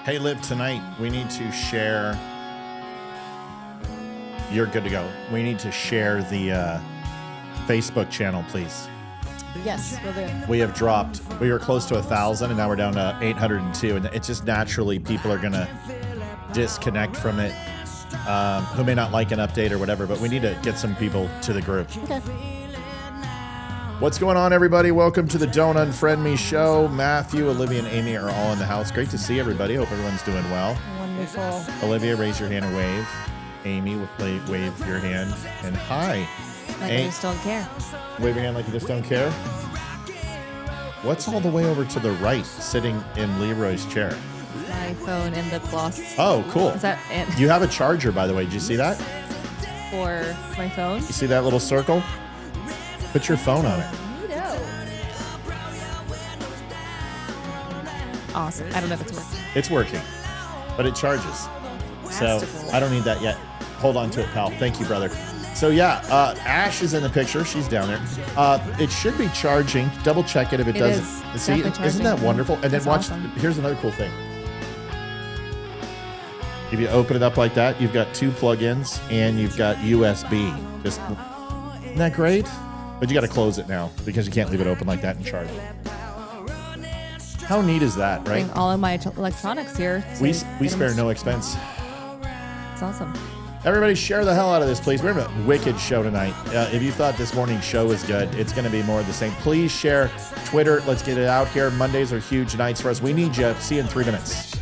Hey, Lib, tonight we need to share. You're good to go. We need to share the Facebook channel, please. Yes, we'll do. We have dropped. We were close to 1,000, and now we're down to 802. And it's just naturally people are going to disconnect from it, who may not like an update or whatever. But we need to get some people to the group. Okay. What's going on, everybody? Welcome to the Don't Unfriend Me show. Matthew, Olivia, and Amy are all in the house. Great to see everybody. Hope everyone's doing well. Wonderful. Olivia, raise your hand or wave. Amy, wave your hand. And hi. Like I just don't care. Wave your hand like you just don't care. What's all the way over to the right, sitting in Leroy's chair? My phone and lip gloss. Oh, cool. Is that it? You have a charger, by the way. Did you see that? For my phone? You see that little circle? Put your phone on it. No. Awesome. I don't know if it's working. It's working, but it charges. So I don't need that yet. Hold on to it, pal. Thank you, brother. So yeah, Ash is in the picture. She's down there. It should be charging. Double check it if it doesn't. See, isn't that wonderful? And then watch. Awesome. Here's another cool thing. If you open it up like that, you've got two plugins and you've got USB. Just, isn't that great? But you got to close it now because you can't leave it open like that and charge. How neat is that, right? All of my electronics here. So we spare no expense. It's awesome. Everybody share the hell out of this, please. We're having a wicked show tonight. If you thought this morning's show was good, it's going to be more of the same. Please share Twitter. Let's get it out here. Mondays are huge nights for us. We need you. See you in 3 minutes.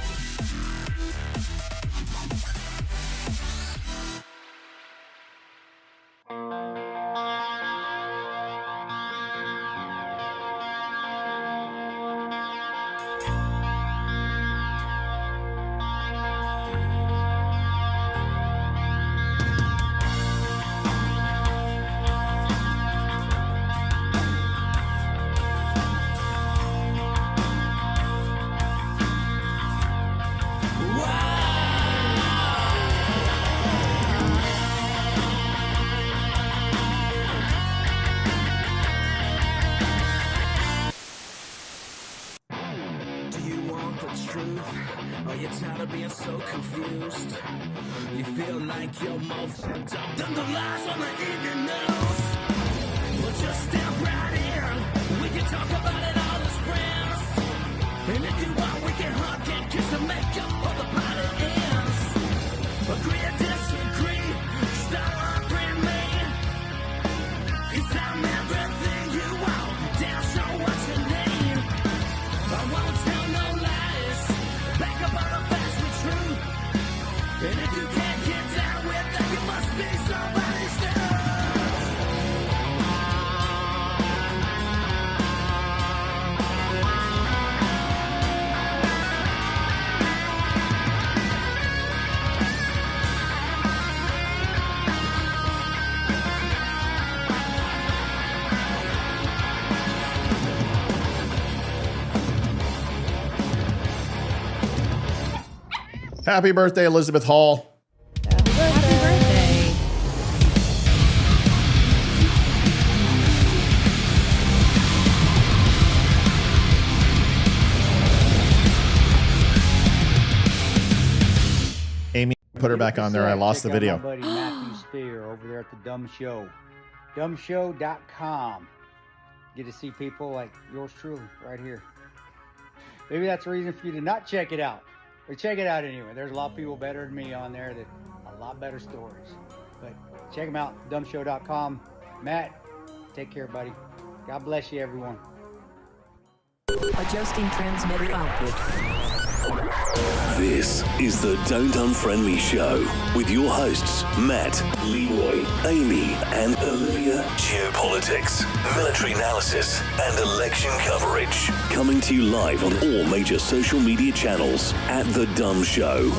Happy birthday, Elizabeth Hall. Happy birthday. Amy, put her back on there. I lost the video. My buddy Matthew Spear over there at the Dumb Show. Dumbshow.com. Get to see people like yours truly right here. Maybe that's a reason for you to not check it out. But check it out anyway. There's a lot of people better than me on there that a lot better stories. But check them out, dumbshow.com. Matt, take care, buddy. God bless you, everyone. Adjusting transmitter output. This is the Don't Unfriend Me show with your hosts, Matt, Leroy, Amy, and Olivia. Geopolitics, military analysis, and election coverage. Coming to you live on all major social media channels at The Dumb Show.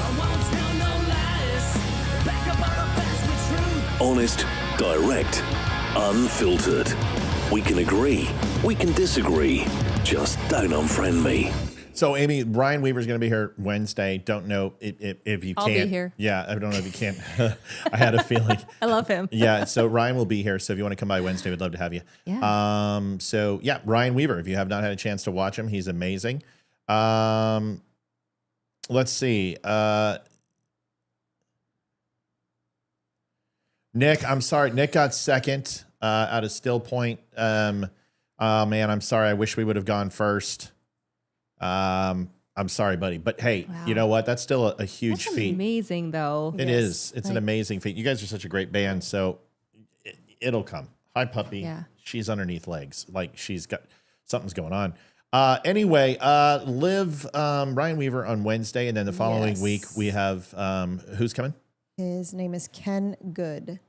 Honest, direct, unfiltered. We can agree, we can disagree. Just don't unfriend me. So, Amy, Ryan Weaver's going to be here Wednesday. Don't know if you I'll can't. be here. Yeah, I don't know if you can't. I had a feeling. I love him. Yeah, so Ryan will be here. So if you want to come by Wednesday, we'd love to have you. Yeah. So, yeah, Ryan Weaver, if you have not had a chance to watch him, he's amazing. let's see. Nick, I'm sorry. Nick got second out of Still Point. Man, I'm sorry. I wish we would have gone first. I'm sorry, buddy. But hey, Wow. you know what? That's still a huge That's feat. amazing, though. It is. It's an Like- amazing feat. You guys are such a great band, so it'll come. Hi, puppy. Yeah. She's underneath legs. Like she's got something's going on. Anyway, live Ryan Weaver on Wednesday, and then the following Yes. week we have who's coming? His name is Ken Good.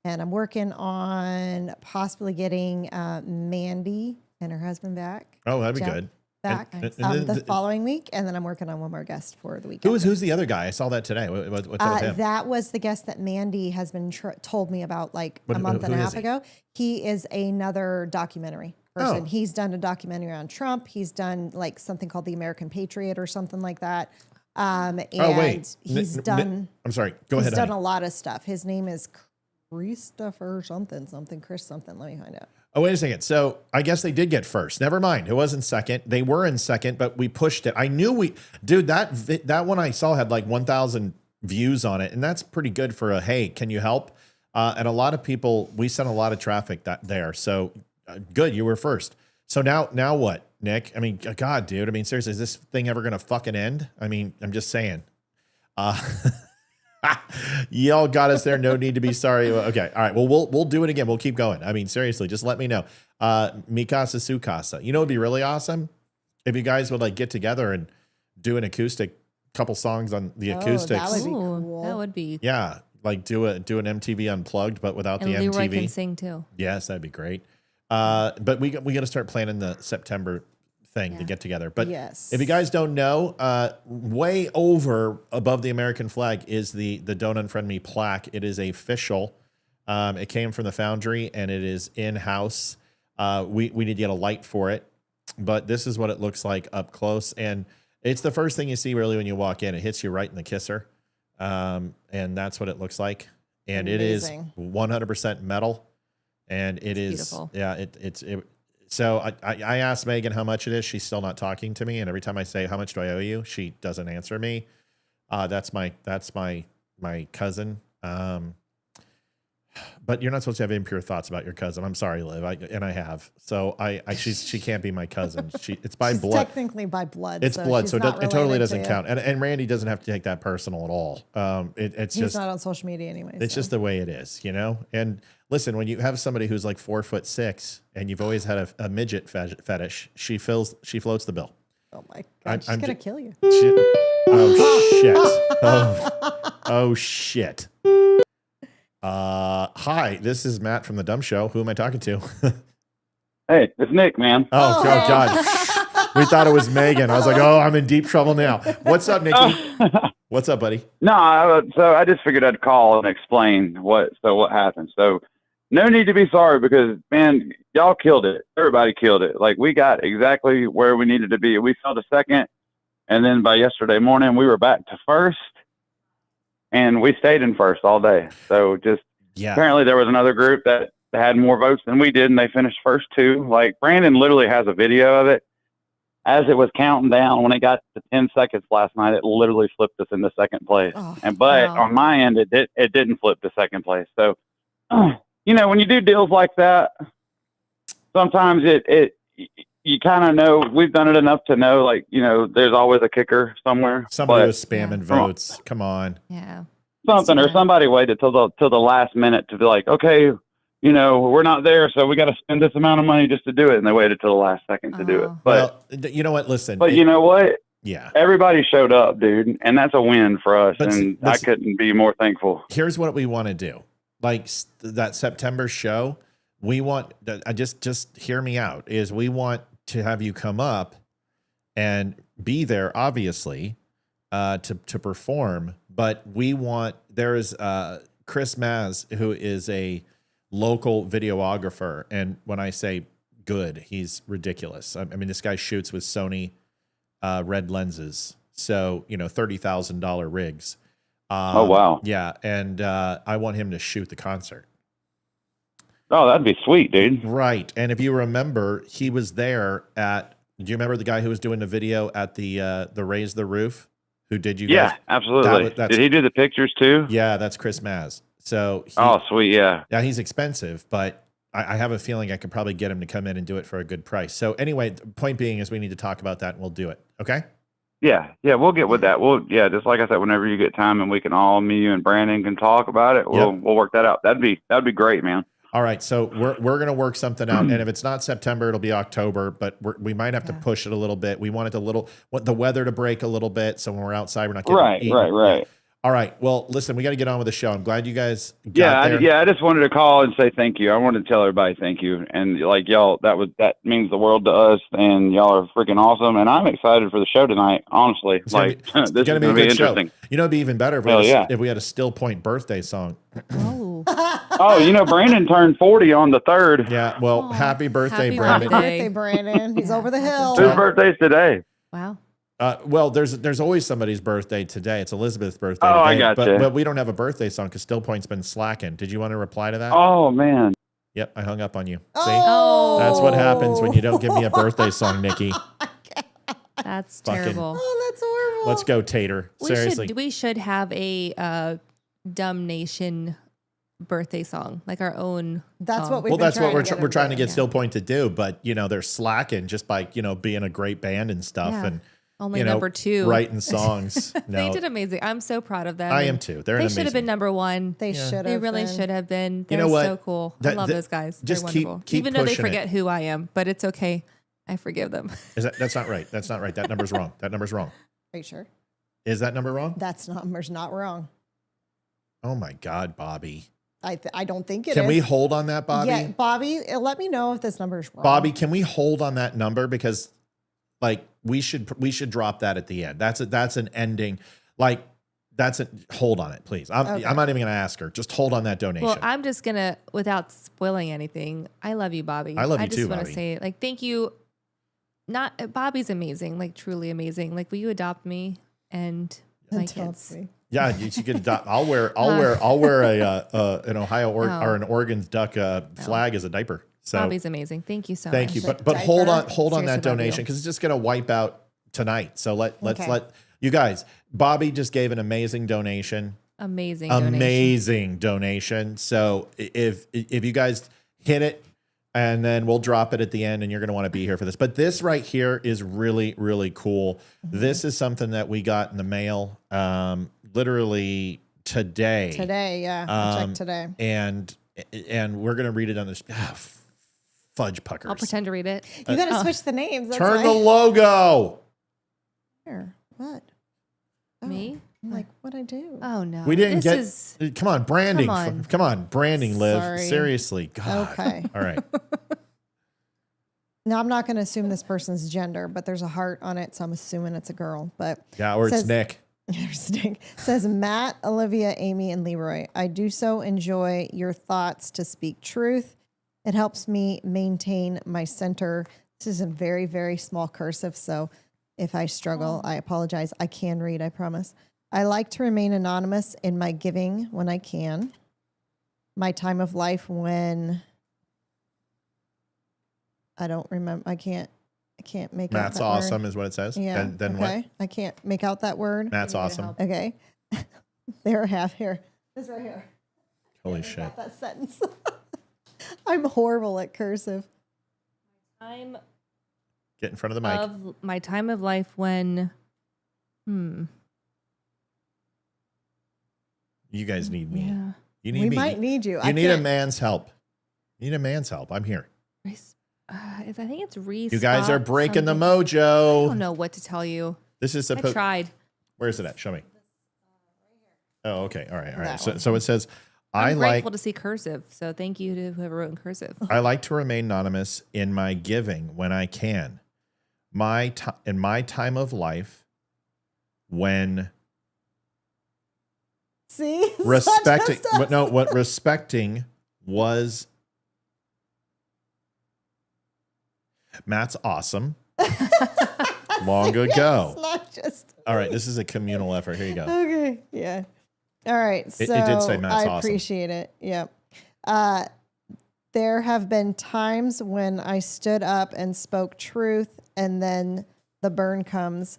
And I'm working on possibly getting Mandy and her husband back. Oh, that'd be Jeff good. Back And then the following week. And then I'm working on one more guest for the weekend. who's the other guy? I saw that today. What's up with him? That was the guest that Mandy has been told me about like What- a month and a who half is he? ago. He is another documentary person. Oh. He's done a documentary on Trump. He's done like something called The American Patriot or something like that. And Oh, wait. he's N- done. I'm sorry. Go He's ahead. done honey. a lot of stuff. His name is Christopher something, Chris something. Let me find out. Oh, wait a second. So I guess they did get first. Never mind. It wasn't second. They were in second, but we pushed it. I knew dude, that one I saw had like 1,000 views on it. And that's pretty good for hey, can you help? And a lot of people, we sent a lot of traffic there. So good. You were first. So now what, Nick? I mean, God, dude. I mean, seriously, is this thing ever going to fucking end? I mean, I'm just saying. Y'all got us there. No need to be sorry. Okay. All right. Well, we'll do it again. We'll keep going. I mean, seriously, just let me know. Mikasa Sukasa. You know, it'd be really awesome if you guys would like get together and do an acoustic couple songs on the acoustics. that would be Ooh, cool. that would be. Yeah. Like do an MTV Unplugged, but without And the Leroy MTV. can sing too. Yes, that'd be great. But we got to start planning the September thing to Yeah. get together. But Yes. if you guys don't know, way over above the American flag is the Don't Unfriend Me plaque. It is official. It came from the foundry and it is in-house. We need to get a light for it, but this is what it looks like up close. And it's the first thing you see really when you walk in. It hits you right in the kisser. And that's what it looks like. And Amazing. it is 100% metal. And it is, beautiful. yeah, so I asked Megan how much it is. She's still not talking to me. And every time I say, how much do I owe you? She doesn't answer me. That's my cousin. But you're not supposed to have impure thoughts about your cousin. I'm sorry, Liv. I have. So she can't be my cousin. It's by She's blood. technically by blood. It's blood. she's So it not totally related doesn't to you. count. And Randy doesn't have to take that personal at all. It's He's just, not on social media anyway. it's so. just the way it is, you know? And listen, when you have somebody who's like 4'6" and you've always had a midget fetish, she floats the bill. Oh my God, she's going to kill you. Oh shit. Oh shit. Hi, this is Matt from the Dumb Show. Who am I talking to? Hey, it's Nick, man. Oh God. We thought it was Megan. I was like, oh, I'm in deep trouble now. What's up, Nikki? What's up, buddy? No, so I just figured I'd call and explain what happened. So no need to be sorry because, man, y'all killed it. Everybody killed it. Like, we got exactly where we needed to be. We fell to second, and then by yesterday morning, we were back to first, and we stayed in first all day. So just apparently there was another group that had more votes than we did, and they finished first too. Like, Brandon literally has a video of it. As it was counting down, when it got to 10 seconds last night, it literally flipped us into second place. Oh, But wow. on my end, it didn't flip to second place. So, you know, when you do deals like that, sometimes you kind of know. We've done it enough to know, like, you know, there's always a kicker somewhere. Somebody But was spamming Yeah. votes. Come on. Yeah. something, or Yeah. somebody waited till the last minute to be like, okay, you know, we're not there, so we got to spend this amount of money just to do it, and they waited till the last second to do it. Oh. But You know what? Listen. you know what? Yeah. Everybody showed up, dude, and that's a win for us, But and I listen- couldn't be more thankful. Here's what we want to do. Like that September show, we want, just hear me out, is we want to have you come up and be there, obviously, to perform, but there is Chris Maz, who is a local videographer. And when I say good, he's ridiculous. I mean, this guy shoots with Sony red lenses. So, you know, $30,000 rigs. Oh, wow. Yeah. And I want him to shoot the concert. Oh, that'd be sweet, dude. Right. And if you remember, he was there do you remember the guy who was doing the video at the Raise the Roof, who did you Yeah, guys. absolutely. That's, Did he do the pictures too? yeah, that's Chris Maz. So Oh, sweet. Yeah. yeah, he's expensive, but I have a feeling I could probably get him to come in and do it for a good price. So anyway, the point being is we need to talk about that and we'll do it. Okay. Yeah, we'll get with that. Just like I said, whenever you get time and we can all, me, you, and Brandon can talk about it, we'll work that out. That'd be great, man. All right, so we're gonna work something out, and if it's not September, it'll be October. But we might have to push it a little bit. We want the weather to break a little bit, so when we're outside, we're not getting eaten. Right. All right. Well, listen, we got to get on with the show. I'm glad you guys got there. I just wanted to call and say thank you. I wanted to tell everybody thank you, and like y'all, that means the world to us, and y'all are freaking awesome. And I'm excited for the show tonight. Honestly, It's this is gonna going be to a be good show. interesting. You know, it'd be even better if we had a Still Point birthday song. Oh. Oh, Brandon turned 40 on the 3rd. Yeah. Well, happy birthday, happy Brandon. Birthday, Brandon. He's over the hill. Whose birthday's today? Wow. Well, there's always somebody's birthday today. It's Elizabeth's birthday. Oh, today, I gotcha. But we don't have a birthday song because Still Point's been slacking. Did you want to reply to that? Oh man. Yep, I hung up on you. See, Oh. that's what happens when you don't give me a birthday song, Nikki. That's Fucking- terrible. Oh, that's horrible. Let's go, Tater. Seriously. We should have a Dumb Nation birthday song, like our own. That's song. what we've Well, been that's what trying to we're trying to do. get Still Point to do, but they're slacking just by being a great band and stuff, Yeah. and Only number 2. writing songs. They No, did amazing. I'm so proud of them. I am too. They're They an should have been amazing- number 1. They should have. They really should have been. They're know what? so cool. I love those guys. They're just keep wonderful. Even though they pushing it. forget who I am, but it's okay. I forgive them. That's not right. That's not right. That number's wrong. That number's wrong. Are you sure? Is that number wrong? That's number's not wrong. Oh my God, Bobby. I don't think it is. Can we hold on that, Bobby? Yeah, Bobby, let me know if this number is wrong. Bobby, can we hold on that number because, we should drop that at the end. That's an ending. Hold on it, please. I'm not even gonna ask her. Just hold on that donation. Well, I'm just gonna, without spoiling anything. I love you, Bobby. I love you I just too, want to Bobby. say, thank you. Bobby's amazing, truly amazing. Will you adopt me and my Adopt kids? me. Yeah, you could adopt. I'll wear an Ohio or an Oregon Duck flag as a diaper. So Bobby's amazing. Thank you so thank much. you, but hold on Seriously, that love donation you. because it's just gonna wipe out tonight. So let's Okay. let you guys. Bobby just gave an amazing donation. Amazing donation. So if you guys hit it, and then we'll drop it at the end, and you're going to want to be here for this. But this right here is really, really cool. Mm-hmm. This is something that we got in the mail literally today. Today, yeah. I checked today. And we're going to read it on this. Fudge puckers. I'll pretend to read it. You got to switch the names. That's Turn why. the logo. Here. What? Oh, Me? I'm like, what'd I do? Oh no. We didn't This get. is- Come on, branding. Come on. Branding, Liv. Sorry. Seriously. God. Okay. All right. Now, I'm not going to assume this person's gender, but there's a heart on it, so I'm assuming it's a girl. But Yeah, or it's Says- Nick. There's Nick. Says Matt, Olivia, Amy, and Leroy. I do so enjoy your thoughts to speak truth. It helps me maintain my center. This is a very, very small cursive, so if I struggle, I apologize. I can read, I promise. I like to remain anonymous in my giving when I can. My time of life when I don't remember. I can't make out Matt's that awesome word. is what it says. Yeah. Then okay. what? I can't make out that word. Matt's awesome. help. Okay. There, half here. This right here. Holy shit. That sentence. I'm horrible at cursive. Time Get in front of the mic. of my time of life when You guys need me. yeah. You need We me. might need you. You need a man's help. You need a man's help. I'm here. I think it's Reese. You guys are breaking the mojo. I don't know what to tell you. This is I supposed. tried. Where is it at? Show me. Oh, okay. All right. All right. That So, one. so it says, I'm grateful to see cursive. So thank you to whoever wrote in cursive. I like to remain anonymous in my giving when I can. In my time of life, when See? respecting, Such a what respecting was. Matt's awesome. Long Yes, ago. not just. All right, this is a communal effort. Here you go. Okay. Yeah. All right. So It did say Matt's I awesome. appreciate it. Yeah. There have been times when I stood up and spoke truth, and then the burn comes.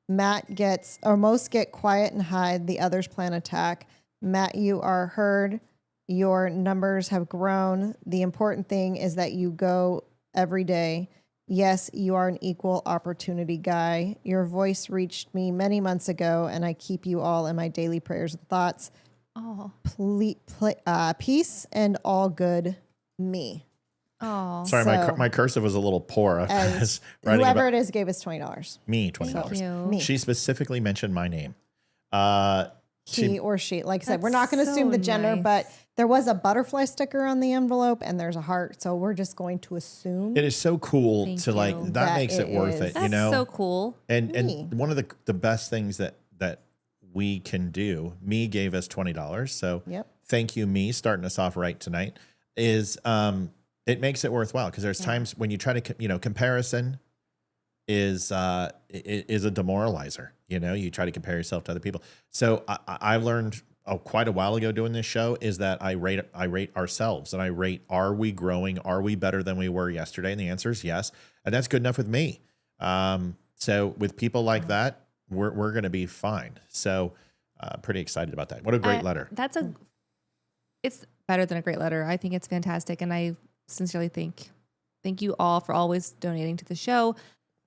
Matt gets, or most get quiet and hide. The others plan attack. Matt, you are heard. Your numbers have grown. The important thing is that you go every day. Yes, you are an equal opportunity guy. Your voice reached me many months ago, and I keep you all in my daily prayers and thoughts. Oh, Peace and all good, me. oh. Sorry, So- my cursive was a little poor. I And was writing whoever about it is gave us $20. me, $20. Thank you. Me. She specifically mentioned my name. He or she. Like I said, we're That's not going to assume so the gender, nice. but there was a butterfly sticker on the envelope and there's a heart. So we're just going to assume. It is so cool Thank to like you. that That makes it it worth is. it, That's you know. so cool. And Me. one of the best things that we can do, me gave us $20. So Yep. thank you, me, starting us off right tonight, is it makes it worthwhile because there's times when you try to, comparison is a demoralizer. You know, you try to compare yourself to other people. So I learned quite a while ago doing this show is that I rate ourselves and I rate, are we growing? Are we better than we were yesterday? And the answer is yes. And that's good enough with me. So with people like that, we're going to be fine. So pretty excited about that. What a great letter. It's better than a great letter. I think it's fantastic. And I sincerely thank you all for always donating to the show.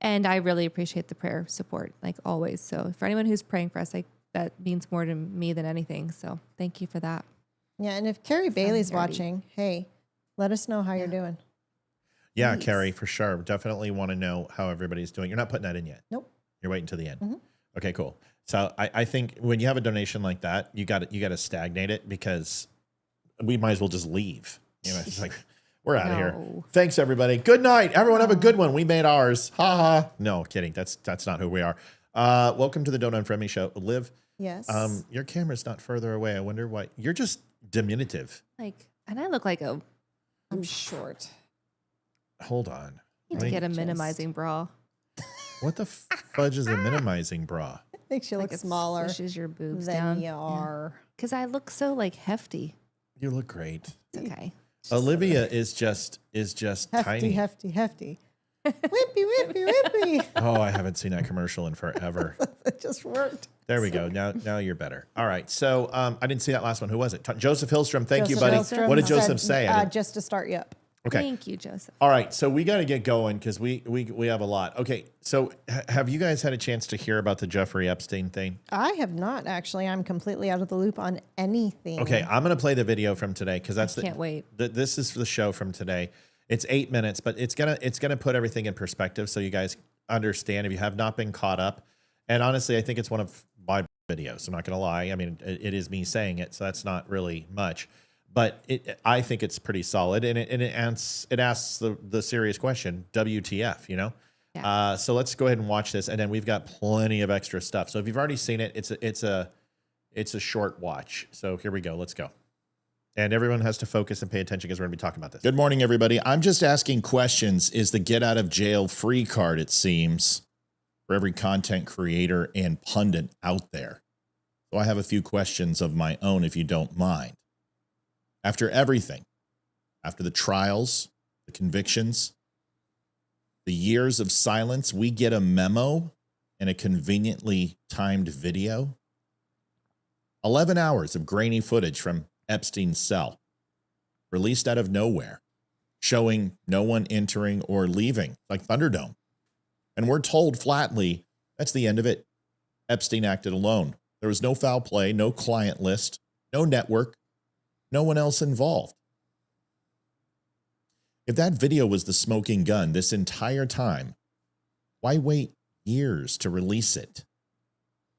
And I really appreciate the prayer support, like always. So for anyone who's praying for us, that means more to me than anything. So thank you for that. Yeah. And if Carrie Bailey's nerdy. watching, hey, let us know how you're doing. Yeah, Please. Carrie, for sure. Definitely want to know how everybody's doing. You're not putting that in yet. Nope. You're waiting till the end. Mhm. Okay, cool. So I think when you have a donation like that, you got to stagnate it because we might as well just leave. You know, it's like we're out of here. No. Thanks, everybody. Good night. Everyone have a good one. We made ours. Ha ha. No, kidding. That's not who we are. Welcome to the Don't Unfriend Me show. Liv, Yes. your camera's not further away. I wonder why. You're just diminutive. And I look like I'm short. Hold on. need to Wait, get a minimizing bra. what the fudge is a minimizing bra? Makes you look It smaller pushes your boobs than down. you are. Because I look so hefty. You look great. It's okay. Olivia is just tiny. Hefty. Whippy, whippy, whippy. Oh, I haven't seen that commercial in forever. It just worked. There we go. Now you're better. All right. So I didn't see that last one. Who was it? Joseph Hillstrom. Thank you, buddy. Hillstrom What did said, Joseph say? I didn't- just to start you up. okay. Thank you, Joseph. All right. So we got to get going because we have a lot. Okay. So have you guys had a chance to hear about the Jeffrey Epstein thing? I have not actually. I'm completely out of the loop on anything. Okay. I'm going to play the video from today because that's Can't wait. This is the show from today. It's 8 minutes, but it's gonna put everything in perspective so you guys understand if you have not been caught up. And honestly, I think it's one of my videos. I'm not gonna lie. I mean, it is me saying it, so that's not really much. But I think it's pretty solid, and it asks the serious question: WTF? You know. Yeah. So let's go ahead and watch this, and then we've got plenty of extra stuff. So if you've already seen it, it's a short watch. So here we go. Let's go. And everyone has to focus and pay attention because we're going to be talking about this. Good morning, everybody. I'm just asking questions. Is the get out of jail free card, it seems, for every content creator and pundit out there. So I have a few questions of my own, if you don't mind. After everything, after the trials, the convictions, the years of silence, we get a memo and a conveniently timed video. 11 hours of grainy footage from Epstein's cell, released out of nowhere, showing no one entering or leaving, like Thunderdome. And we're told flatly, that's the end of it. Epstein acted alone. There was no foul play, no client list, no network, no one else involved. If that video was the smoking gun this entire time, why wait years to release it?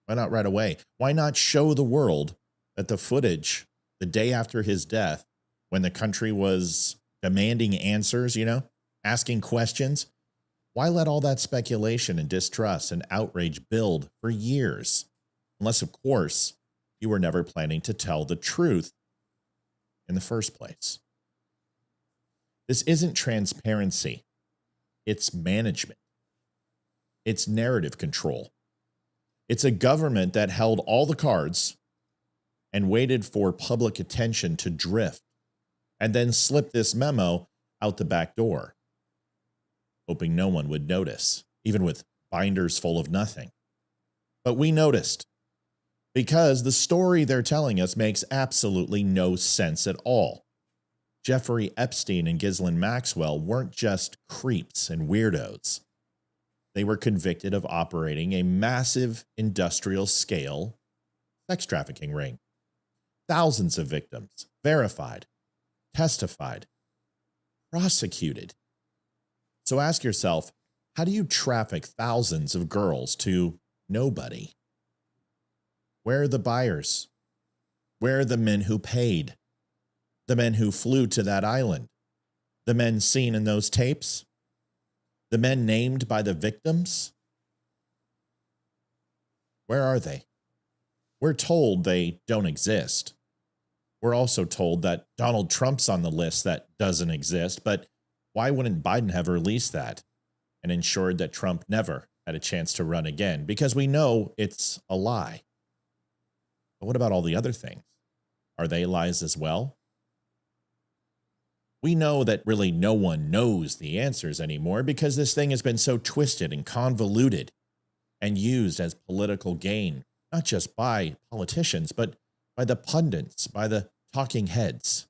Why not right away? Why not show the world that the footage the day after his death, when the country was demanding answers, asking questions, why let all that speculation and distrust and outrage build for years? Unless, of course, you were never planning to tell the truth in the first place. This isn't transparency. It's management. It's narrative control. It's a government that held all the cards and waited for public attention to drift, and then slipped this memo out the back door, hoping no one would notice, even with binders full of nothing. But we noticed because the story they're telling us makes absolutely no sense at all. Jeffrey Epstein and Ghislaine Maxwell weren't just creeps and weirdos. They were convicted of operating a massive industrial scale sex trafficking ring. Thousands of victims verified, testified, prosecuted. So ask yourself, how do you traffic thousands of girls to nobody? Where are the buyers? Where are the men who paid? The men who flew to that island? The men seen in those tapes? The men named by the victims? Where are they? We're told they don't exist. We're also told that Donald Trump's on the list that doesn't exist, but why wouldn't Biden have released that and ensured that Trump never had a chance to run again? Because we know it's a lie. But what about all the other things? Are they lies as well? We know that really no one knows the answers anymore because this thing has been so twisted and convoluted and used as political gain, not just by politicians, but by the pundits, by the talking heads.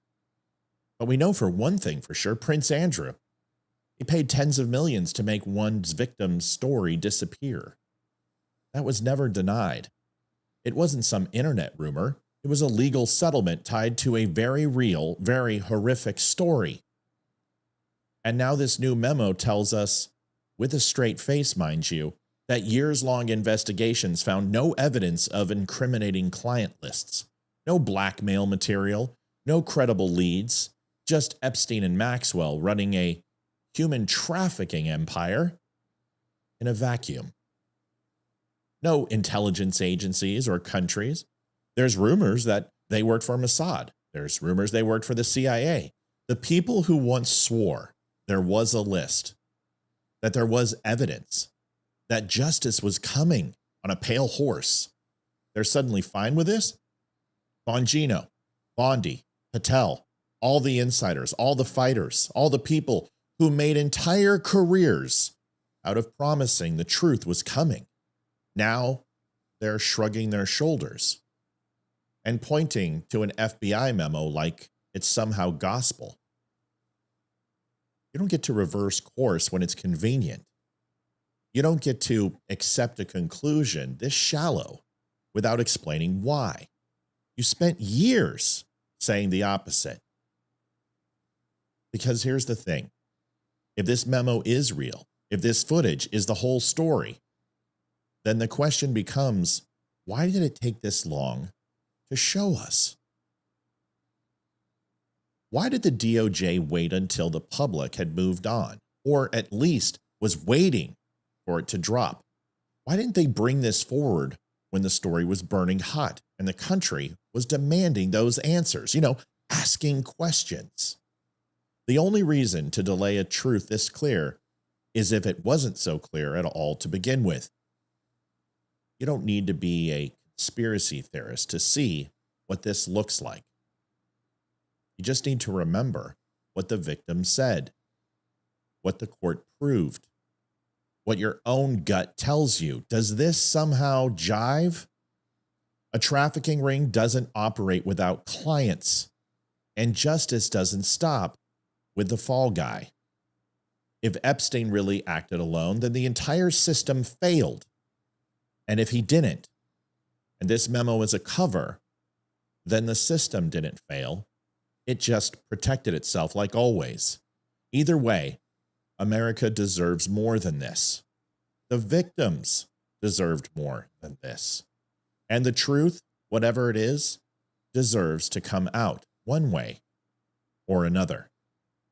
But we know for one thing for sure, Prince Andrew, he paid tens of millions to make one victim's story disappear. That was never denied. It wasn't some internet rumor. It was a legal settlement tied to a very real, very horrific story. And now this new memo tells us, with a straight face, mind you, that years-long investigations found no evidence of incriminating client lists, no blackmail material, no credible leads, just Epstein and Maxwell running a human trafficking empire in a vacuum. No intelligence agencies or countries. There's rumors that they worked for Mossad. There's rumors they worked for the CIA. The people who once swore there was a list, that there was evidence, that justice was coming on a pale horse, they're suddenly fine with this? Bongino, Bondi, Patel, all the insiders, all the fighters, all the people who made entire careers out of promising the truth was coming. Now they're shrugging their shoulders and pointing to an FBI memo like it's somehow gospel. You don't get to reverse course when it's convenient. You don't get to accept a conclusion this shallow without explaining why. You spent years saying the opposite. Because here's the thing. If this memo is real, if this footage is the whole story, then the question becomes, why did it take this long to show us? Why did the DOJ wait until the public had moved on, or at least was waiting for it to drop? Why didn't they bring this forward when the story was burning hot and the country was demanding those answers, asking questions? The only reason to delay a truth this clear is if it wasn't so clear at all to begin with. You don't need to be a conspiracy theorist to see what this looks like. You just need to remember what the victim said, what the court proved, what your own gut tells you. Does this somehow jive? A trafficking ring doesn't operate without clients, and justice doesn't stop with the fall guy. If Epstein really acted alone, then the entire system failed. And if he didn't, and this memo is a cover, then the system didn't fail. It just protected itself like always. Either way, America deserves more than this. The victims deserved more than this. And the truth, whatever it is, deserves to come out one way or another.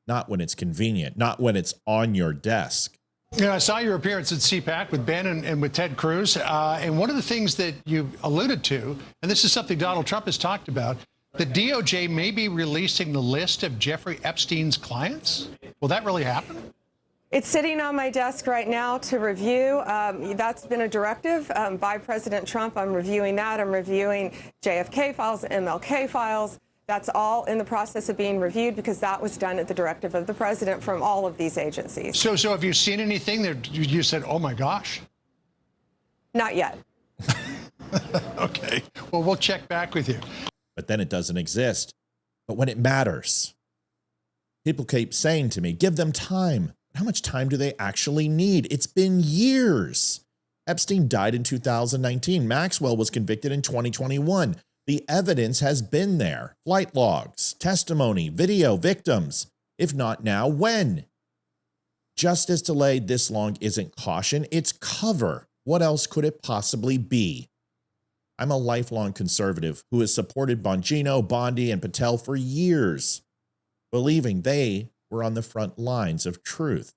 Not when it's convenient, not when it's on your desk. I saw your appearance at CPAC with Ben and with Ted Cruz. And one of the things that you alluded to, and this is something Donald Trump has talked about, the DOJ may be releasing the list of Jeffrey Epstein's clients. Will that really happen? It's sitting on my desk right now to review. That's been a directive by President Trump. I'm reviewing that. I'm reviewing JFK files, MLK files. That's all in the process of being reviewed because that was done at the directive of the president from all of these agencies. So have you seen anything that you said, oh, my gosh? Not yet. Okay. Well, we'll check back with you. But then it doesn't exist. But when it matters, people keep saying to me, give them time. How much time do they actually need? It's been years. Epstein died in 2019. Maxwell was convicted in 2021. The evidence has been there. Flight logs, testimony, video, victims. If not now, when? Justice delayed this long isn't caution, it's cover. What else could it possibly be? I'm a lifelong conservative who has supported Bongino, Bondi, and Patel for years, believing they were on the front lines of truth.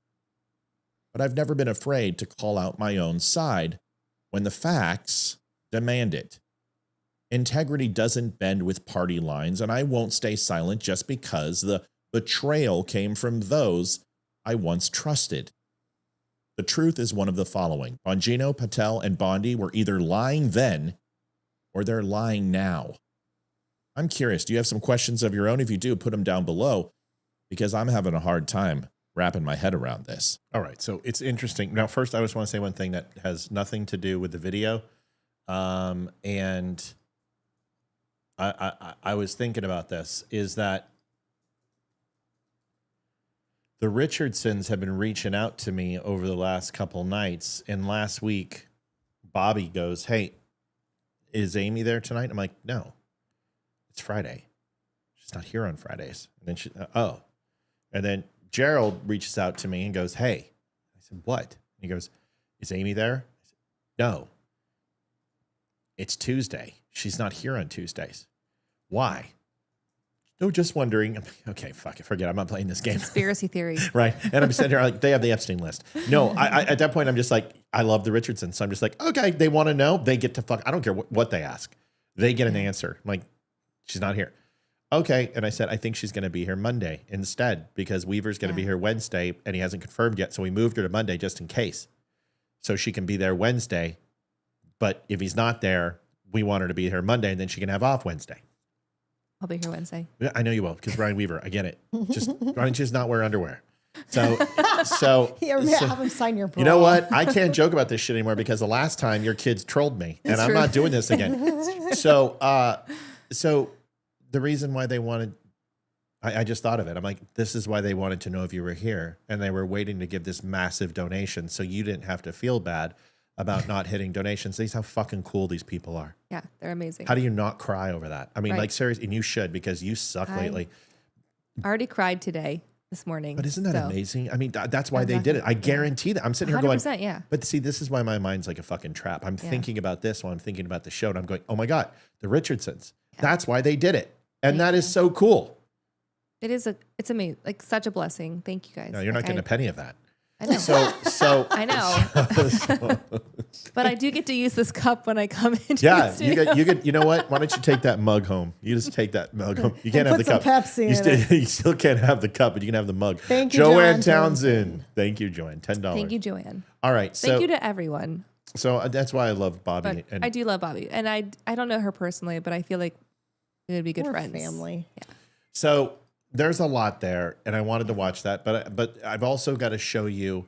But I've never been afraid to call out my own side when the facts demand it. Integrity doesn't bend with party lines, and I won't stay silent just because the betrayal came from those I once trusted. The truth is one of the following. Bongino, Patel, and Bondi were either lying then or they're lying now. I'm curious, do you have some questions of your own? If you do, put them down below, because I'm having a hard time wrapping my head around this. All right, so it's interesting. Now, first, I just want to say one thing that has nothing to do with the video. And I was thinking about this, is that the Richardsons have been reaching out to me over the last couple nights. And last week, Bobby goes, hey, is Amy there tonight? I'm like, no, it's Friday. She's not here on Fridays. And then and then Gerald reaches out to me and goes, hey. I said, what? And he goes, is Amy there? I said, no, it's Tuesday. She's not here on Tuesdays. Why? No, just wondering. Okay, fuck it, forget it. I'm not playing this game. Conspiracy theory. Right. And I'm sitting here like, they have the Epstein list. No, I at that point, I'm just like, I love the Richardsons. So I'm just like, okay, they want to know. They get to fuck. I don't care what they ask. They get an answer. I'm like, she's not here. Okay. And I said, I think she's going to be here Monday instead, because Weaver's going to be here Wednesday and he hasn't confirmed yet. So we moved her to Monday just in case. So she can be there Wednesday. But if he's not there, we want her to be here Monday and then she can have off Wednesday. I'll be here Wednesday. Yeah, I know you will, because Ryan Weaver, I get it. Just why don't you just not wear underwear? So have him sign your bra. You know what? I can't joke about this shit anymore because the last time your kids trolled me, and I'm not doing this again. So the reason why they wanted, I just thought of it. I'm like, this is why they wanted to know if you were here, and they were waiting to give this massive donation, so you didn't have to feel bad about not hitting donations. These how fucking cool these people are. Yeah, they're amazing. How do you not cry over that? I mean, like seriously, and you should, because you suck lately. I already cried today, this morning. But isn't that amazing? I mean, that's why they did it. I guarantee that. I'm sitting here going, yeah. But see, this is why my mind's like a fucking trap. I'm thinking about this while I'm thinking about the show, and I'm going, oh my God, the Richardsons. Yeah. That's why they did it. And that is so cool. It's amazing. Like such a blessing. Thank you guys. No, you're not getting a penny of that. I know. So I know. But I do get to use this cup when I come into the studio. you get. You know what? Why don't you take that mug home? You just take that mug home. You can't have the cup. Pepsi you still can't have the cup, but you can have the mug. Thank you, Joanne Townsend. Thank you, Joanne. $10. Thank you, Joanne. All right. So thank you to everyone. So that's why I love Bobby. But I do love Bobby, and I don't know her personally, but I feel like we would be good friends. Family. Yeah. So there's a lot there, and I wanted to watch that, but I've also got to show you,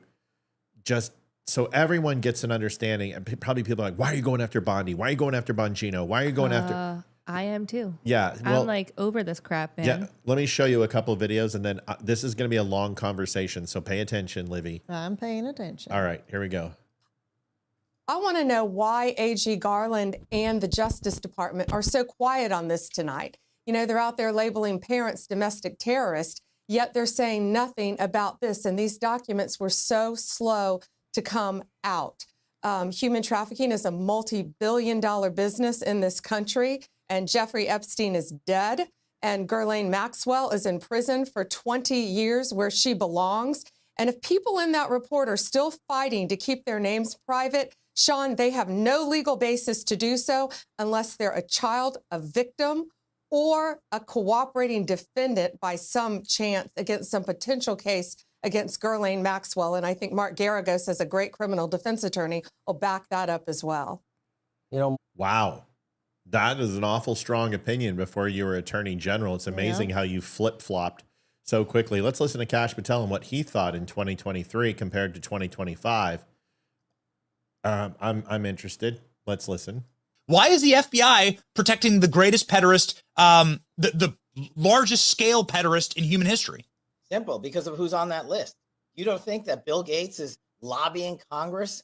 just so everyone gets an understanding. And probably people are like, why are you going after Bondi? Why are you going after Bongino? Why are you going after? I am too. Yeah. Well, I'm like over this crap, man. Yeah. Let me show you a couple of videos, and then this is going to be a long conversation. So pay attention, Livy. I'm paying attention. All right, here we go. I want to know why AG Garland and the Justice Department are so quiet on this tonight. You know, they're out there labeling parents domestic terrorists, yet they're saying nothing about this. And these documents were so slow to come out. Human trafficking is a multi-billion-dollar business in this country, and Jeffrey Epstein is dead, and Ghislaine Maxwell is in prison for 20 years where she belongs. And if people in that report are still fighting to keep their names private, Sean, they have no legal basis to do so unless they're a child, a victim, or a cooperating defendant by some chance against some potential case against Ghislaine Maxwell. And I think Mark Garagos, as a great criminal defense attorney, will back that up as well. You know, wow. That is an awful strong opinion before you were Attorney General. It's amazing how you flip-flopped so quickly. Let's listen to Kash Patel and what he thought in 2023 compared to 2025. I'm interested. Let's listen. Why is the FBI protecting the greatest pederast, the largest scale pederast in human history? Simple, because of who's on that list. You don't think that Bill Gates is lobbying Congress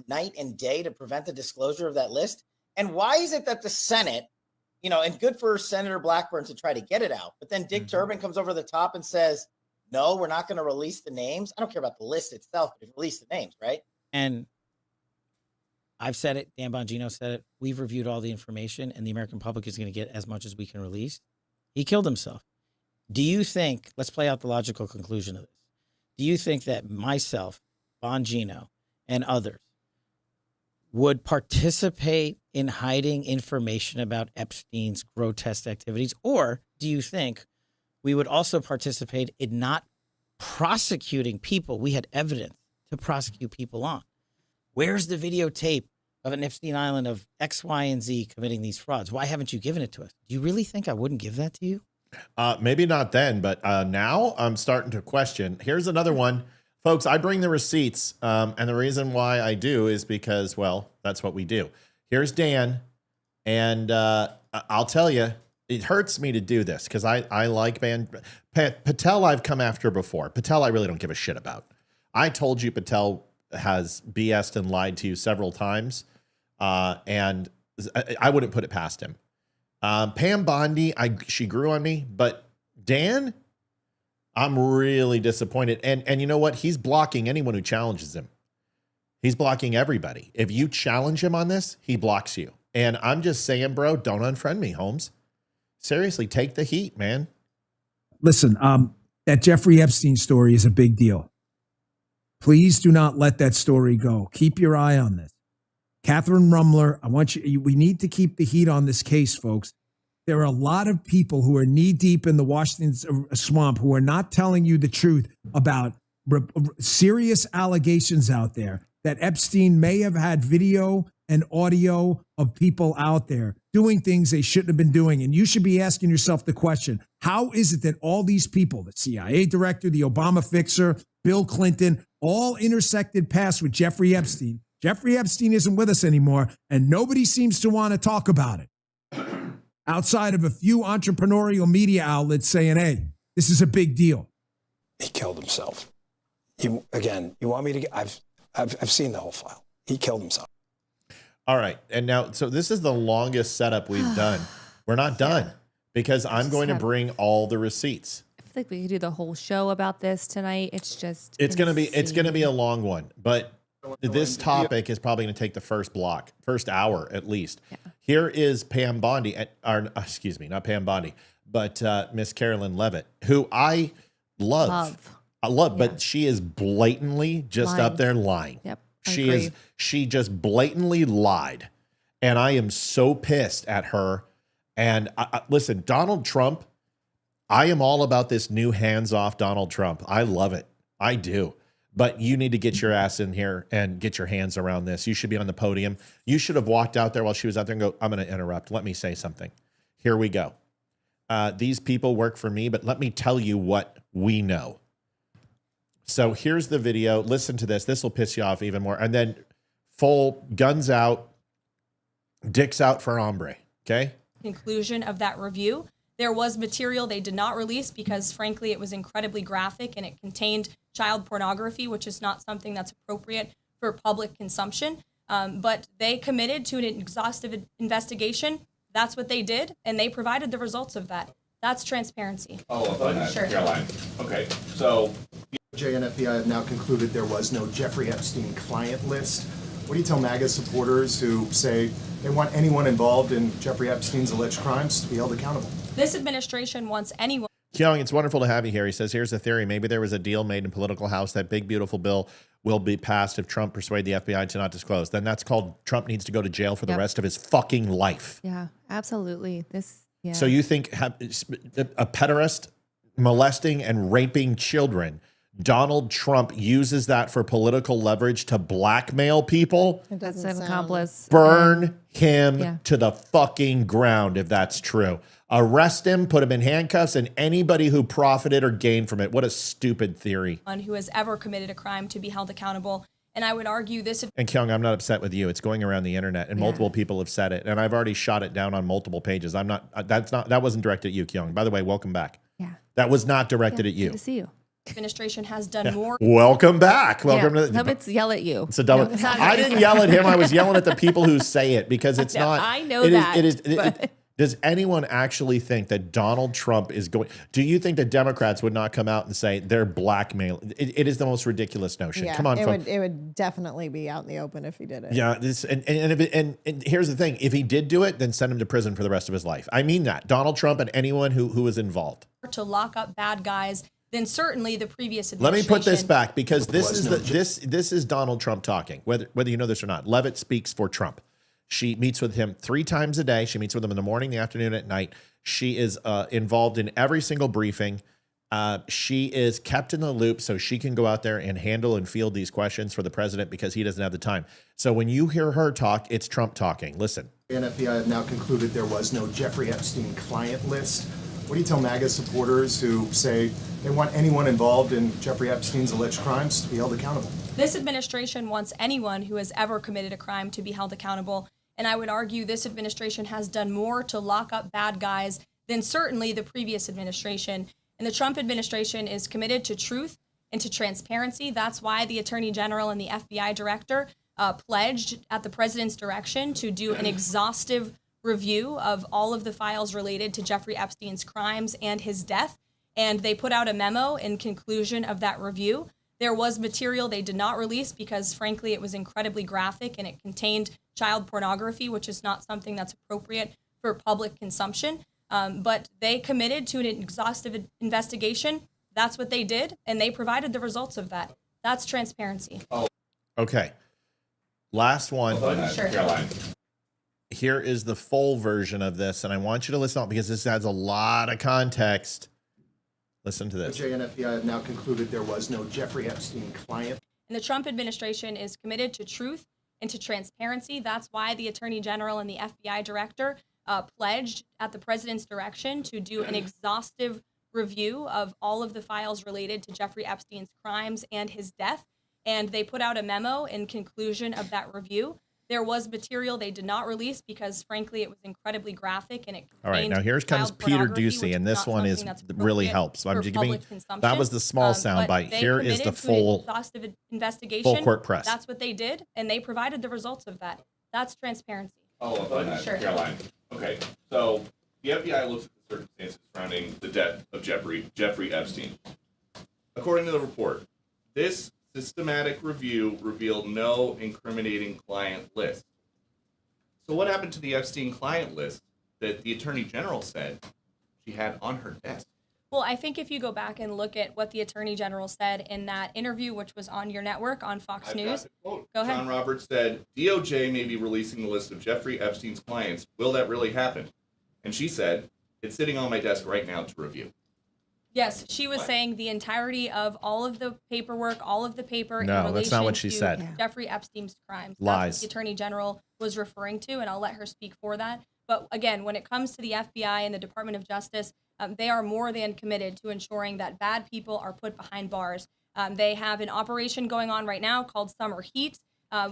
night and day to prevent the disclosure of that list? And why is it that the Senate, and good for Senator Blackburn to try to get it out, but then Dick Durbin comes over the top and says, no, we're not going to release the names. I don't care about the list itself, but release the names, right? And I've said it, Dan Bongino said it, we've reviewed all the information, and the American public is going to get as much as we can release. He killed himself. Do you think, let's play out the logical conclusion of this. Do you think that myself, Bongino, and others would participate in hiding information about Epstein's grotesque activities? Or do you think we would also participate in not prosecuting people we had evidence to prosecute people on? Where's the videotape of an Epstein Island of X, Y, and Z committing these frauds? Why haven't you given it to us? Do you really think I wouldn't give that to you? Maybe not then, but now I'm starting to question. Here's another one. Folks, I bring the receipts, and the reason why I do is because, well, that's what we do. Here's Dan, and I'll tell you, it hurts me to do this because I like Patel. I've come after before. Patel, I really don't give a shit about. I told you Patel has BS'd and lied to you several times, and I wouldn't put it past him. Pam Bondi, she grew on me, but Dan, I'm really disappointed. And you know what? He's blocking anyone who challenges him. He's blocking everybody. If you challenge him on this, he blocks you. And I'm just saying, bro, don't unfriend me, Holmes. Seriously, take the heat, man. Listen, that Jeffrey Epstein story is a big deal. Please do not let that story go. Keep your eye on this. Catherine Rumler, we need to keep the heat on this case, folks. There are a lot of people who are knee deep in the Washington swamp who are not telling you the truth about serious allegations out there that Epstein may have had video and audio of people out there doing things they shouldn't have been doing. And you should be asking yourself the question, how is it that all these people, the CIA director, the Obama fixer, Bill Clinton, all intersected paths with Jeffrey Epstein? Jeffrey Epstein isn't with us anymore, and nobody seems to want to talk about it. Outside of a few entrepreneurial media outlets saying, hey, this is a big deal. He killed himself. You want me to I've seen the whole file. He killed himself. All right. And now, so this is the longest setup we've done. We're not done because I'm going to bring all the receipts. I feel like we could do the whole show about this tonight. It's going to be a long one, but this topic is probably going to take the first hour at least. Yeah. Here is Pam Bondi, not Pam Bondi, but Miss Carolyn Levitt, who I love. But she is blatantly just up there lying. Yep. She just blatantly lied. And I am so pissed at her. And listen, Donald Trump, I am all about this new hands-off Donald Trump. I love it. I do. But you need to get your ass in here and get your hands around this. You should be on the podium. You should have walked out there while she was out there and go, I'm going to interrupt. Let me say something. Here we go. These people work for me, but let me tell you what we know. So here's the video. Listen to this. This will piss you off even more. And then full guns out, dicks out for hombre. Okay? Conclusion of that review. There was material they did not release because, frankly, it was incredibly graphic and it contained child pornography, which is not something that's appropriate for public consumption. But they committed to an exhaustive investigation. That's what they did, and they provided the results of that. That's transparency. Oh, sure. Caroline. Okay, so DOJ and FBI have now concluded there was no Jeffrey Epstein client list. What do you tell MAGA supporters who say they want anyone involved in Jeffrey Epstein's alleged crimes to be held accountable? This administration wants anyone. Kyung, it's wonderful to have you here. He says, here's the theory. Maybe there was a deal made in political house. That big, beautiful bill will be passed if Trump persuade the FBI to not disclose. Then that's called Trump needs to go to jail for the rest of his fucking life. Yeah, absolutely. So you think a pederast molesting and raping children, Donald Trump uses that for political leverage to blackmail people? That's an accomplice. Burn him to the fucking ground if that's true. Arrest him, put him in handcuffs, and anybody who profited or gained from it. What a stupid theory. Who has ever committed a crime to be held accountable. And I would argue this. And Kyung, I'm not upset with you. It's going around the internet, and multiple people have said it, and I've already shot it down on multiple pages. That wasn't directed at you, Kyung. By the way, welcome back. Yeah. That was not directed at you. Good to see you. Administration has done more. Welcome back. Welcome to. Let's yell at you. It's a double. No, it's not I didn't yell at him. I was yelling at the people who say it because it's not. I know it that. Is. Does anyone actually think that Donald Trump is going? Do you think that Democrats would not come out and say they're blackmailing? It is the most ridiculous notion. Yeah, Come on, it would definitely be out in the open if he did it. Yeah, and here's the thing: if he did do it, then send him to prison for the rest of his life. I mean that Donald Trump and anyone who was involved. To lock up bad guys than certainly the previous Let administration. me put this back because this is Donald Trump talking. Whether you know this or not, Levitt speaks for Trump. She meets with him 3 times a day. She meets with him in the morning, the afternoon, at night. She is involved in every single briefing. She is kept in the loop so she can go out there and handle and field these questions for the president because he doesn't have the time. So when you hear her talk, it's Trump talking. Listen. The FBI have now concluded there was no Jeffrey Epstein client list. What do you tell MAGA supporters who say they want anyone involved in Jeffrey Epstein's alleged crimes to be held accountable? This administration wants anyone who has ever committed a crime to be held accountable. And I would argue this administration has done more to lock up bad guys than certainly the previous administration. And the Trump administration is committed to truth and to transparency. That's why the Attorney General and the FBI Director pledged at the president's direction to do an exhaustive review of all of the files related to Jeffrey Epstein's crimes and his death. And they put out a memo in conclusion of that review. There was material they did not release because, frankly, it was incredibly graphic and it contained child pornography, which is not something that's appropriate for public consumption. But they committed to an exhaustive investigation. That's what they did, and they provided the results of that. That's transparency. Okay. Last one. Sure. Caroline. Here is the full version of this, and I want you to listen up because this adds a lot of context. Listen to this. DOJ and FBI have now concluded there was no Jeffrey Epstein client. And the Trump administration is committed to truth and to transparency. That's why the Attorney General and the FBI Director pledged at the president's direction to do an exhaustive review of all of the files related to Jeffrey Epstein's crimes and his death. And they put out a memo in conclusion of that review. There was material they did not release because, frankly, it was incredibly graphic and it contained. All right, now here comes child Peter pornography, which Ducey, and is this not one is something that's really appropriate helps. So I'm for just giving public consumption. that was the small But soundbite. they Here is committed the to an full exhaustive investigation. full court press. That's what they did, and they provided the results of that. That's transparency. Follow up on that, Sure. Caroline. Okay, so the FBI looks at the circumstances surrounding the death of Jeffrey Epstein. According to the report, this systematic review revealed no incriminating client list. So what happened to the Epstein client list that the Attorney General said she had on her desk? Well, I think if you go back and look at what the Attorney General said in that interview, which was on your network on Fox I've News. got the quote. Go ahead. John Roberts said, DOJ may be releasing the list of Jeffrey Epstein's clients. Will that really happen? And she said, it's sitting on my desk right now to review. Yes, she was saying the entirety of all of the paperwork, all of the paper in No, relation that's not what she to said. Jeffrey Epstein's crimes. Lies. That's what the Attorney General was referring to, and I'll let her speak for that. But again, when it comes to the FBI and the Department of Justice, they are more than committed to ensuring that bad people are put behind bars. They have an operation going on right now called Summer Heat,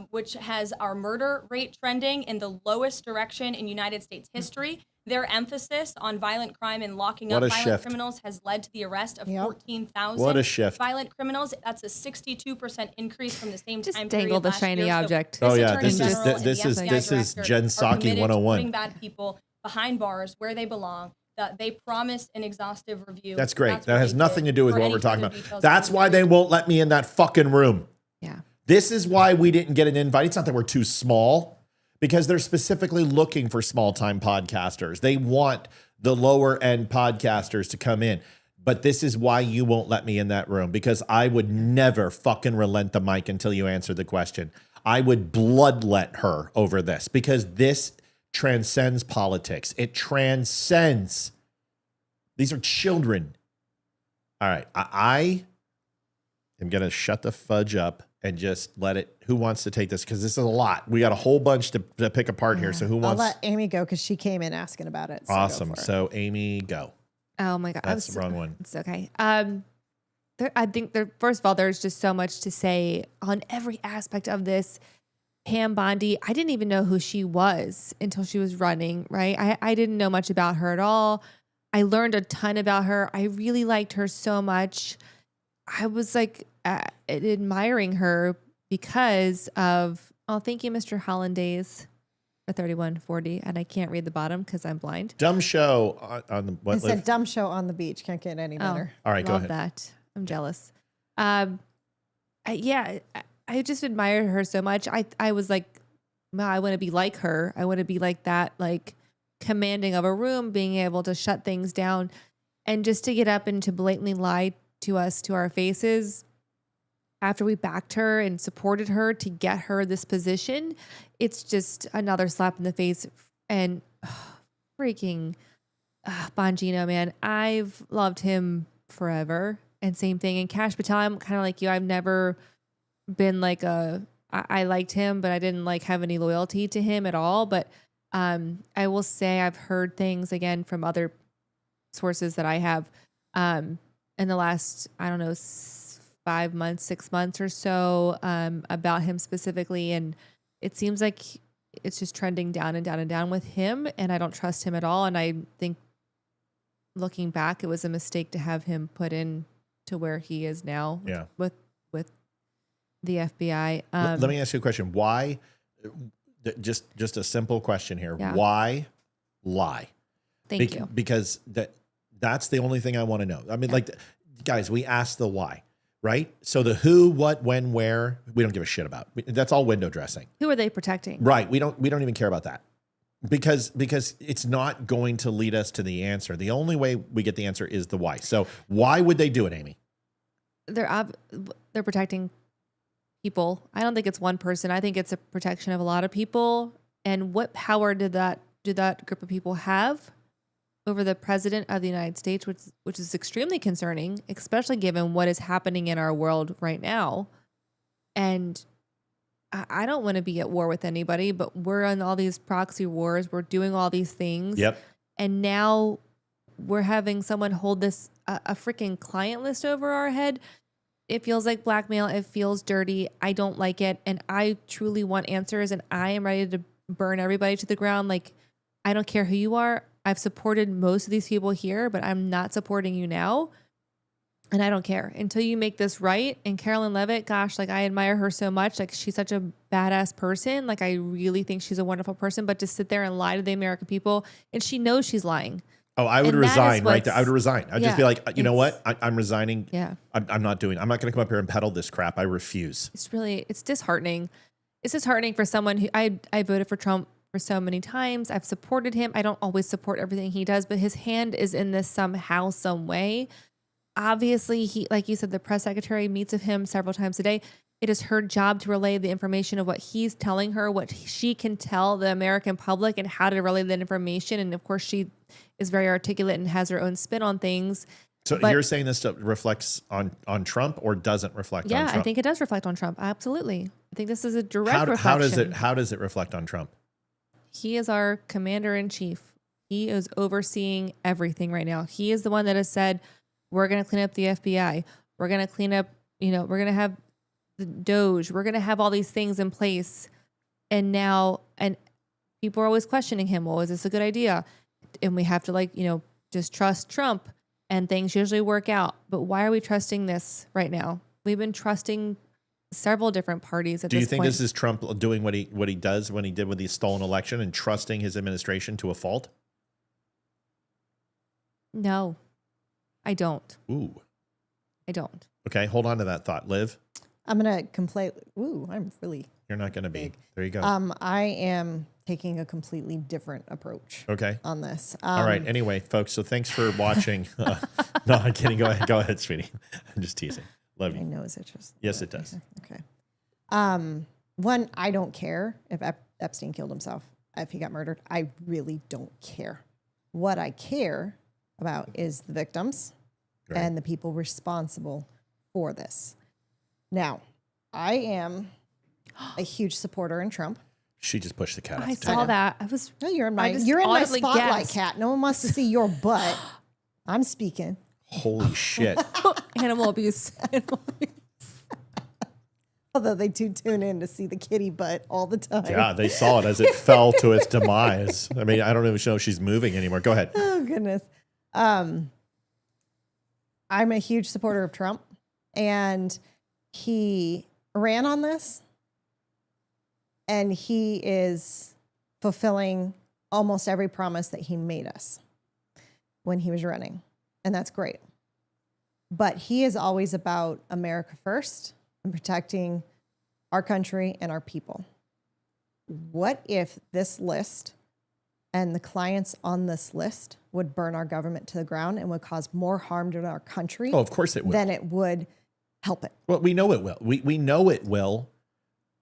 which has our murder rate trending in the lowest direction in United States history. Their emphasis on violent crime and locking What up a violent shift. criminals has led to the arrest of 14,000 What a shift. violent criminals. That's a 62% increase from the same time dangle period the last shiny year. So object. Oh, yeah, Attorney this is- General and this the is- FBI this is Director Jen are Psaki committed to 101. putting bad people behind bars where they belong. That they promised an exhaustive review. That's great. That's that what has they nothing did. to do with For what any we're talking further about. details, That's please why they won't let me in that fucking room. Yeah. This is why we didn't get an invite. It's not that we're too small, because they're specifically looking for small-time podcasters. They want the lower-end podcasters to come in. But this is why you won't let me in that room, because I would never fucking relent the mic until you answer the question. I would bloodlet her over this, because this transcends politics. It transcends. These are children. All right. I am going to shut the fudge up and just let it. Who wants to take this? Because this is a lot. We got a whole bunch to pick apart here. So who I'll wants? let Amy go because she came in asking about it. So go Awesome. for it. So Amy, go. Oh my God. That's the wrong one. It's okay. I think first of all, there's just so much to say on every aspect of this. Pam Bondi, I didn't even know who she was until she was running, right? I didn't know much about her at all. I learned a ton about her. I really liked her so much. I was like admiring her because of, thank you, Mr. Hollandaise, for 3140. And I can't read the bottom because I'm blind. Dumb show on the what? It's a dumb show on the beach. Can't get any better. All right, go ahead. Love that. I'm jealous. I just admired her so much. I was like, wow, I want to be like her. I want to be like that, like commanding of a room, being able to shut things down, and just to get up and to blatantly lie to us to our faces after we backed her and supported her to get her this position. It's just another slap in the face. And freaking Bongino, man, I've loved him forever. And same thing. And Kash Patel, I'm kind of like you. I've never been like I liked him, but I didn't like have any loyalty to him at all. But I will say I've heard things again from other sources that I have in the last, I don't know, 5 months, 6 months or so about him specifically. And it seems like it's just trending down and down and down with him. And I don't trust him at all. And I think looking back, it was a mistake to have him put in to where he is now with the FBI. Let me ask you a question. Why, just a simple question here. Yeah. Why lie? Thank you. Because that's the only thing I want to know. I mean, like, guys, we asked the why, right? So the who, what, when, where, we don't give a shit about. That's all window dressing. Who are they protecting? Right. We don't even care about that. Because it's not going to lead us to the answer. The only way we get the answer is the why. So why would they do it, Amy? They're protecting people. I don't think it's one person. I think it's a protection of a lot of people. And what power did that group of people have over the president of the United States, which is extremely concerning, especially given what is happening in our world right now. And I don't want to be at war with anybody, but we're on all these proxy wars. We're doing all these things. Yep. And now we're having someone hold this a freaking client list over our head. It feels like blackmail. It feels dirty. I don't like it. And I truly want answers, and I am ready to burn everybody to the ground. Like, I don't care who you are. I've supported most of these people here, but I'm not supporting you now. And I don't care until you make this right. And Carolyn Levitt, gosh, like, I admire her so much. Like, she's such a badass person. Like, I really think she's a wonderful person, but to sit there and lie to the American people, and she knows she's lying. Oh, I would resign right there. I would resign. I'd just be like, you know what? I'm resigning. Yeah. I'm not going to come up here and peddle this crap. I refuse. It's disheartening. It's disheartening for someone who I voted for Trump for so many times. I've supported him. I don't always support everything he does, but his hand is in this somehow, some way. Obviously, he, like you said, the press secretary meets with him several times a day. It is her job to relay the information of what he's telling her, what she can tell the American public, and how to relay that information. And of course, she is very articulate and has her own spin on things. So you're saying this stuff reflects on Trump or doesn't reflect on Trump? Yeah, I think it does reflect on Trump. Absolutely. I think this is a direct reflection. How does it reflect on Trump? He is our commander in chief. He is overseeing everything right now. He is the one that has said, we're going to clean up the FBI. We're going to clean up, we're going to have the Doge. We're going to have all these things in place. And now, and people are always questioning him. Well, is this a good idea? And we have to just trust Trump, and things usually work out. But why are we trusting this right now? We've been trusting several different parties at this point. Do you think this is Trump doing what he does when he did with the stolen election and trusting his administration to a fault? No, I don't. Ooh. I don't. Okay, hold on to that thought. Liv? I'm going to complain. Ooh, I'm really... You're not going to be. There you go. I am taking a completely different approach on this. All right. Anyway, folks, so thanks for watching. No, I'm kidding. Go ahead, sweetie. I'm just teasing. Love you. My nose itches. Yes, it does. Okay. One, I don't care if Epstein killed himself, if he got murdered. I really don't care. What I care about is the victims and the people responsible for this. Now, I am a huge supporter in Trump. She just pushed the cat off I the table. saw that. I was. No, you're in my spotlight, spotlight, Cat. No one wants to see your butt. I'm speaking. Holy shit. Animal abuse. Although they do tune in to see the kitty butt all the time. Yeah, they saw it as it fell to its demise. I mean, I don't even know if she's moving anymore. Go ahead. Oh, goodness. I'm a huge supporter of Trump, and he ran on this, and he is fulfilling almost every promise that he made us when he was running, and that's great. But he is always about America first and protecting our country and our people. What if this list and the clients on this list would burn our government to the ground and would cause more harm to our country? Oh, of course it would. Than it would help it. Well, we know it will. We know it will.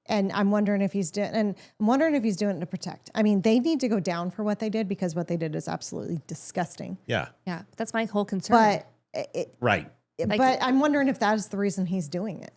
And I'm wondering if he's doing it to protect. I mean, they need to go down for what they did, because what they did is absolutely disgusting. Yeah. Yeah, that's my whole concern. But right. But I'm wondering if that is the reason he's doing it.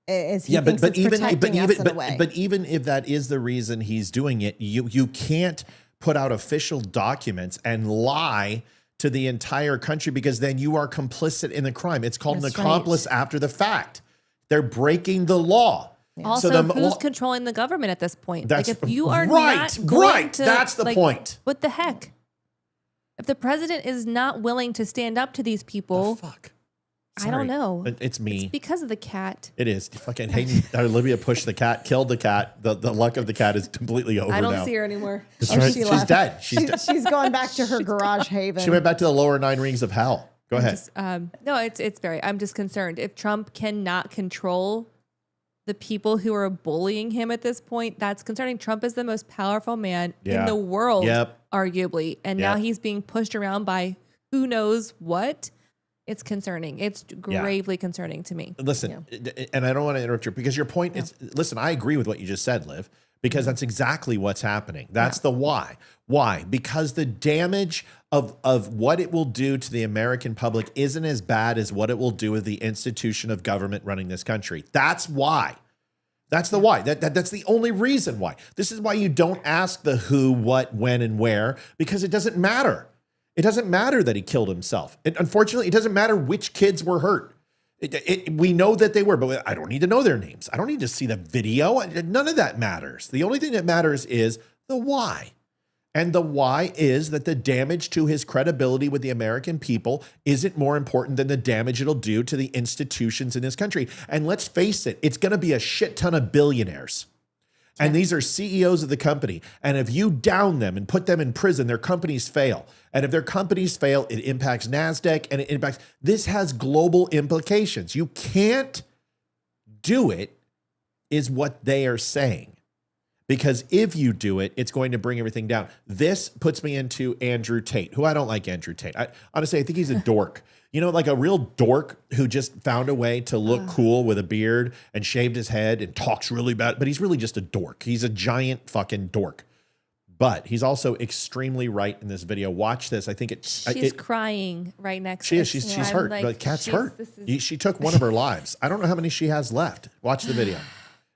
Is he Yeah, thinks it's protecting us in a way. but even if that is the reason he's doing it, you can't put out official documents and lie to the entire country, because then you are complicit in the crime. It's called That's an accomplice after the fact. They're breaking the law. Also, who's controlling the government at this point? That's like, if you are right, not going right. to, That's the like, point. What the heck? If the president is not willing to stand up to these people, I don't know. It's me. It's because of the cat. It is. Fucking Hayden, Olivia pushed the cat, killed the cat. The luck of the cat is completely over now. I don't see her anymore. That's right. She's dead. She's going back to her garage haven. She went back to the lower 9 rings of hell. Go ahead. No, it's very. I'm just concerned if Trump cannot control the people who are bullying him at this point. That's concerning. Trump is the most powerful man in the world, arguably, and now he's being pushed around by who knows what. It's concerning. It's gravely concerning to me. Listen, and I don't want to interrupt you, because your point is, listen, I agree with what you just said, Liv, because that's exactly what's happening. That's the why. Why? Because the damage of what it will do to the American public isn't as bad as what it will do with the institution of government running this country. That's why. That's the why. That's the only reason why. This is why you don't ask the who, what, when, and where, because it doesn't matter. It doesn't matter that he killed himself. Unfortunately, it doesn't matter which kids were hurt. We know that they were, but I don't need to know their names. I don't need to see the video. None of that matters. The only thing that matters is the why. And the why is that the damage to his credibility with the American people isn't more important than the damage it'll do to the institutions in this country. And let's face it, it's going to be a shit ton of billionaires. And these are CEOs of the company. And if you down them and put them in prison, their companies fail. And if their companies fail, it impacts NASDAQ and it impacts, this has global implications. You can't do it, is what they are saying. Because if you do it, it's going to bring everything down. This puts me into Andrew Tate, who I don't like Andrew Tate. Honestly, I think he's a dork. You know, like a real dork who just found a way to look cool with a beard and shaved his head and talks really bad, but he's really just a dork. He's a giant fucking dork. But he's also extremely right in this video. Watch this. I think she's crying right next to to us. She's hurt. Like, the cat's hurt. She took one of her lives. I don't know how many she has left. Watch the video.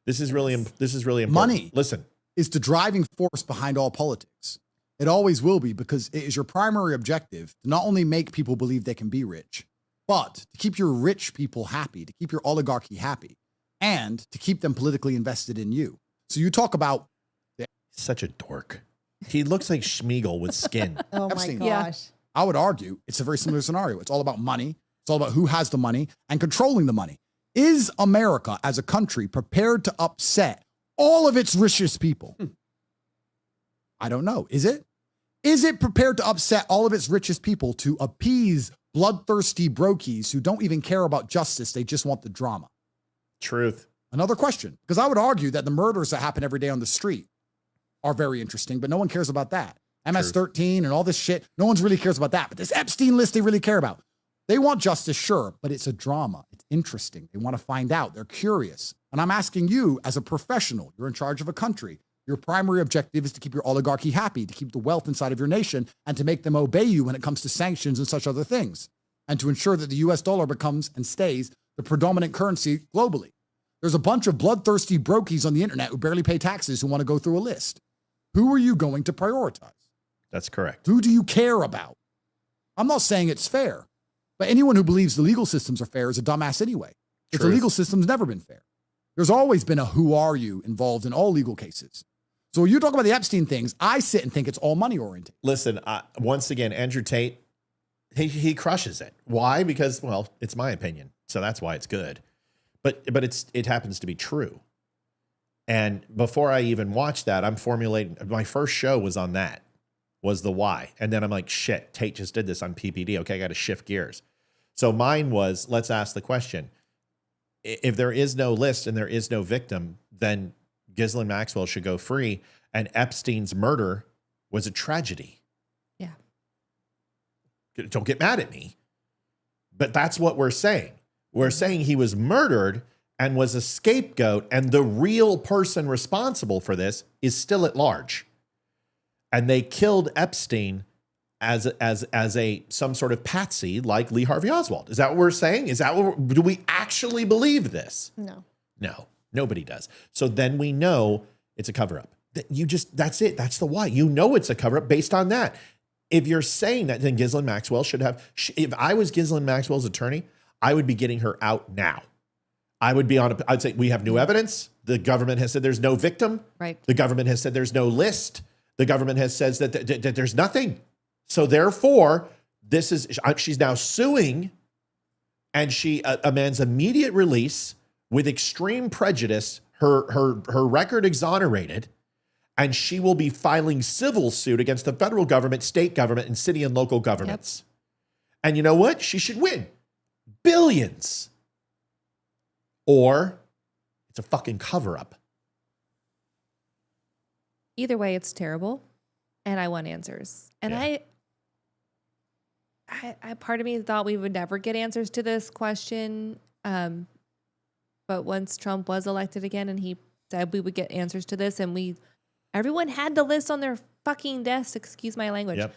This is really important. Money. Listen. Is the driving force behind all politics. It always will be, because it is your primary objective to not only make people believe they can be rich, but to keep your rich people happy, to keep your oligarchy happy, and to keep them politically invested in you. So you talk about... Such a dork. He looks like Schmeagol with skin. Oh Epstein. my gosh. I would argue it's a very similar scenario. It's all about money. It's all about who has the money and controlling the money. Is America as a country prepared to upset all of its richest people? I don't know. Is it? Is it prepared to upset all of its richest people to appease bloodthirsty brokies who don't even care about justice? They just want the drama. Truth. Another question, because I would argue that the murders that happen every day on the street are very interesting, but no one cares about that. MS-13 and all this shit, no one really cares about that. But this Epstein list they really care about. They want justice, sure, but it's a drama. It's interesting. They want to find out. They're curious. And I'm asking you, as a professional, you're in charge of a country. Your primary objective is to keep your oligarchy happy, to keep the wealth inside of your nation, and to make them obey you when it comes to sanctions and such other things, and to ensure that the US dollar becomes and stays the predominant currency globally. There's a bunch of bloodthirsty brokies on the internet who barely pay taxes who want to go through a list. Who are you going to prioritize? That's correct. Who do you care about? I'm not saying it's fair. But anyone who believes the legal systems are fair is a dumbass anyway. Because the Truth. legal system's never been fair. There's always been a who are you involved in all legal cases. So when you talk about the Epstein things, I sit and think it's all money oriented. Listen, once again, Andrew Tate, he crushes it. Why? Because, well, it's my opinion. So that's why it's good. But it happens to be true. And before I even watched that, I'm formulating, my first show was on that, was the why. And then I'm like, shit, Tate just did this on PPD. Okay, I got to shift gears. So mine was, let's ask the question. If there is no list and there is no victim, then Ghislaine Maxwell should go free. And Epstein's murder was a tragedy. Yeah. Don't get mad at me. But that's what we're saying. We're saying he was murdered and was a scapegoat, and the real person responsible for this is still at large. And they killed Epstein as a some sort of patsy like Lee Harvey Oswald. Is that what we're saying? Is that what do we actually believe this? No, nobody does. So then we know it's a cover-up. That's it. That's the why. You know it's a cover-up based on that. If you're saying that, then Ghislaine Maxwell should have. If I was Ghislaine Maxwell's attorney, I would be getting her out now. I'd say we have new evidence. The government has said there's no victim. Right. The government has said there's no list. The government has said that there's nothing. So therefore, she's now suing, and she demands immediate release with extreme prejudice. Her record exonerated, and she will be filing civil suit against the federal government, state government, and city and local governments. Yep. And you know what? She should win billions. Or it's a fucking cover-up. Either way, it's terrible, and I want answers. And I part of me thought we would never get answers to this question. But once Trump was elected again, and he said we would get answers to this, and everyone had the list on their fucking desk. Excuse my language. Yep.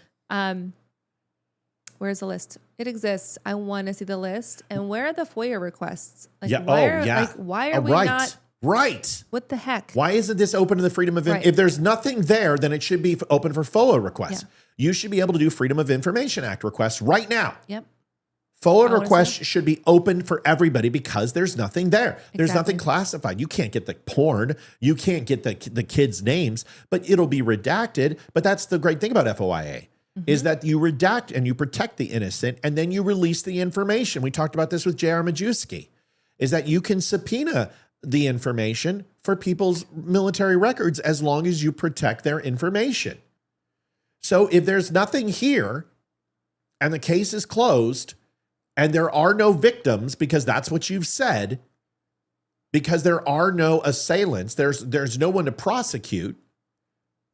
Where's the list? It exists. I want to see the list. And where are the FOIA requests? Like, Yeah. why are we not? Right. What the heck? Why isn't this open to the freedom of If there's nothing there, then it should be open for FOIA requests. Yeah. You should be able to do Freedom of Information Act requests right now. Yep. FOIA requests should be open for everybody because there's nothing there. There's Exactly. nothing classified. You can't get the porn. You can't get the kids' names, but it'll be redacted. But that's the great thing about FOIA. Is that you redact and you protect the innocent, and then you release the information. We talked about this with J.R. Majewski, is that you can subpoena the information for people's military records as long as you protect their information. So if there's nothing here and the case is closed and there are no victims, because that's what you've said, because there are no assailants, there's no one to prosecute,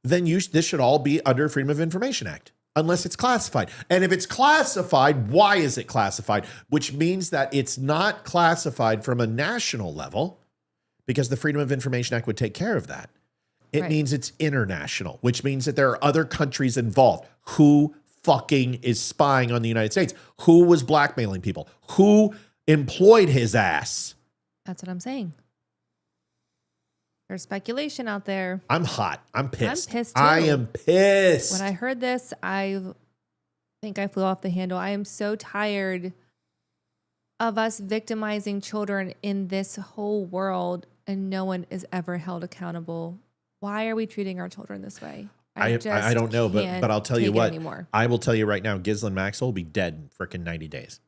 then this should all be under Freedom of Information Act. Unless it's classified. And if it's classified, why is it classified? Which means that it's not classified from a national level, because the Freedom of Information Act would take care of that. It means it's international, which means that there are other countries involved. Who fucking is spying on the United States? Who was blackmailing people? Who employed his ass? That's what I'm saying. There's speculation out there. I'm hot. I'm pissed. I'm pissed too. I am pissed. When I heard this, I think I flew off the handle. I am so tired of us victimizing children in this whole world, and no one is ever held accountable. Why are we treating our children this way? I don't know, but I'll tell you what. Anymore. I will tell you right now, Ghislaine Maxwell will be dead in freaking 90 days.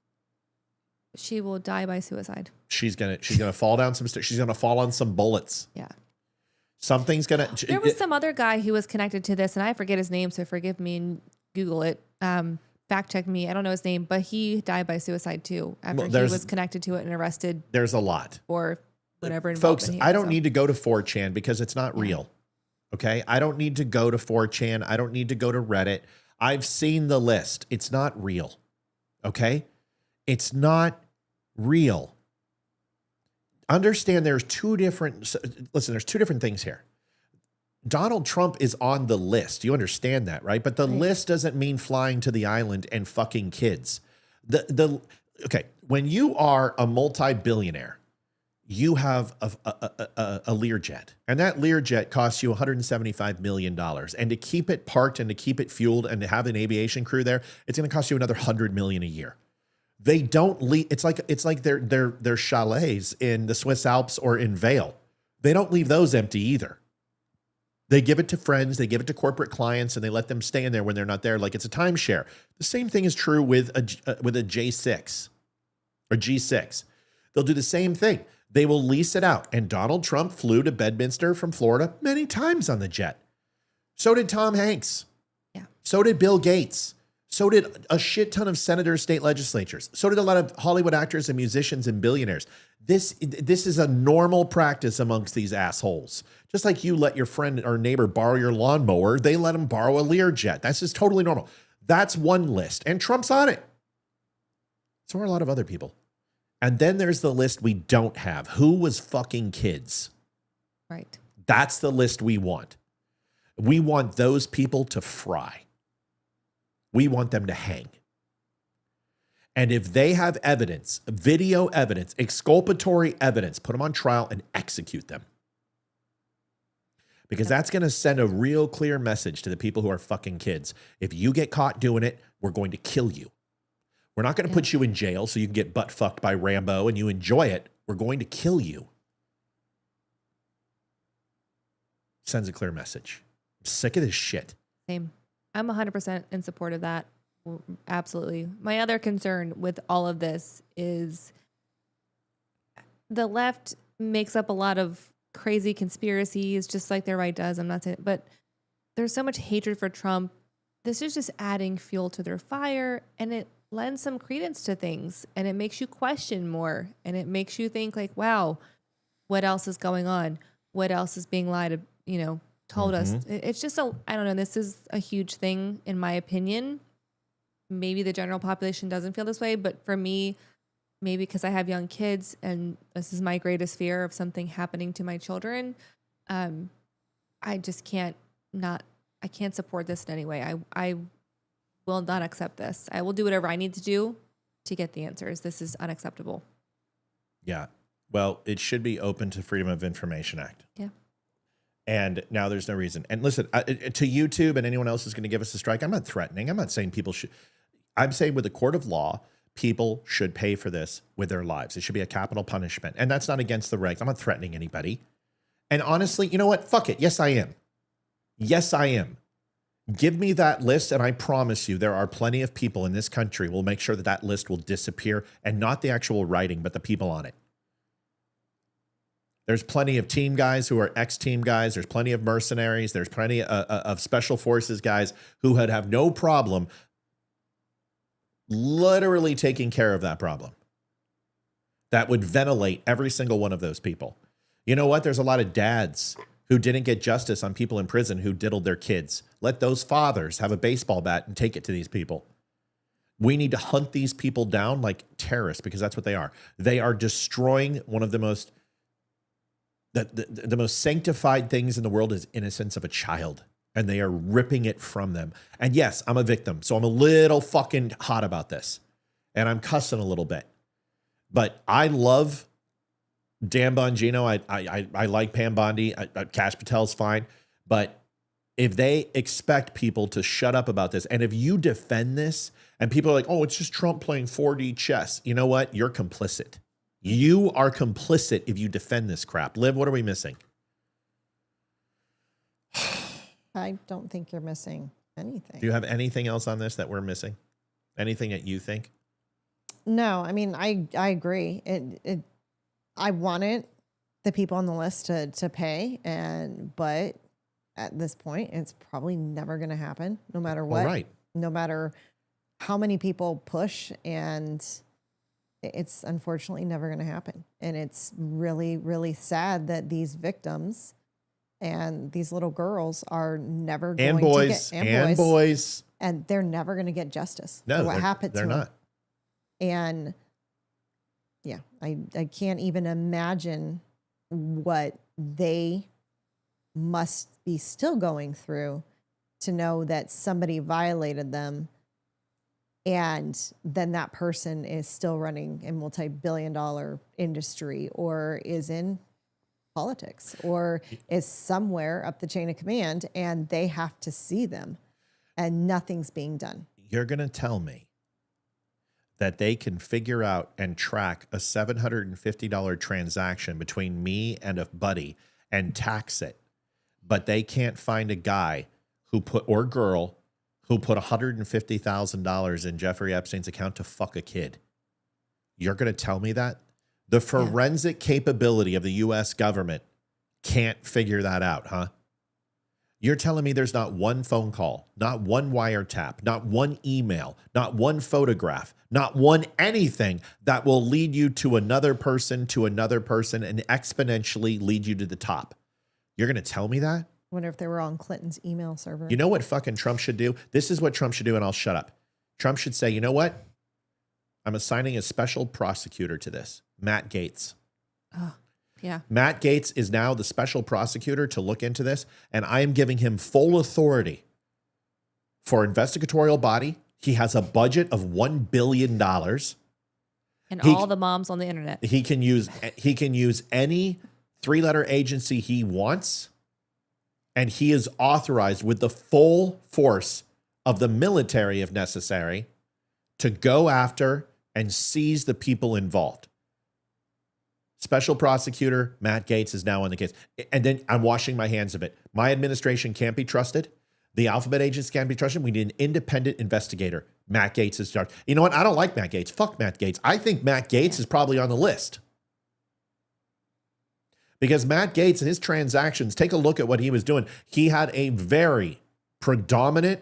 She will die by suicide. She's gonna fall down some stairs. She's gonna fall on some bullets. Yeah. Something's gonna. There was some other guy who was connected to this, and I forget his name, so forgive me and Google it. Fact check me. I don't know his name, but he died by suicide too after he was connected to it and arrested. There's a lot. Or whatever. Folks, I don't need to go to 4chan because it's not real. Okay? I don't need to go to 4chan. I don't need to go to Reddit. I've seen the list. It's not real. Okay? It's not real. Understand there's two different things here. Donald Trump is on the list. You understand that, right? But the list doesn't mean flying to the island and fucking kids. Okay, when you are a multi-billionaire, you have a Learjet, and that Learjet costs you $175 million. And to keep it parked and to keep it fueled and to have an aviation crew there, it's going to cost you another $100 million a year. They don't leave. It's like their chalets in the Swiss Alps or in Vail. They don't leave those empty either. They give it to friends, they give it to corporate clients, and they let them stay in there when they're not there. Like it's a timeshare. The same thing is true with a J6 or G6. They'll do the same thing. They will lease it out. And Donald Trump flew to Bedminster from Florida many times on the jet. So did Tom Hanks. Yeah. So did Bill Gates. So did a shit ton of senators, state legislatures. So did a lot of Hollywood actors and musicians and billionaires. This is a normal practice amongst these assholes. Just like you let your friend or neighbor borrow your lawnmower, they let them borrow a Learjet. That's just totally normal. That's one list. And Trump's on it. So are a lot of other people. And then there's the list we don't have. Who was fucking kids? Right. That's the list we want. We want those people to fry. We want them to hang. And if they have evidence, video evidence, exculpatory evidence, put them on trial and execute them. Because that's going to send a real clear message to the people who are fucking kids. If you get caught doing it, we're going to kill you. We're not going to put you in jail so you can get butt fucked by Rambo and you enjoy it. We're going to kill you. Sends a clear message. I'm sick of this shit. Same. I'm 100% in support of that. Absolutely. My other concern with all of this is the left makes up a lot of crazy conspiracies, just like their right does. I'm not saying, but there's so much hatred for Trump. This is just adding fuel to their fire, and it lends some credence to things, and it makes you question more, and it makes you think like, wow, what else is going on? What else is being lied, told us? It's just I don't know. This is a huge thing in my opinion. Maybe the general population doesn't feel this way, but for me, maybe because I have young kids and this is my greatest fear of something happening to my children, I just can't support this in any way. I will not accept this. I will do whatever I need to do to get the answers. This is unacceptable. Yeah. Well, it should be open to Freedom of Information Act. Yeah. And now there's no reason. And listen, to YouTube and anyone else who's going to give us a strike, I'm not threatening. I'm not saying people should. I'm saying with the court of law, people should pay for this with their lives. It should be a capital punishment. And that's not against the regs. I'm not threatening anybody. And honestly, you know what? Fuck it. Yes, I am. Yes, I am. Give me that list, and I promise you there are plenty of people in this country who will make sure that that list will disappear, and not the actual writing, but the people on it. There's plenty of team guys who are ex-team guys. There's plenty of mercenaries. There's plenty of special forces guys who would have no problem literally taking care of that problem. That would ventilate every single one of those people. You know what? There's a lot of dads who didn't get justice on people in prison who diddled their kids. Let those fathers have a baseball bat and take it to these people. We need to hunt these people down like terrorists, because that's what they are. They are destroying one of the most the most sanctified things in the world is innocence of a child, and they are ripping it from them. And yes, I'm a victim, so I'm a little fucking hot about this, and I'm cussing a little bit. But I love Dan Bongino. I like Pam Bondi. Kash Patel's fine. But if they expect people to shut up about this, and if you defend this, and people are like, oh, it's just Trump playing 4D chess, you know what? You're complicit. You are complicit if you defend this crap. Liv, what are we missing? I don't think you're missing anything. Do you have anything else on this that we're missing? Anything that you think? No, I mean, I agree. I wanted the people on the list to pay, but at this point, it's probably never going to happen, no matter what. Right. No matter how many people push, and it's unfortunately never going to happen. And it's really, really sad that these victims and these little girls are never going to get, and boys, and they're never going to get justice. No, for what happened to they're them. not. And yeah, I can't even imagine what they must be still going through to know that somebody violated them, and then that person is still running a multi-billion-dollar industry, or is in politics, or is somewhere up the chain of command, and they have to see them, and nothing's being done. You're going to tell me that they can figure out and track a $750 transaction between me and a buddy and tax it, but they can't find a guy who put, or girl who put $150,000 in Jeffrey Epstein's account to fuck a kid. You're going to tell me that? The forensic capability of the U.S. government can't figure that out, huh? You're telling me there's not one phone call, not one wiretap, not one email, not one photograph, not one anything that will lead you to another person, and exponentially lead you to the top. You're going to tell me that? I wonder if they were on Clinton's email server. You know what fucking Trump should do? This is what Trump should do, and I'll shut up. Trump should say, you know what? I'm assigning a special prosecutor to this, Matt Gaetz. Oh, yeah. Matt Gaetz is now the special prosecutor to look into this, and I am giving him full authority for investigatorial body. He has a budget of $1 billion. And all the moms on the internet. He can use any three-letter agency he wants, and he is authorized with the full force of the military, if necessary, to go after and seize the people involved. Special prosecutor Matt Gaetz is now on the case. And then I'm washing my hands of it. My administration can't be trusted. The alphabet agents can't be trusted. We need an independent investigator. Matt Gaetz is charged. You know what? I don't like Matt Gaetz. Fuck Matt Gaetz. I think Matt Gaetz is probably on the list. Because Matt Gaetz and his transactions, take a look at what he was doing. He had a very predominant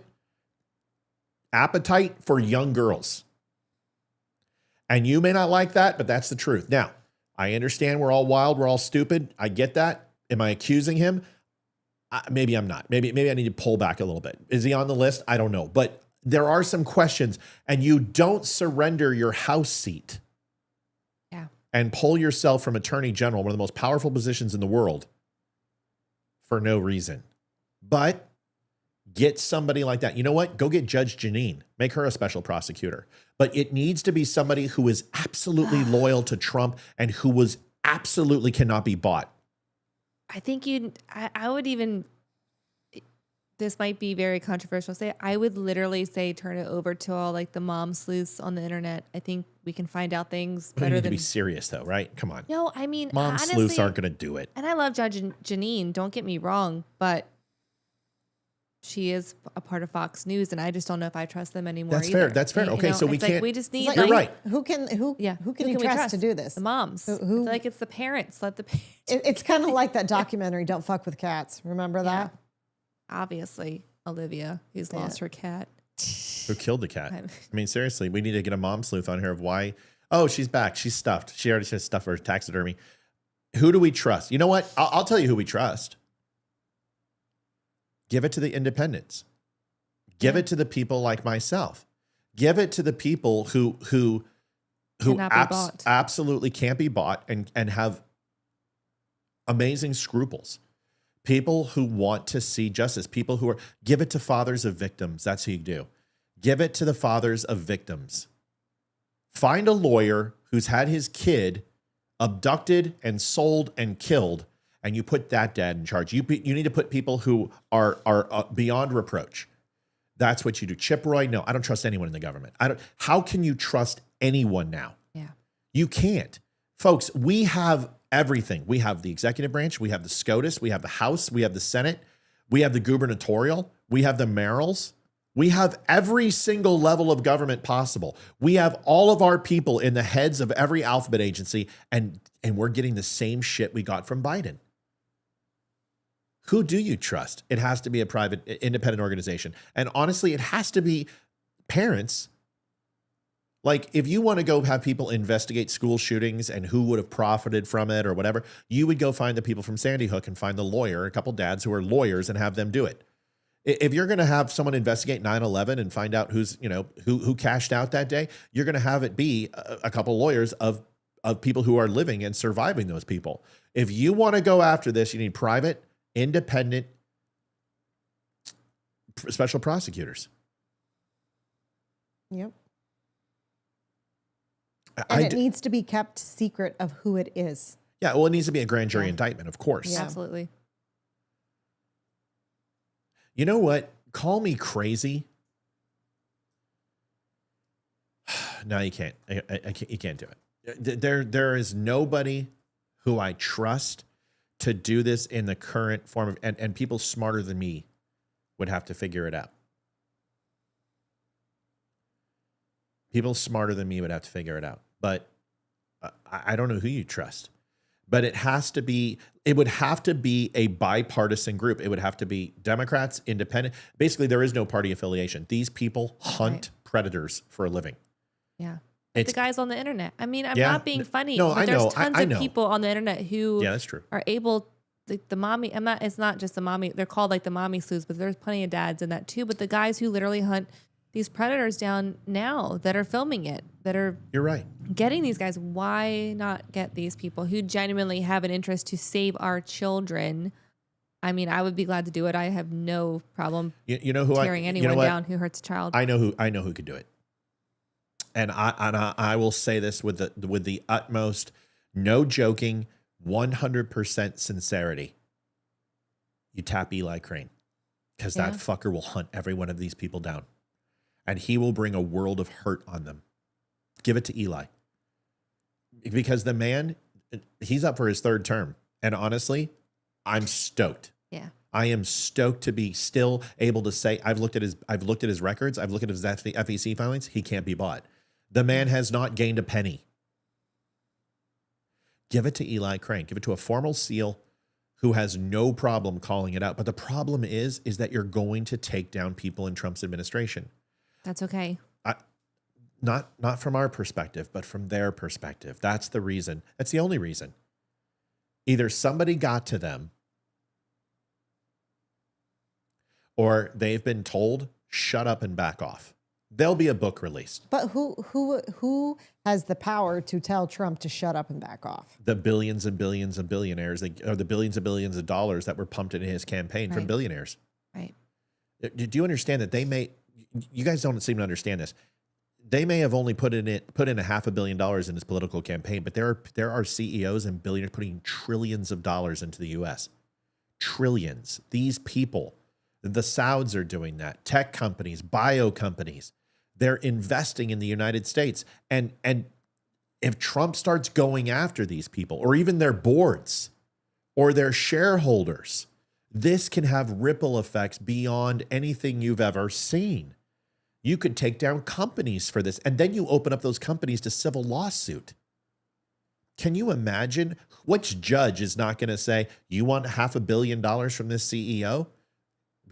appetite for young girls. And you may not like that, but that's the truth. Now, I understand we're all wild, we're all stupid. I get that. Am I accusing him? Maybe I'm not. Maybe I need to pull back a little bit. Is he on the list? I don't know. But there are some questions, and you don't surrender your House seat and pull yourself from Attorney General, one of the most powerful positions in the world, for no reason. But get somebody like that. You know what? Go get Judge Janine. Make her a special prosecutor. But it needs to be somebody who is absolutely loyal to Trump and who was absolutely cannot be bought. I think I would even, this might be very controversial to say, I would literally say turn it over to all like the mom sleuths on the internet. I think we can find out things But you better need than. to be serious though, right? Come on. No, I mean, Mom honestly, sleuths aren't going to do it. And I love Judge Janine, don't get me wrong, but she is a part of Fox News, and I just don't know if I trust them anymore. That's fair. That's fair. Okay, so we it's like can't. we just need. Like, You're right. Who can you we trust to do this? The moms. I feel like it's the parents. Let the parents. It's kind of like that documentary, Don't Fuck with Cats. Remember that? Obviously, Olivia, who's lost her cat. Who killed the cat? I mean, seriously, we need to get a mom sleuth on here of why. Oh, she's back. She's stuffed. She already said stuff for taxidermy. Who do we trust? You know what? I'll tell you who we trust. Give it to the independents. Give it to the people like myself. Give it to the people who absolutely can't be bought and have amazing scruples. People who want to see justice. People who are, give it to fathers of victims. That's who you do. Give it to the fathers of victims. Find a lawyer who's had his kid abducted and sold and killed, and you put that dad in charge. You need to put people who are beyond reproach. That's what you do. Chip Roy, no, I don't trust anyone in the government. How can you trust anyone now? Yeah. You can't. Folks, we have everything. We have the executive branch, we have the SCOTUS, we have the House, we have the Senate, we have the gubernatorial, we have the mayorals. We have every single level of government possible. We have all of our people in the heads of every alphabet agency, and we're getting the same shit we got from Biden. Who do you trust? It has to be a private, independent organization. And honestly, it has to be parents. Like, if you want to go have people investigate school shootings and who would have profited from it or whatever, you would go find the people from Sandy Hook and find the lawyer, a couple dads who are lawyers, and have them do it. If you're going to have someone investigate 9/11 and find out who cashed out that day, you're going to have it be a couple lawyers of people who are living and surviving those people. If you want to go after this, you need private, independent special prosecutors. Yep. And it needs to be kept secret of who it is. Yeah, well, it needs to be a grand jury indictment, of course. Yeah. Absolutely. You know what? Call me crazy. No, you can't. You can't do it. There is nobody who I trust to do this in the current form of, and people smarter than me would have to figure it out. People smarter than me would have to figure it out. But I don't know who you trust. But it would have to be a bipartisan group. It would have to be Democrats, independent. Basically, there is no party affiliation. These people hunt predators for a living. Yeah. Like the guys on the internet. I mean, I'm not being funny. No, but I there's know. tons I of know. people on the internet who that's true. are able, like the mommy, it's not just the mommy, they're called like the mommy sleuths, but there's plenty of dads in that too. But the guys who literally hunt these predators down now that are filming it, that are You're right. getting these guys, why not get these people who genuinely have an interest to save our children? I mean, I would be glad to do it. I have no problem You know who tearing anyone down who hurts a child. I know who could do it. And I will say this with the utmost, no joking, 100% sincerity. You tap Eli Crane, because that fucker will hunt every one of these people down, and he will bring a world of hurt on them. Give it to Eli, because the man, he's up for his third term, and honestly, I'm stoked. Yeah. I am stoked to be still able to say I've looked at his records, I've looked at his FEC filings. He can't be bought. The man has not gained a penny. Give it to Eli Crane. Give it to a formal SEAL who has no problem calling it out. But the problem is that you're going to take down people in Trump's administration. That's okay. Not from our perspective, but from their perspective. That's the reason. That's the only reason. Either somebody got to them, or they've been told, shut up and back off. There'll be a book released. But who has the power to tell Trump to shut up and back off? The billions and billions of billionaires, or the billions and billions of dollars that were pumped into his campaign from billionaires. Right. Do you understand that you guys don't seem to understand this. They may have only put in $500 million in his political campaign, but there are CEOs and billionaires putting trillions of dollars into the U.S. Trillions. These people, the Sauds are doing that. Tech companies, bio companies, they're investing in the United States. And if Trump starts going after these people, or even their boards or their shareholders, this can have ripple effects beyond anything you've ever seen. You could take down companies for this, and then you open up those companies to civil lawsuit. Can you imagine which judge is not going to say, you want $500 million from this CEO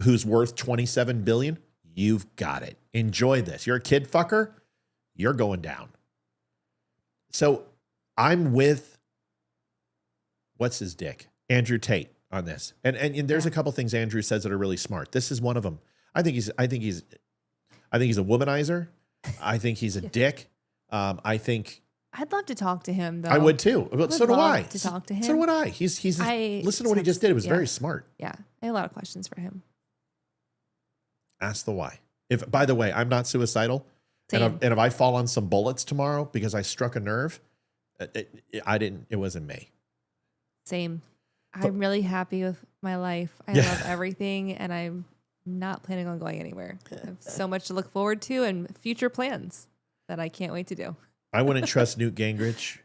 who's worth $27 billion? You've got it. Enjoy this. You're a kid fucker. You're going down. So I'm with, what's his dick? Andrew Tate on this. And there's a couple things Andrew says that are really smart. This is one of them. I think he's a womanizer. I think he's a dick. I'd love to talk to him, though. I would too. So do I. To talk to him. So would I. Listen to what he just did. It was very smart. Yeah. I have a lot of questions for him. Ask the why. By the way, I'm not suicidal. And if I fall on some bullets tomorrow because I struck a nerve, it wasn't me. Same. I'm really happy with my life. I love everything, and I'm not planning on going anywhere. I have so much to look forward to and future plans that I can't wait to do. I wouldn't trust Newt Gingrich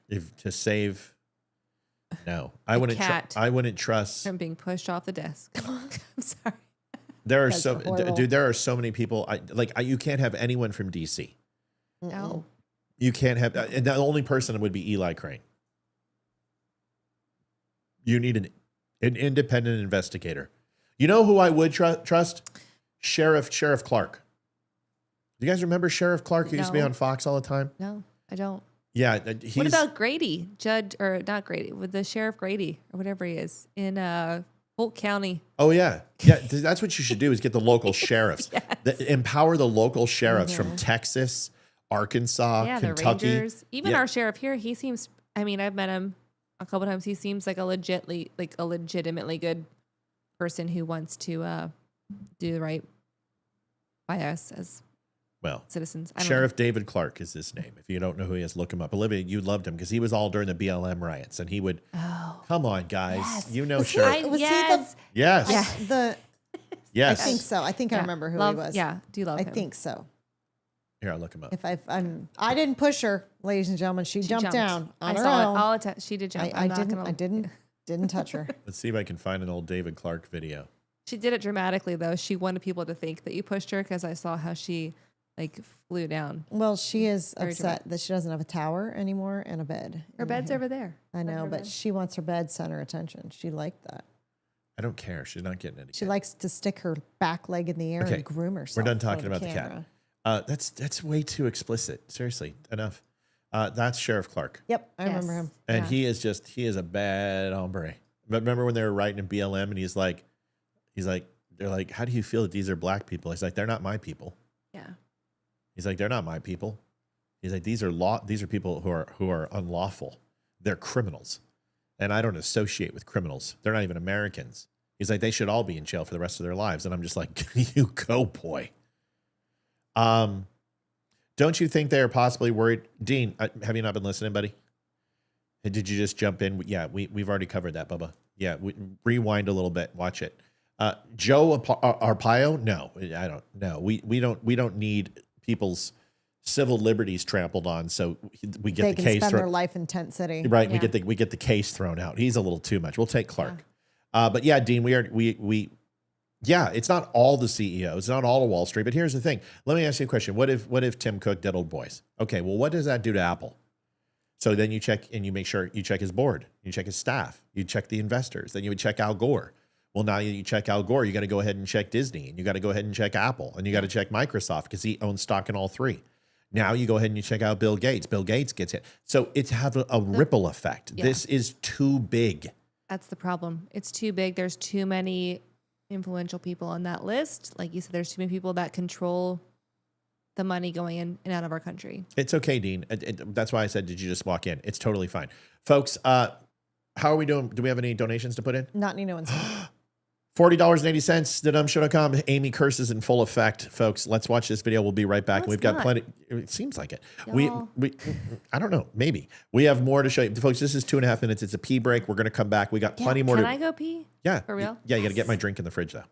to save. No, I wouldn't trust him being pushed off the desk. I'm sorry. There are there are so many people. You can't have anyone from DC. No. You can't have, and the only person would be Eli Crane. You need an independent investigator. You know who I would trust? Sheriff Clark. Do you guys remember Sheriff Clark, who used to be on Fox all the time? No, I don't. Yeah. What about Grady? Not Grady, with the Sheriff Grady or whatever he is in Polk County. Oh, yeah. Yeah, that's what you should do, is get the local sheriffs. Empower the local sheriffs from Texas, Arkansas, Kentucky. The Rangers. Even our sheriff here, he seems, I've met him a couple times. He seems like a legitimately good person who wants to do the right by us as citizens. Sheriff David Clark is his name. If you don't know who he is, look him up. Olivia, you loved him because he was all during the BLM riots, and he would, come on, guys. Yes. You know Sheriff. Yes. Yes. I think so. I think I remember who he was. Yeah. Do you love him? I think so. Here, I'll look him up. I didn't push her, ladies and gentlemen. She jumped down on her saw own. it. She did jump. I didn't touch her. Let's see if I can find an old David Clark video. She did it dramatically though. She wanted people to think that you pushed her because I saw how she like flew down. Well, she is Very upset dramatic. that she doesn't have a tower anymore and a bed. Her bed's over there. I know, Her but bed. she wants her bed center attention. She liked that. I don't care. She's not getting it. She likes to stick her back leg in the air and groom herself. We're done for talking about the camera. cat. That's way too explicit. Seriously, enough. That's Sheriff Clark. Yep, I remember him. And he is a bad hombre. But remember when they were writing in BLM and he's like, they're like, how do you feel that these are black people? He's like, they're not my people. Yeah. He's like, they're not my people. He's like, these are people who are unlawful. They're criminals. And I don't associate with criminals. They're not even Americans. He's like, they should all be in jail for the rest of their lives. And I'm just like, you go, boy. Don't you think they are possibly worried? Dean, have you not been listening, buddy? Did you just jump in? Yeah, we've already covered that, Bubba. Yeah, rewind a little bit. Watch it. Joe Arpaio? No, I don't. No, we don't need people's civil liberties trampled on. So we get They the can case spend their thrown. life in Tent City. Right. Yeah. We get the case thrown out. He's a little too much. We'll take Clark. But yeah, Dean, yeah, it's not all the CEOs, it's not all of Wall Street. But here's the thing. Let me ask you a question. What if Tim Cook did Old Boys? Okay, well, what does that do to Apple? So then you check and you make sure you check his board, you check his staff, you check the investors, then you would check Al Gore. Well, now you check Al Gore, you got to go ahead and check Disney, and you got to go ahead and check Apple, and you got to check Microsoft because he owns stock in all three. Now you go ahead and you check out Bill Gates. Bill Gates gets hit. So it's have a ripple effect. Yeah. This is too big. That's the problem. It's too big. There's too many influential people on that list. Like you said, there's too many people that control the money going in and out of our country. It's okay, Dean. That's why I said, did you just walk in? It's totally fine. Folks, how are we doing? Do we have any donations to put in? Not any one's. $40.80, thedumbshow.com. Amy curses in full effect, folks. Let's watch this video. We'll be right back. No, We've it's got not. plenty. It seems like it. Y'all. We I don't know. Maybe we have more to show you, folks. This is 2.5 minutes. It's a pee break. We're going to come back. We got plenty more. Can I go pee? Yeah. For real? Yeah. You got to get my drink in the fridge though.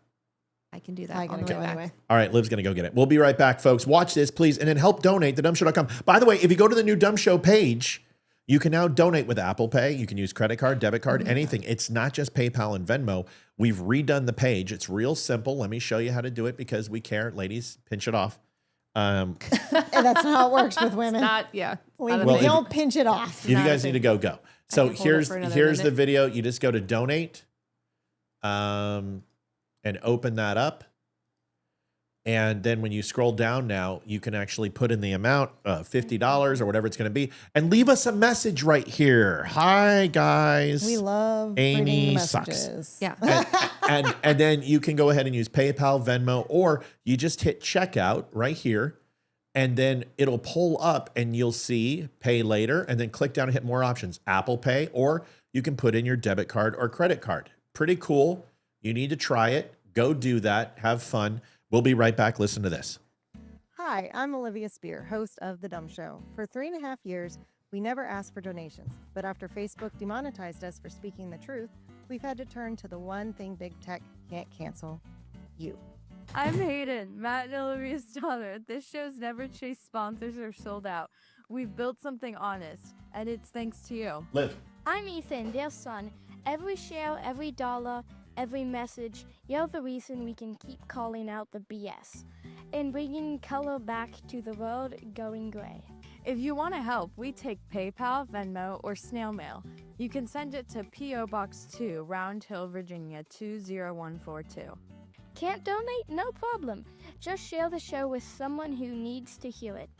I can do that. I on gotta the go way back. anyway. All right, Liv's going to go get it. We'll be right back, folks. Watch this, please, and then help donate, thedumbshow.com. By the way, if you go to the new Dumb Show page, you can now donate with Apple Pay. You can use credit card, debit card, anything. It's not just PayPal and Venmo. We've redone the page. It's real simple. Let me show you how to do it because we care. Ladies, pinch it off. And that's not how it works with women. We don't pinch it off. If you guys need to go. So can hold it here's for another the minute. video. You just go to donate and open that up. And then when you scroll down now, you can actually put in the amount, $50 or whatever it's going to be, and leave us a message right here. Hi, guys. We love Amy reading the sucks. messages. Yeah. And then you can go ahead and use PayPal, Venmo, or you just hit checkout right here. And then it'll pull up and you'll see pay later, and then click down and hit more options, Apple Pay, or you can put in your debit card or credit card. Pretty cool. You need to try it. Go do that. Have fun. We'll be right back. Listen to this. Hi, I'm Olivia Spear, host of The Dumb Show. For 3.5 years, we never asked for donations, but after Facebook demonetized us for speaking the truth, we've had to turn to the one thing big tech can't cancel: you. I'm Hayden, Matt and Olivia's daughter. This show's never chased sponsors or sold out. We've built something honest, and it's thanks to you. Liv. I'm Ethan, their son. Every share, every dollar, every message, you're the reason we can keep calling out the BS and bringing color back to the world going gray. If you want to help, we take PayPal, Venmo, or snail mail. You can send it to P.O. Box 2, Round Hill, Virginia 20142. Can't donate? No problem. Just share the show with someone who needs to hear it.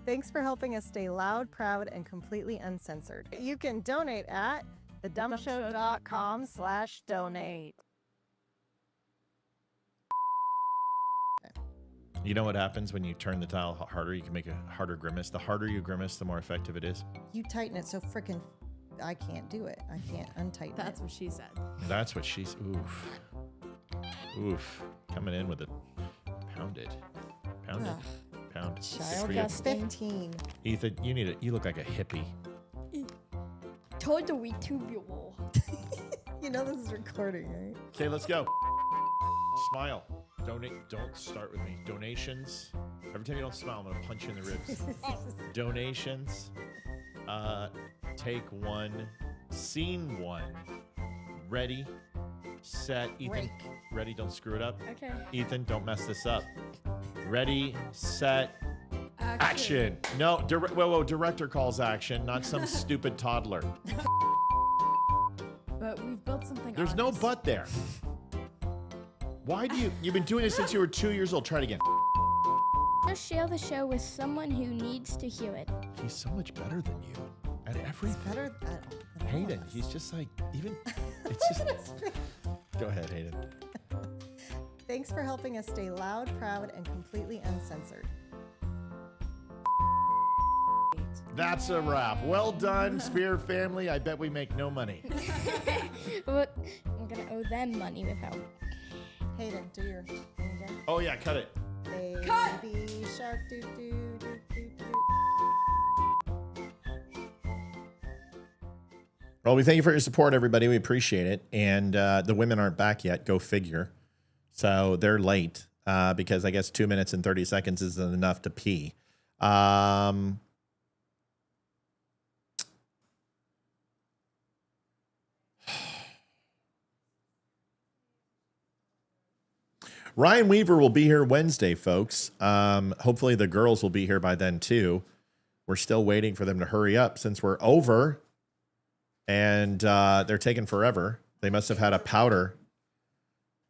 Thanks for helping us stay loud, proud, and completely uncensored. You can donate at thedumbshow.com/donate. You know what happens when you turn the dial harder? You can make a harder grimace. The harder you grimace, the more effective it is. You tighten it so freaking. I can't do it. I can't untighten That's what she said. That's what she's. Oof. Oof. Coming in with it. Pound it. Pound it. Ugh. Pound. Good Child for you. got 15. Ethan, you look like a hippie. Told the YouTube you. You know this is recording, right? Okay, let's go. Smile. Donate. Don't start with me. Donations. Every time you don't smile, I'm going to punch you in the ribs. Donations. Take one. Scene one. Ready, set. Ethan, Break. ready, don't screw it up. Okay. Ethan, don't mess this up. Ready, set, action. No, whoa, director calls action, not some stupid toddler. But we've built something. There's no but there. Why do you've been doing it since you were 2 years old. Try it again. Just share the show with someone who needs to hear it. He's so much better than you at everything. Better than Hayden, he's just like, even, it's just, go ahead, Hayden. Thanks for helping us stay loud, proud, and completely uncensored. That's a wrap. Well done, Spear family. I bet we make no money. But I'm gonna owe them money without. Hayden, do your thing again. Oh yeah, cut it. Baby shark, doo doo doo doo doo. Well, we thank you for your support, everybody. We appreciate it. And the women aren't back yet. Go figure. So they're late because I guess 2 minutes and 30 seconds isn't enough to pee. Ryan Weaver will be here Wednesday, folks. Hopefully the girls will be here by then, too. We're still waiting for them to hurry up since we're over. And they're taking forever. They must have had a powder.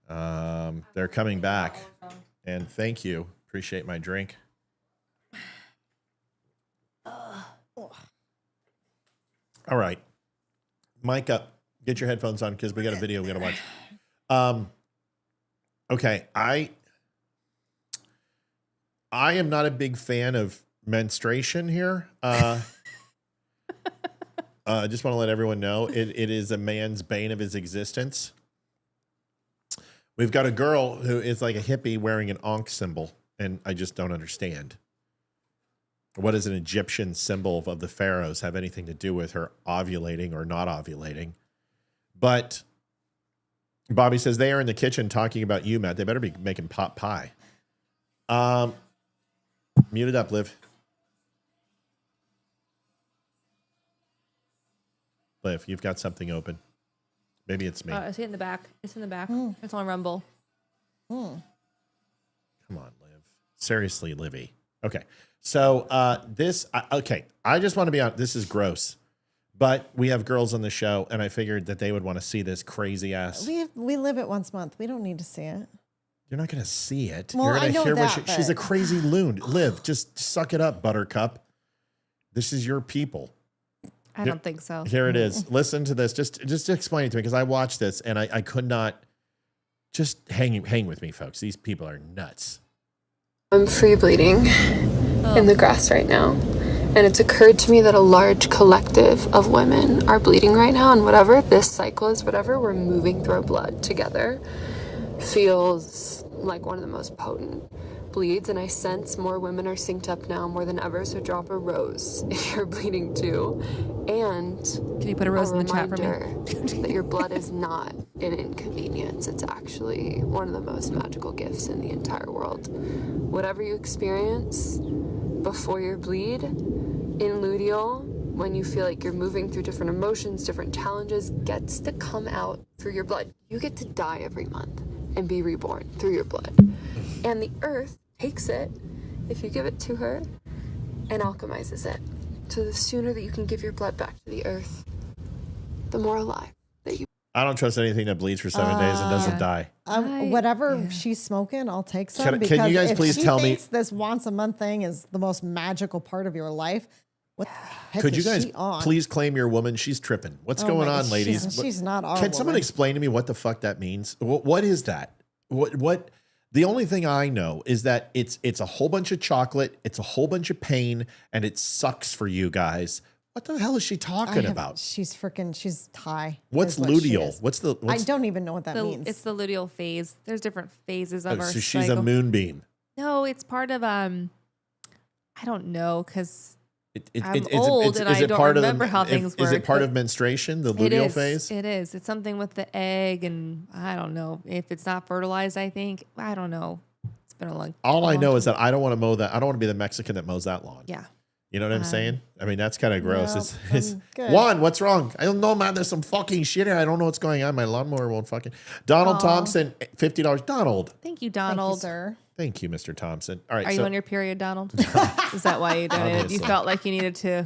They're coming back. And thank you. Appreciate my drink. All right. Mic up. Get your headphones on because we got a video we got to watch. Okay. I am not a big fan of menstruation here. I just want to let everyone know it is a man's bane of his existence. We've got a girl who is like a hippie wearing an Ankh symbol, and I just don't understand. What does an Egyptian symbol of the pharaohs have anything to do with her ovulating or not ovulating? But Bobby says they are in the kitchen talking about you, Matt. They better be making pot pie. Mute it up, Liv. Liv, you've got something open. Maybe it's me. I see it in the back. It's in the back. It's on Rumble. Come on, Liv. Seriously, Livy. Okay. So I just want to be honest. This is gross. But we have girls on the show, and I figured that they would want to see this crazy ass. We live it once a month. We don't need to see it. You're not going to see it. Well, You're going I to know hear that, what she's a crazy loon. Liv, just suck it up, Buttercup. This is your people. I don't think so. Here it is. Listen to this. Just explain it to me because I watched this and I could not. Just hang with me, folks. These people are nuts. I'm free bleeding in the grass right now. And it's occurred to me that a large collective of women are bleeding right now. And whatever this cycle is, whatever we're moving through our blood together feels like one of the most potent bleeds. And I sense more women are synced up now more than ever. So drop a rose if you're bleeding too. And can you put a rose in the chat for me? That your blood is not an inconvenience. It's actually one of the most magical gifts in the entire world. Whatever you experience before your bleed, in luteal, when you feel like you're moving through different emotions, different challenges, gets to come out through your blood. You get to die every month and be reborn through your blood. And the earth takes it, if you give it to her, and alchemizes it. So the sooner that you can give your blood back to the earth, the more alive that you. I don't trust anything that bleeds for 7 days and doesn't die. Whatever she's smoking, I'll take some. Can you guys if please she tell me- thinks this once a month thing is the most magical part of your life, what the heck Could you is guys she on? please claim your woman? She's tripping. What's Oh going my on, gosh, ladies? she's not our Can someone woman. explain to me what the fuck that means? What is that? What? The only thing I know is that it's a whole bunch of chocolate, it's a whole bunch of pain, and it sucks for you guys. What the hell is she talking about? She's Thai. What's is what she luteal? is. What's I don't even know what that means. It's the luteal phase. There's different phases of our So she's cycle. a moonbeam. No, it's part of I don't know because I'm Is old and I don't remember how things work. Is it part but of menstruation, the it luteal is. phase? It is. It's something with the egg, and I don't know if it's not fertilized. I think I don't know. It's been a long. All I know is that I don't want to mow that. I don't want to be the Mexican that mows that lawn. Yeah. You know what I'm saying? I mean, that's kind of gross. No, It's good. Juan, what's wrong? I don't know, man. There's some fucking shit here. I don't know what's going on. My lawnmower won't fucking. Donald Aw. Thompson, $50. Donald. Thank you, Donald. sir. Thank you, Mr. Thompson. All right. Are so you on your period, Donald? Is that why you donated? You Obviously. felt like you needed to.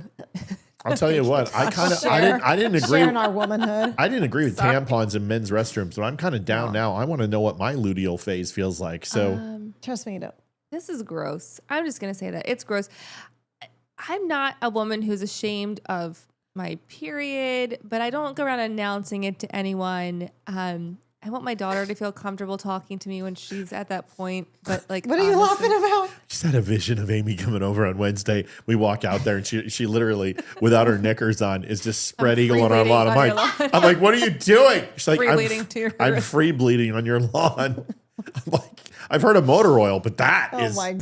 I'll tell you what. I kind of. I didn't agree. Sharing our womanhood. I didn't agree with Sorry. tampons in men's restrooms, but I'm kind of down now. I want to know what my luteal phase feels like. So Trust me, you don't. This is gross. I'm just gonna say that it's gross. I'm not a woman who's ashamed of my period, but I don't go around announcing it to anyone. I want my daughter to feel comfortable talking to me when she's at that point. But like, What are you honestly- laughing about? just had a vision of Amy coming over on Wednesday. We walk out there and she literally, without her kneckers on, is just spread eagle on our free-bleeding lawn. on your lawn. I'm like, what are you doing? She's like, Free-bleeding to your I'm wrist. free bleeding on your lawn. I'm like, I've heard of motor oil, but that Oh is my.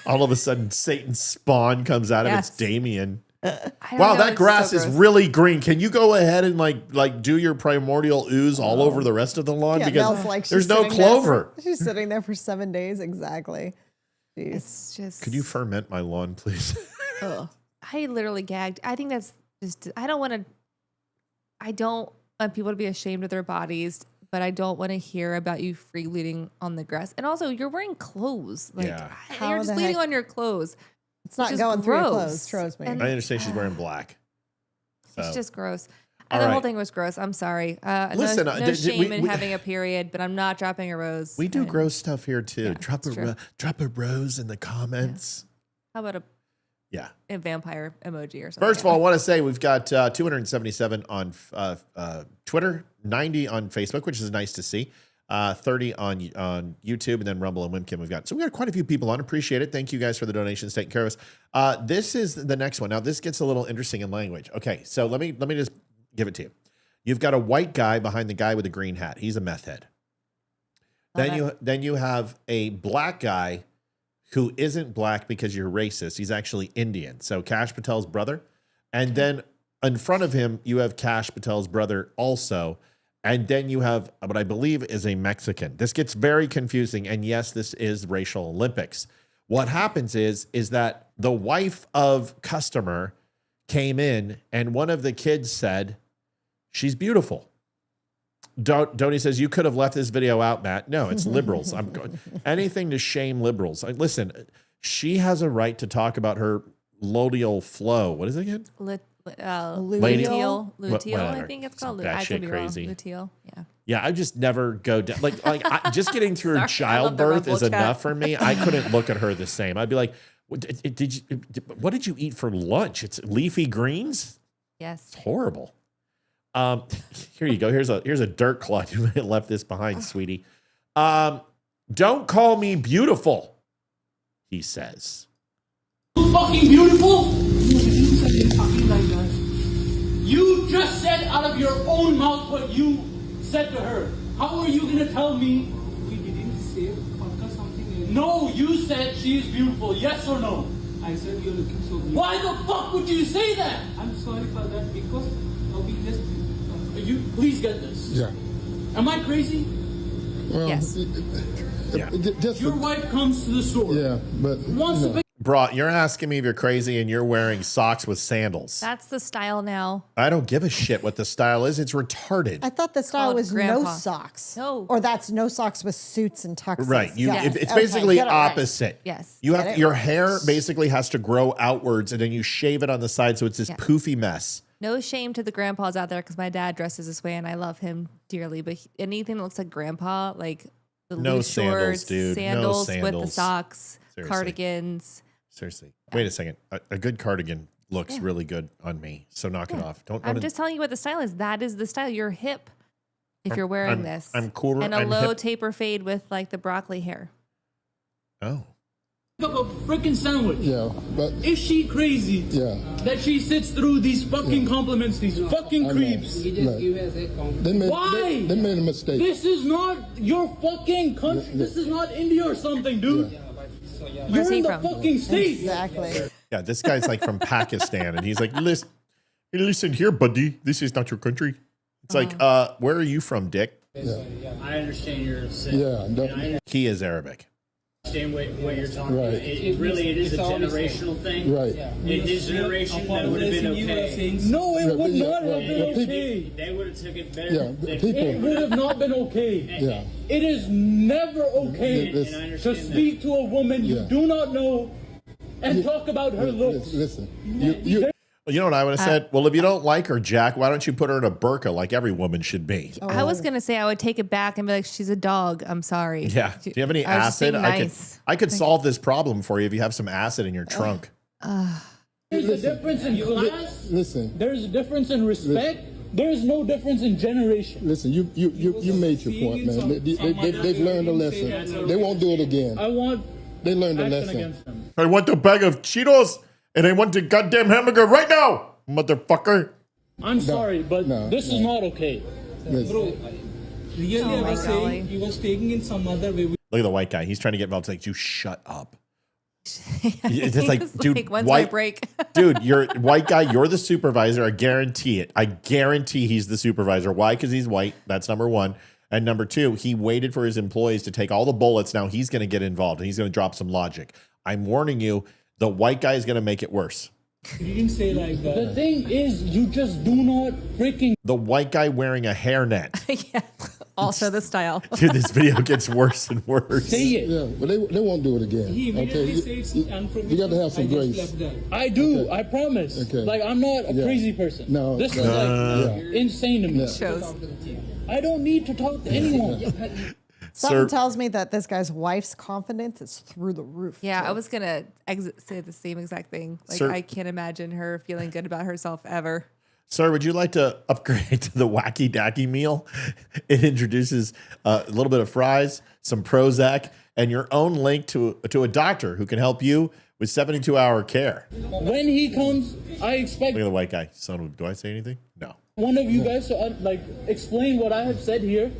all of a sudden Satan's spawn comes out and it's Yes. Damien. I don't Wow, know, that it's grass so is gross. really green. Can you go ahead and like do your primordial ooze all over the rest of the lawn? Yeah, because Mel's like, she's there's no sitting there clover. she's sitting there for 7 days exactly. Jeez. It's just. Could you ferment my lawn, please? Ugh. I literally gagged. I think that's just. I don't want people to be ashamed of their bodies, but I don't want to hear about you free bleeding on the grass. And also, you're wearing clothes. Like Yeah. How you're just the bleeding heck- on your clothes. It's not which is going through your gross. clothes, trust me. And I understand she's wearing black. it's So. just gross. All And the whole right. thing was gross. I'm sorry. Listen, no did shame in we- having a period, but I'm not dropping a rose. We do And gross stuff here too. Yeah, drop it's true. drop a rose in the comments. How about Yeah. a vampire emoji or something? First of all, I want to say we've got 277 on Twitter, 90 on Facebook, which is nice to see. 30 on YouTube, and then Rumble and Wimkin we've got. So we got quite a few people on. Appreciate it. Thank you guys for the donations, taking care of us. This is the next one. Now this gets a little interesting in language. Okay, so let me just give it to you. You've got a white guy behind the guy with a green hat. He's a meth head. Then you have a black guy who isn't black because you're racist. He's actually Indian. So Kash Patel's brother. And then in front of him, you have Kash Patel's brother also. And then you have what I believe is a Mexican. This gets very confusing. And yes, this is racial Olympics. What happens is that the wife of customer came in and one of the kids said, she's beautiful. Donnie says, you could have left this video out, Matt. No, it's liberals. I'm going anything to shame liberals. Listen, she has a right to talk about her luteal flow. What is it again? Luteal, Whatever. I think it's called. That I shit could be crazy. wrong. Luteal, yeah. Yeah, I just never go down. Just getting through Sorry, I love the childbirth Rumble is chat. enough for me. I couldn't look at her the same. I'd be like, what did you eat for lunch? It's leafy greens? Yes. It's horrible. Here you go. Here's a dirt clod. You may have left this behind, sweetie. Don't call me beautiful, he says. Fucking beautiful? You just said out of your own mouth what you said to her. How are you gonna tell me? We didn't say something. No, you said she is beautiful. Yes or no? I said you're looking so beautiful. Why the fuck would you say that? I'm sorry for that because we just. You please get this. Yeah. Am I crazy? Well, yes. Your wife comes to the store. Yeah, but wants to pick. Bro, you're asking me if you're crazy and you're wearing socks with sandals. That's the style now. I don't give a shit what the style is. It's retarded. I thought the style Called was no grandpa. socks. No. Or that's no socks with suits and tuxes. Right. Yes. It's Okay, basically get it right. opposite. Yes. You Get have it your right. hair basically has to grow outwards and then you shave it on the side so it's this Yeah. poofy mess. No shame to the grandpas out there because my dad dresses this way and I love him dearly. But anything that looks like grandpa, like the No loose sandals, shorts, dude. No sandals with the sandals. socks, Seriously. cardigans. Seriously. Wait a second. A good cardigan looks really good on me. So knock it off. I'm just telling you what the style is. That is the style. You're hip if you're wearing this. I'm cooler. And a I'm low hip. taper fade with like the broccoli hair. Oh. Up a freaking sandwich. Yeah, but Is she crazy? yeah, That she sits through these fucking compliments, these fucking I know. creeps. Right. They made Why? they made a mistake. This is not your fucking country. Yeah. This is not India or something, dude. Where's You're he in the from? fucking States. Exactly. Yeah, this guy's like from Pakistan and he's like, listen here, buddy. This is not your country. It's like, where are you from, Dick? I understand you're upset. Yeah, He is Arabic. Understand what you're talking Right. about. It is a generational thing. Right. In his generation, that would have been okay. No, it would not have been okay. They would have took it better. Yeah, the people- It would have not been okay. Yeah. It is never okay to speak to a woman you do not know and talk about her looks. Listen, Well, you know what I would have said? Well, if you don't like her, Jack, why don't you put her in a burqa like every woman should be? I was gonna say I would take it back and be like, she's a dog. I'm sorry. Yeah. Do you have any I was just acid? being nice. I could solve this problem for you if you have some acid in your trunk. There's a difference in class. Listen. There's a difference in respect. There's no difference in generation. Listen, you made your point, man. They've learned a lesson. They won't do it again. They learned a lesson. I want a bag of Cheetos and I want a goddamn hamburger right now, motherfucker. I'm sorry, but this is not okay. Bro, really, I was saying he was taking in some other way. Look at the white guy. He's trying to get involved. It's like, you shut up. It's He like, was dude, like, when's my break? dude, you're white guy. You're the supervisor. I guarantee it. I guarantee he's the supervisor. Why? Because he's white. That's number one. And number two, he waited for his employees to take all the bullets. Now he's going to get involved and he's going to drop some logic. I'm warning you, the white guy is going to make it worse. You didn't say like that. The thing is, you just do not freaking. The white guy wearing a hairnet. Yeah. Also the style. Dude, this video gets worse and worse. Say it. Yeah, but they won't do it again. He immediately Okay, says you got to have some grace. I do. I promise. Okay. Like, I'm not a crazy person. No, This no. is like Yeah. insane to me. Shows. I don't need to talk to anyone. Something tells me that this guy's wife's confidence is through the roof. Yeah, too. I was gonna say the same exact thing. Like, Sir- I can't imagine her feeling good about herself ever. Sir, would you like to upgrade to the Wacky Dacky meal? It introduces a little bit of fries, some Prozac, and your own link to a doctor who can help you with 72-hour care. When he comes, I expect Look at the white guy. Son, do I say anything? No. one of you guys to explain what I have said here.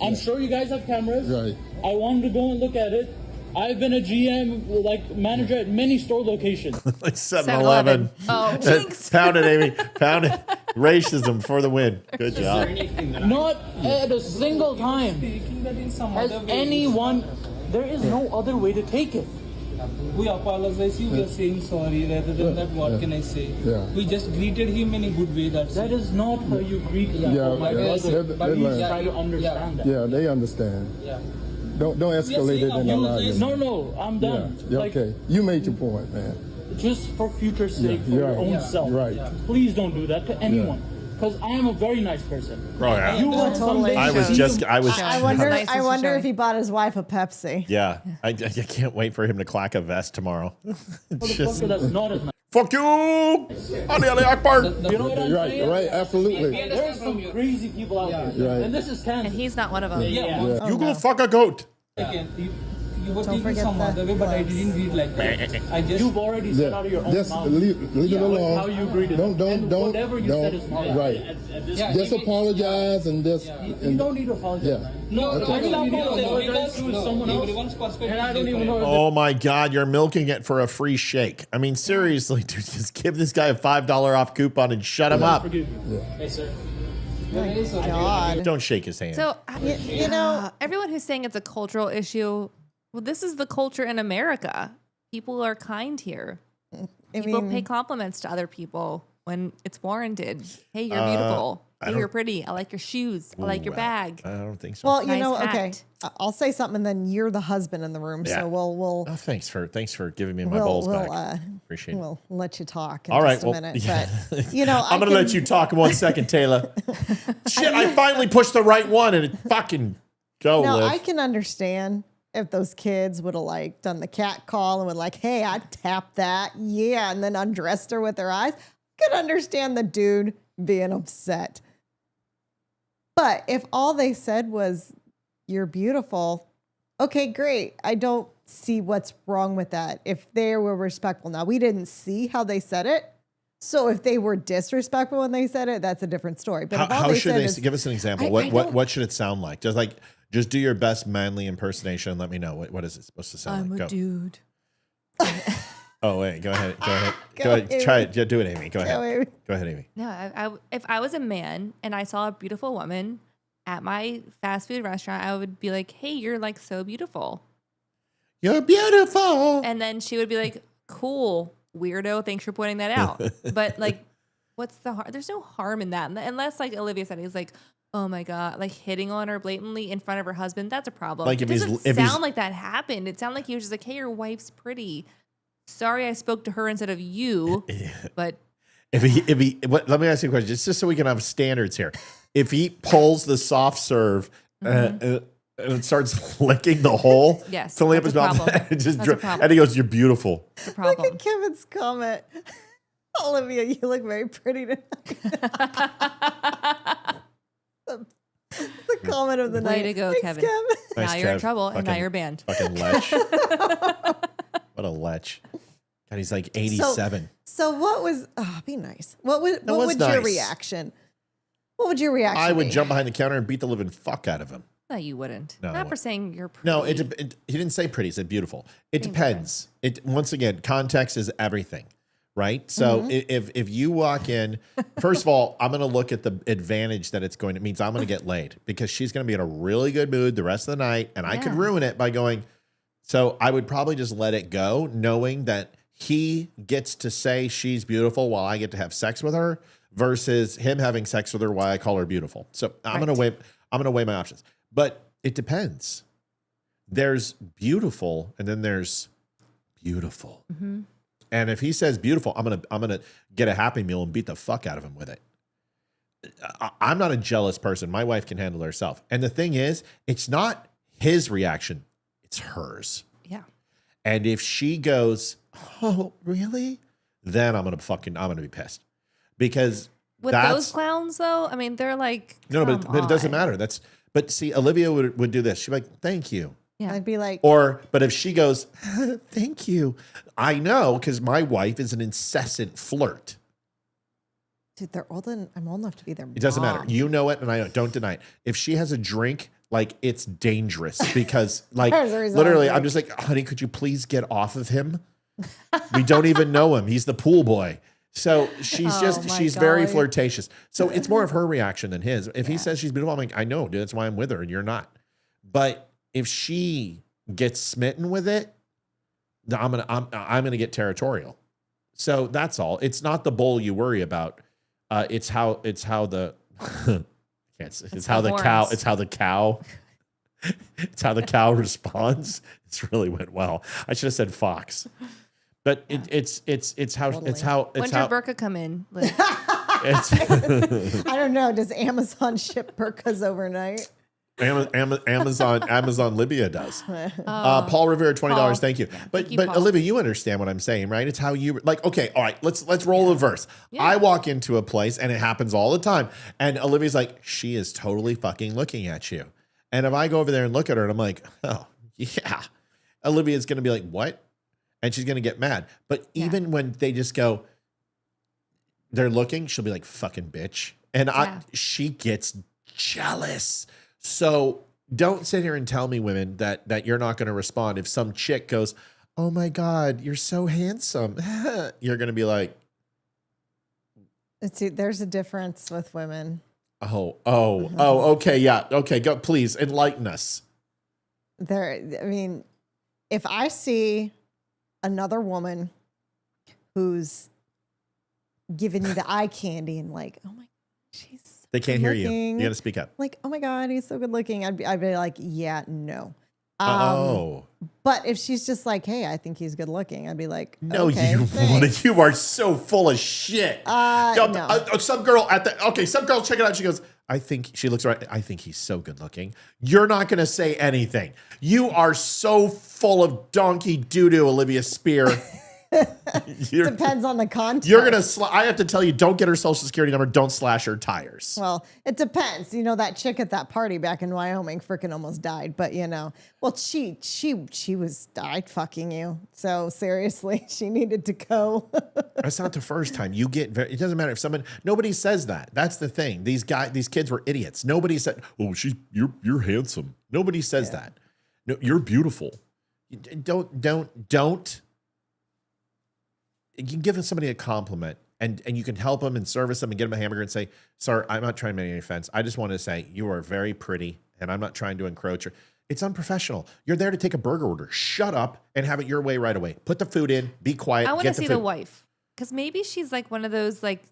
I'm sure you guys have cameras. Right. I wanted to go and look at it. I've been a GM, manager at many store locations. Like 7-Eleven. Oh, jinx. Pound it, Amy. Pound it. Racism for the win. Good job. Not at a single time has anyone. There is no other way to take it. We apologize. We are saying sorry. Rather than that, what can I say? Yeah. We just greeted him in a good way. That is not how you greet people. But you try to understand that. Yeah, they understand. Yeah. Don't escalate it in a lot. No, I'm done. Yeah, okay. You made your point, man. Just for future sake, for your own self. Right. Please don't do that to anyone. Because I am a very nice person. Oh, yeah. You will someday I wonder if he bought his wife a Pepsi. Yeah. I can't wait for him to clack a vest tomorrow. That's not as nice. Fuck you! Ali Ali Akbar! You know what I'm saying? Right, absolutely. There's some crazy people out there. Right. And this is Kansas. And he's not one of them. Yeah. You go fuck a goat. You were Don't thinking forget some the other way, but I didn't read like that. You've already said out of your own Just mouth. leave it alone. How you greeted Don't whatever you said is not right. Just apologize and just. You don't need to apologize. Yeah. No, Okay. I don't apologize to someone else. And I don't even know. Oh my God, you're milking it for a free shake. I mean, seriously, dude, just give this guy a $5 off coupon and shut him up. Hey, sir. God. Don't shake his hand. So, You know, everyone who's saying it's a cultural issue, well, this is the culture in America. People are kind here. People pay compliments to other people when it's warranted. Hey, you're beautiful. Hey, you're pretty. I like your shoes. I like your bag. I don't think so. well, you Nice know, hat. okay. I'll say something, and then you're the husband in the room, Yeah. so we'll Oh, thanks for giving me my bowls back. Appreciate it. We'll let you talk in All right, just a well, minute. yeah. But you know, I'm gonna let you talk in 1 second, Taylor. Shit, I finally pushed the right one and it fucking go. Now Liv. I can understand if those kids would have done the cat call and would hey, I tapped that, yeah, and then undressed her with their eyes. I could understand the dude being upset. But if all they said was, you're beautiful, okay, great. I don't see what's wrong with that. If they were respectful. Now, we didn't see how they said it. So if they were disrespectful when they said it, that's a different story. But how should they give us an example? What should it sound like? Just do your best manly impersonation and let me know. What is it supposed to sound like? I'm a dude. Oh, wait, go ahead. Go, Amy. Try it. Yeah, do it, Amy. Go ahead. Amy. Go ahead, Amy. No, if I was a man and I saw a beautiful woman, at my fast food restaurant, I would be like, hey, you're like so beautiful. You're beautiful. And then she would be like, cool, weirdo. Thanks for pointing that out. But like, what's the harm? There's no harm in that. Unless like Olivia said, he's like, oh my God, like hitting on her blatantly in front of her husband. That's a problem. Like it doesn't sound like that happened. It sounded like he was just like, hey, your wife's pretty. Sorry, I spoke to her instead of you. But let me ask you a question, just so we can have standards here. If he pulls the soft serve and starts licking the hole, yes, filling up his mouth, and he goes, "You're beautiful." Look at Kevin's comment. Olivia, you look very pretty tonight. the comment of the night. Way to go, Thanks, Kevin. Nice, Now you're in Kev. trouble, and now you're banned. Fucking lech. What a lech. God, he's like 87. So what was? Oh, be nice. What would was your nice. reaction? What would your reaction? I would be? jump behind the counter and beat the living fuck out of him. No, you wouldn't. No, I Not for wouldn't. saying you're pretty. No, he didn't say pretty. He said beautiful. It depends. Once again, context is everything, right? So if you walk in, first of all, I'm going to look at the advantage that it's going. It means I'm going to get laid because she's going to be in a really good mood the rest of the night, and I could ruin it by going. So I would probably just let it go, knowing that he gets to say she's beautiful while I get to have sex with her, versus him having sex with her while I call her beautiful. So I'm going to weigh my options. But it depends. There's beautiful, and then there's beautiful. Mm-hmm. And if he says beautiful, I'm gonna get a Happy Meal and beat the fuck out of him with it. I'm not a jealous person. My wife can handle herself. And the thing is, it's not his reaction, it's hers. Yeah. And if she goes, "Oh, really?" Then I'm gonna be pissed. Because With those clowns, though, I mean, they're like, no, but it doesn't on. matter. But see, Olivia would do this. She'd be like, "Thank you." Yeah. I'd be like, But if she goes, "Thank you," I know, because my wife is an incessant flirt. dude, they're old and I'm old enough to be their mom. It doesn't matter. You know it, and I know it. Don't deny it. If she has a drink, like, it's dangerous because, like, There's a reason literally, I'm I'm just like, "Honey, could you please get off of him? We don't even know him. He's the pool boy." So she's very flirtatious. So it's more of her reaction than his. If he says she's beautiful, I'm like, I know, dude, that's why I'm with her and you're not. But if she gets smitten with it, I'm gonna get territorial. So that's all. It's not the bowl you worry about. It's how the cow responds. It's really went well. I should have said fox. But it's how When's your burqa come in? Like, I don't know. Does Amazon ship burqas overnight? Amazon Libya does. Oh. Paul Rivera, $20. Thank you. Yeah, But thank you, Paul. Olivia, you understand what I'm saying, right? It's how you like. Okay, all right. Let's roll the verse. Yeah. I walk into a place and it happens all the time, and Olivia's like, she is totally fucking looking at you. And if I go over there and look at her, and I'm like, oh yeah, Olivia's gonna be like, what? And she's gonna get mad. But even when they just go, they're looking, she'll be like, fucking bitch, and she gets jealous. So don't sit here and tell me, women, that you're not going to respond. If some chick goes, "Oh my God, you're so handsome," you're going to be like, See, there's a difference with women. Okay, yeah, okay, go, please enlighten us. If I see another woman who's giving me the eye candy and like, oh my, she's They can't hear you. looking. You got to speak up. Like, oh my God, he's so good looking. I'd be like, yeah, no. But if she's just like, hey, I think he's good looking, I'd be like, No, okay, you thanks. you are so full of shit. No. Some girl check it out. She goes, I think she looks right. I think he's so good looking. You're not going to say anything. You are so full of donkey doo-doo, Olivia Spear. Depends on the context. You're going to, I have to tell you, don't get her social security number. Don't slash her tires. Well, it depends. You know, that chick at that party back in Wyoming freaking almost died. But, you know, well, she died fucking you. So seriously, she needed to go. That's not the first time. It doesn't matter if nobody says that. That's the thing. These kids were idiots. Nobody said, "Oh, you're handsome." Nobody says that. No, you're beautiful. Don't. You can give somebody a compliment and you can help them and service them and get them a hamburger and say, sir, I'm not trying to make any offense. I just want to say you are very pretty and I'm not trying to encroach. It's unprofessional. You're there to take a burger order. Shut up and have it your way right away. Put the food in, be quiet. I want to see the food. wife because maybe she's like one of those like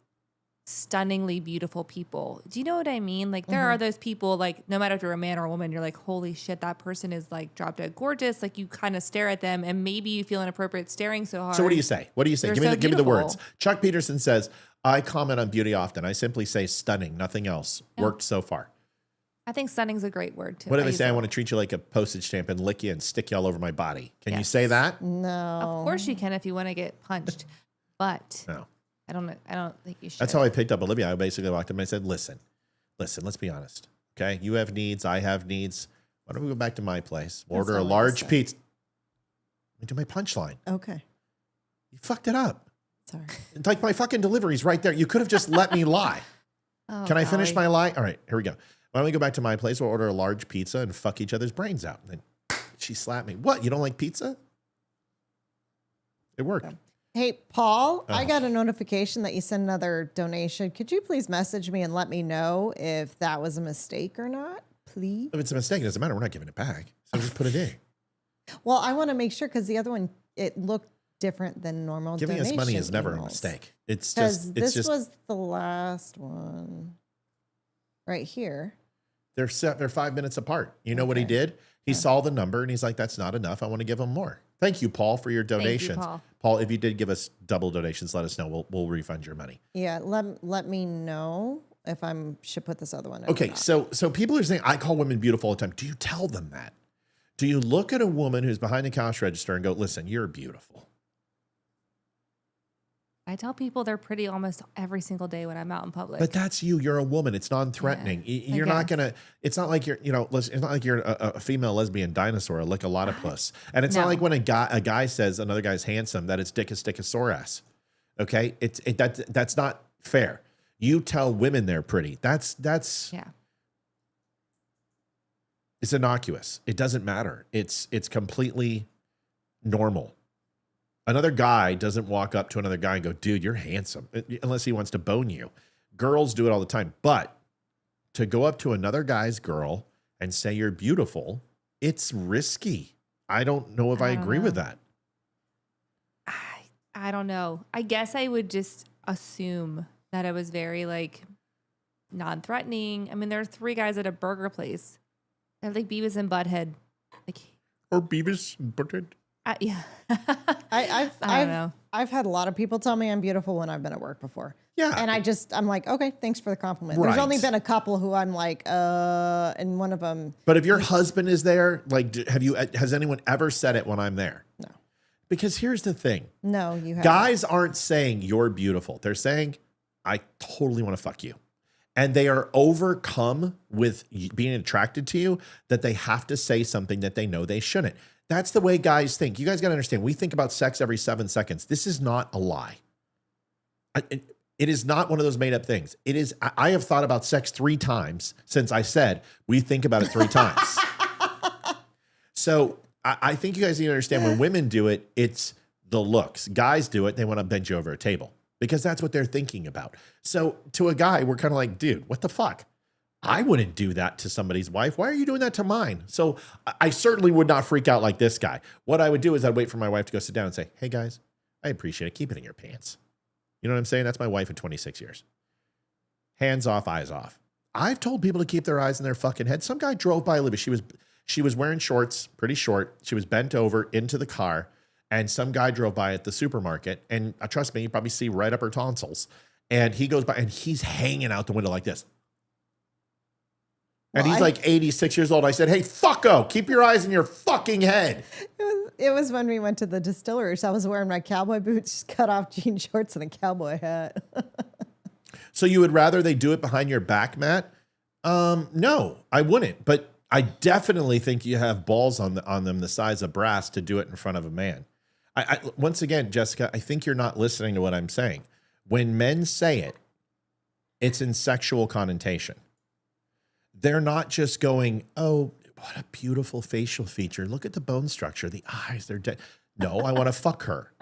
stunningly beautiful people. Do you know what I mean? Like there are those people like no matter if you're a man or a woman, you're like, holy shit, that person is like drop dead gorgeous. Like you kind of stare at them and maybe you feel inappropriate staring so hard. So what do you say? What do you say? They're Give me so give me the beautiful. words. Chuck Peterson says, I comment on beauty often. I simply say stunning, nothing else. Yeah. Worked so far. I think stunning's a great word too. What if I use say I it. want to treat you like a postage stamp and lick you and stick you all over my body? Can you Yes. say that? No. Of course you can if you want to get punched, but No. I don't think you should. That's how I picked up Olivia. I basically walked up and I said, listen, let's be honest. Okay. You have needs. I have needs. Why don't we go back to my place? That's Order not a what you large said. pizza. Into my punchline. Okay. You fucked it up. Sorry. It's like my fucking delivery's right there. You could have just let me lie. Oh, Can I finish golly. my lie? All right, here we go. Why don't we go back to my place? We'll order a large pizza and fuck each other's brains out. And then she slapped me. What? You don't like pizza? It worked. Hey, Paul, Oh. I got a notification that you sent another donation. Could you please message me and let me know if that was a mistake or not, please? If it's a mistake, it doesn't matter. We're not giving it back. So just put it in. Well, I want to make sure because the other one, it looked different than normal. Giving us money is donation never a emails. mistake. It's Because just, this was the last one right here. they're 5 minutes apart. You know what he did? He saw the number and he's like, that's not enough. I want to give him more. Thank you, Paul, for your Thank you, donations. Paul. If you did give us double donations, let us know. We'll refund your money. Yeah, let me know if should put this other one in. or Okay, not. so people are saying, I call women beautiful all the time. Do you tell them that? Do you look at a woman who's behind the cash register and go, listen, you're beautiful? I tell people they're pretty almost every single day when I'm out in public. But that's you. You're a woman. It's non-threatening. You're not gonna. It's not like you're. It's not like you're a female lesbian dinosaur, a lick-a-lot-of-puss. And it's not No. like when a guy says another guy's handsome that it's dickosaurus. Okay, that's not fair. You tell women they're pretty. That's yeah. It's innocuous. It doesn't matter. It's completely normal. Another guy doesn't walk up to another guy and go, dude, you're handsome, unless he wants to bone you. Girls do it all the time. But to go up to another guy's girl and say you're beautiful, it's risky. I don't know if I agree with that. I don't know. I guess I would just assume that it was very like non-threatening. I mean, there are 3 guys at a burger place. They're like Beavis and Butthead. Like, or Beavis and Butthead. Yeah. I don't know. I've had a lot of people tell me I'm beautiful when I've been at work before. Yeah. And I'm like, okay, thanks for the compliment. Right. There's only been a couple who I'm like, and one of them. But if your husband is there, like, has anyone ever said it when I'm there? No. Because here's the thing. No, you haven't. Guys aren't saying you're beautiful. They're saying, I totally want to fuck you. And they are overcome with being attracted to you that they have to say something that they know they shouldn't. That's the way guys think. You guys got to understand, we think about sex every 7 seconds. This is not a lie. It is not one of those made up things. It is. I have thought about sex 3 times since I said we think about it 3 times. So I think you guys need to understand when women do it, it's the looks. Guys do it, they want to bend you over a table because that's what they're thinking about. So to a guy, we're kind of like, dude, what the fuck? I wouldn't do that to somebody's wife. Why are you doing that to mine? So I certainly would not freak out like this guy. What I would do is I'd wait for my wife to go sit down and say, hey guys, I appreciate it. Keep it in your pants. You know what I'm saying? That's my wife in 26 years. Hands off, eyes off. I've told people to keep their eyes in their fucking head. Some guy drove by Olivia. She was wearing shorts, pretty short. She was bent over into the car. And some guy drove by at the supermarket. And trust me, you probably see right up her tonsils. And he goes by and he's hanging out the window like this. And he's like 86 years old. I said, hey, fucko, keep your eyes in your fucking head. It was when we went to the distillery. So I was wearing my cowboy boots, cut off jean shorts, and a cowboy hat. So you would rather they do it behind your back, Matt? No, I wouldn't. But I definitely think you have balls on them the size of brass to do it in front of a man. Once again, Jessica, I think you're not listening to what I'm saying. When men say it, it's in sexual connotation. They're not just going, oh, what a beautiful facial feature. Look at the bone structure, the eyes, they're dead. No, I want to fuck her.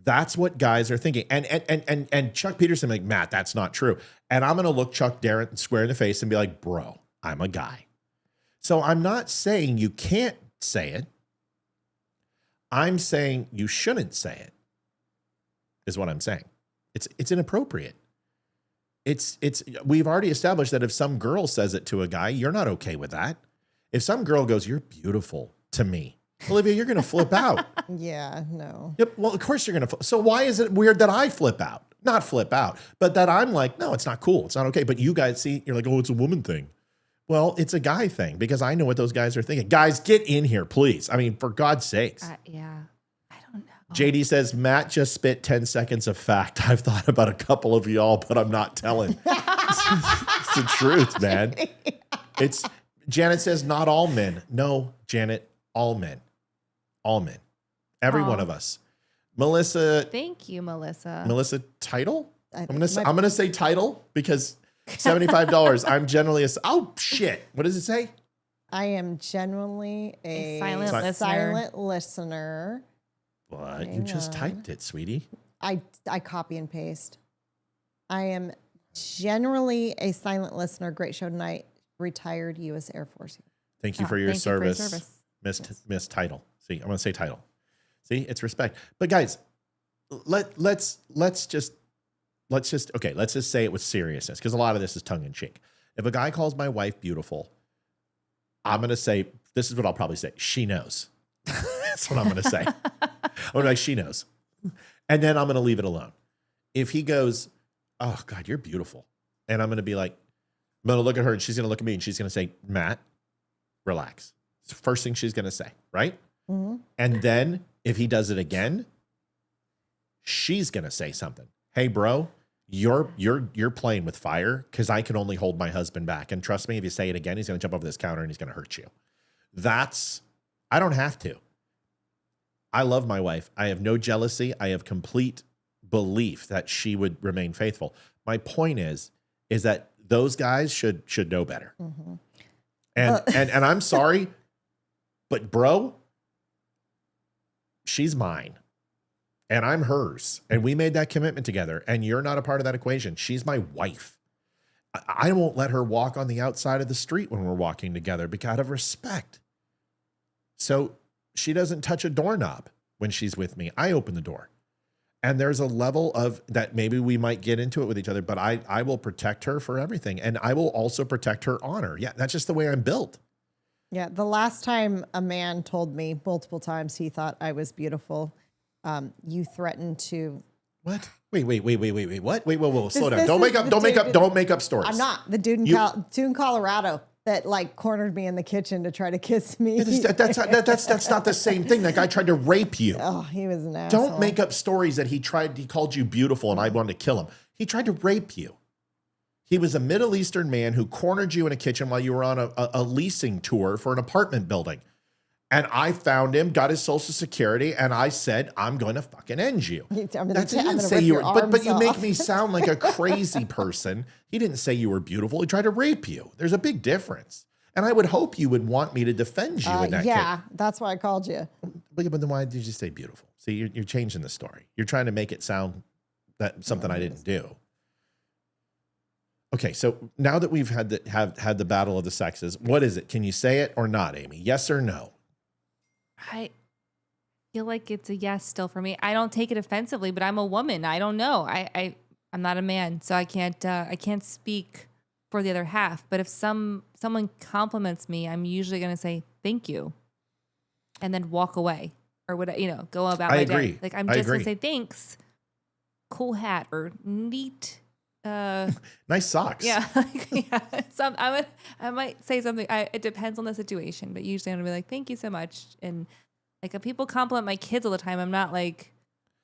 That's what guys are thinking. And Chuck Peterson, like, Matt, that's not true. And I'm going to look Chuck Darrant square in the face and be like, bro, I'm a guy. So I'm not saying you can't say it. I'm saying you shouldn't say it, is what I'm saying. It's inappropriate. We've already established that if some girl says it to a guy, you're not okay with that. If some girl goes, you're beautiful to me, Olivia, you're going to flip out. Yeah, no. Yep. Well, of course you're going to. So why is it weird that I flip out? Not flip out, but that I'm like, no, it's not cool. It's not okay. But you guys see, you're like, oh, it's a woman thing. Well, it's a guy thing because I know what those guys are thinking. Guys, get in here, please. I mean, for God's sakes. Yeah. I don't know. JD says, Matt just spit 10 seconds of fact. I've thought about a couple of y'all, but I'm not telling. It's the truth, man. Janet says, not all men. No, Janet, all men. All men. Every one of us. Melissa. Thank you, Melissa. Melissa Title? I'm gonna say title because $75. I'm generally oh shit. What does it say? I am genuinely a silent listener. What? You just typed it, sweetie. I copy and paste. I am generally a silent listener. Great show tonight. Retired U.S. Air Force. Thank you for your service. Miss Title. See, I'm gonna say title. See, it's respect. But guys, let's just say it with seriousness because a lot of this is tongue in cheek. If a guy calls my wife beautiful, I'm gonna say this is what I'll probably say. She knows. That's what I'm gonna say. I'm gonna be like, she knows, and then I'm gonna leave it alone. If he goes, oh God, you're beautiful, and I'm gonna be like, I'm gonna look at her and she's gonna look at me and she's gonna say, Matt, relax. It's the first thing she's gonna say, right? Mm-hmm. And then if he does it again, she's gonna say something. Hey, bro, you're playing with fire because I can only hold my husband back. And trust me, if you say it again, he's gonna jump over this counter and he's gonna hurt you. I don't have to. I love my wife. I have no jealousy. I have complete belief that she would remain faithful. My point is that those guys should know better. Mm-hmm. And I'm sorry, but bro, she's mine and I'm hers. And we made that commitment together and you're not a part of that equation. She's my wife. I won't let her walk on the outside of the street when we're walking together because out of respect. So she doesn't touch a doorknob when she's with me. I open the door. And there's a level of that maybe we might get into it with each other, but I will protect her for everything. And I will also protect her honor. Yeah, that's just the way I'm built. Yeah, the last time a man told me multiple times he thought I was beautiful, you threatened to. What? Wait, what? Wait, whoa, slow down. Don't make up stories. I'm not. The dude in Colorado that like cornered me in the kitchen to try to kiss me. That's not the same thing. That guy tried to rape you. Oh, he was an asshole. Don't make up stories that he called you beautiful and I wanted to kill him. He tried to rape you. He was a Middle Eastern man who cornered you in a kitchen while you were on a leasing tour for an apartment building. And I found him, got his social security, and I said, I'm going to fucking end you. He didn't say you were, but you make me sound like a crazy person. He didn't say you were beautiful. He tried to rape you. There's a big difference. And I would hope you would want me to defend you in that case. Yeah, that's why I called you. But then why did you say beautiful? See, you're changing the story. You're trying to make it sound that something I didn't do. Okay, so now that we've had the battle of the sexes, what is it? Can you say it or not, Amy? Yes or no? I feel like it's a yes still for me. I don't take it offensively, but I'm a woman. I don't know. I'm not a man, so I can't speak for the other half. But if someone compliments me, I'm usually going to say thank you, and then walk away or go about my day. Like I'm just going to say thanks, cool hat or neat. Nice socks. Yeah, I might say something. It depends on the situation, but usually I'm gonna be like, "Thank you so much." And like, if people compliment my kids all the time, I'm not like,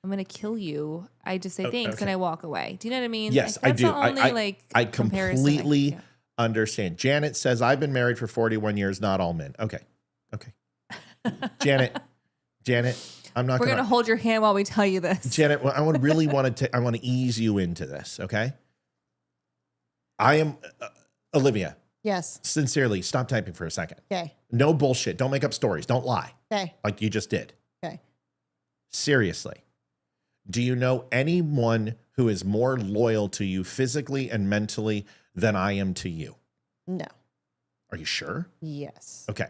"I'm gonna kill you." I just say thanks and I walk away. Do you know what I mean? Yes, like, I do. The only, I completely understand. Janet says, "I've been married for 41 years. Not all men." Okay. Janet, I'm not. We're gonna hold your hand while we tell you this, Janet. I want to ease you into this. Okay. I am Olivia. Yes. Sincerely, stop typing for a second. Okay. No bullshit. Don't make up stories. Don't lie. Okay. Like you just did. Okay. Seriously. Do you know anyone who is more loyal to you physically and mentally than I am to you? No. Are you sure? Yes. Okay.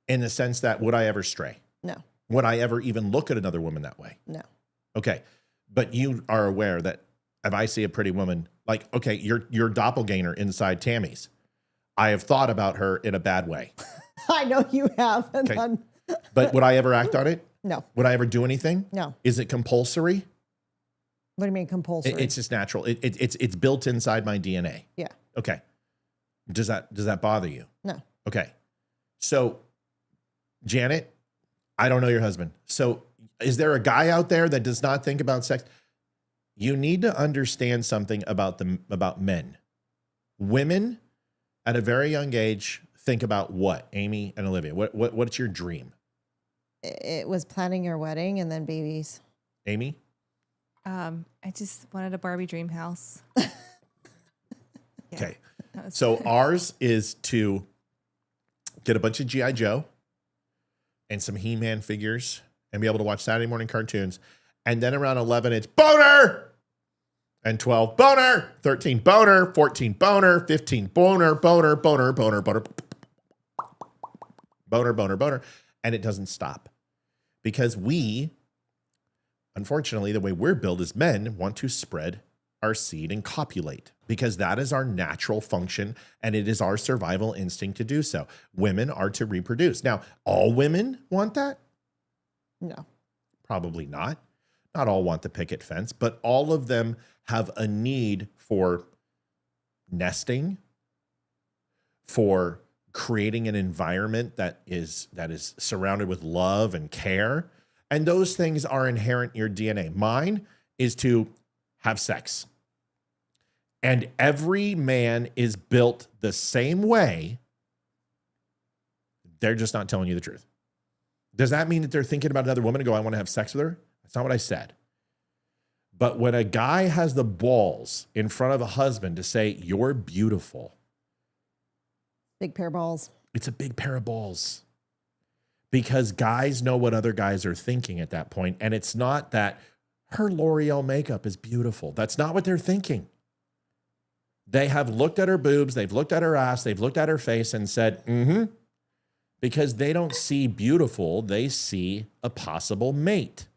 In the sense that, would I ever stray? No. Would I ever even look at another woman that way? No. Okay. But you are aware that if I see a pretty woman, like, okay, your doppelganger inside Tammy's, I have thought about her in a bad way. I know you have. And Okay. then, But would I ever act on it? no. Would I ever do anything? No. Is it compulsory? What do you mean compulsory? It's just natural. It's built inside my DNA. Yeah. Okay. Does that bother you? No. Okay. So, Janet, I don't know your husband. So, is there a guy out there that does not think about sex? You need to understand something about men. Women at a very young age think about what? Amy and Olivia. What's your dream? It was planning your wedding and then babies. Amy? I just wanted a Barbie dream house. Okay. So ours is to get a bunch of G.I. Joe and some He-Man figures and be able to watch Saturday morning cartoons. And then around 11, it's boner. And 12, boner. 13, boner. 14, boner. 15, boner, boner, boner, boner, boner. Boner, boner, boner. And it doesn't stop. Because we, unfortunately, the way we're built as men, want to spread our seed and copulate, because that is our natural function and it is our survival instinct to do so. Women are to reproduce. Now, all women want that? No. Probably not. Not all want the picket fence, but all of them have a need for nesting, for creating an environment that is surrounded with love and care. And those things are inherent in your DNA. Mine is to have sex. And every man is built the same way. They're just not telling you the truth. Does that mean that they're thinking about another woman and go, I want to have sex with her? That's not what I said. But when a guy has the balls in front of a husband to say, you're beautiful. Big pair of balls. It's a big pair of balls. Because guys know what other guys are thinking at that point. And it's not that her L'Oreal makeup is beautiful. That's not what they're thinking. They have looked at her boobs, they've looked at her ass, they've looked at her face and said, mm-hmm. Because they don't see beautiful, they see a possible mate.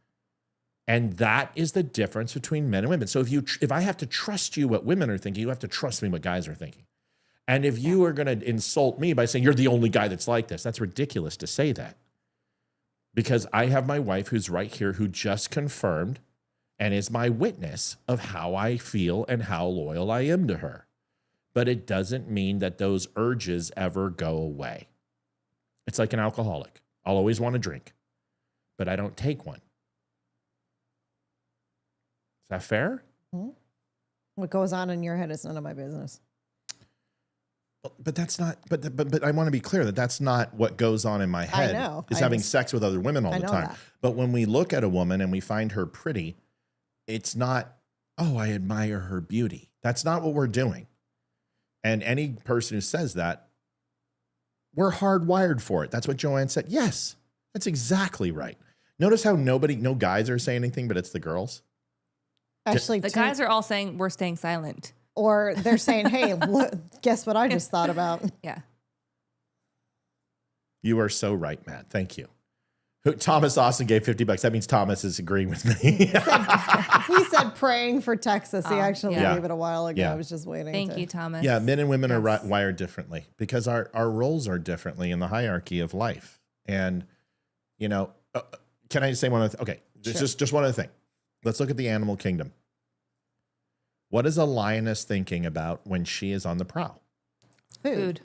And that is the difference between men and women. So if I have to trust you what women are thinking, you have to trust me what guys are thinking. And if you are going to insult me by saying you're the only guy that's like this, that's ridiculous to say that. Because I have my wife who's right here who just confirmed and is my witness of how I feel and how loyal I am to her. But it doesn't mean that those urges ever go away. It's like an alcoholic. I'll always want to drink, but I don't take one. Is that fair? Mm-hmm. What goes on in your head is none of my business. But that's not, but I want to be clear that that's not what goes on in my head. I know. Is having sex with other women all the time. That. But when we look at a woman and we find her pretty, it's not, oh, I admire her beauty. That's not what we're doing. And any person who says that, we're hardwired for it. That's what Joanne said. Yes, that's exactly right. Notice how no guys are saying anything, but it's the girls. Actually, the guys are all saying we're staying silent. Or they're saying, hey, look, guess what I just thought about? Yeah. You are so right, Matt. Thank you. Thomas Austin gave $50. That means Thomas is agreeing with me. He said praying for Texas. He actually yeah. gave it a while ago. Yeah. I was just waiting. Thank you, Thomas. Yeah, men and women are wired differently because our roles are differently in the hierarchy of life. And, you know, can I just say one other thing? Okay, Sure. just one other thing. Let's look at the animal kingdom. What is a lioness thinking about when she is on the prowl? Food.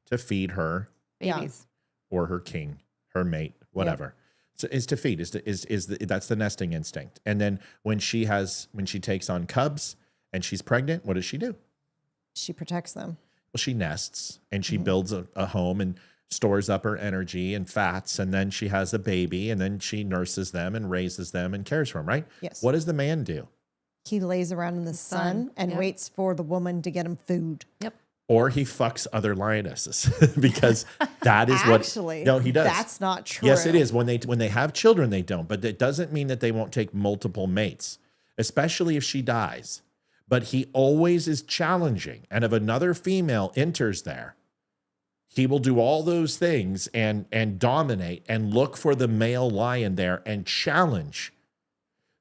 To feed her babies or her king, her mate, whatever. So is to feed. That's the nesting instinct. And then when she takes on cubs and she's pregnant, what does she do? She protects them. Well, she nests and she builds a home and stores up her energy and fats, and then she has a baby, and then she nurses them and raises them and cares for them, right? Yes. What does the man do? He lays around in the sun and waits for the woman to get him food. Yep. Or he fucks other lionesses because that is Actually, what. No, he does. That's not true. Yes, it is. When they have children, they don't. But that doesn't mean that they won't take multiple mates, especially if she dies. But he always is challenging. And if another female enters there, he will do all those things and dominate and look for the male lion there and challenge.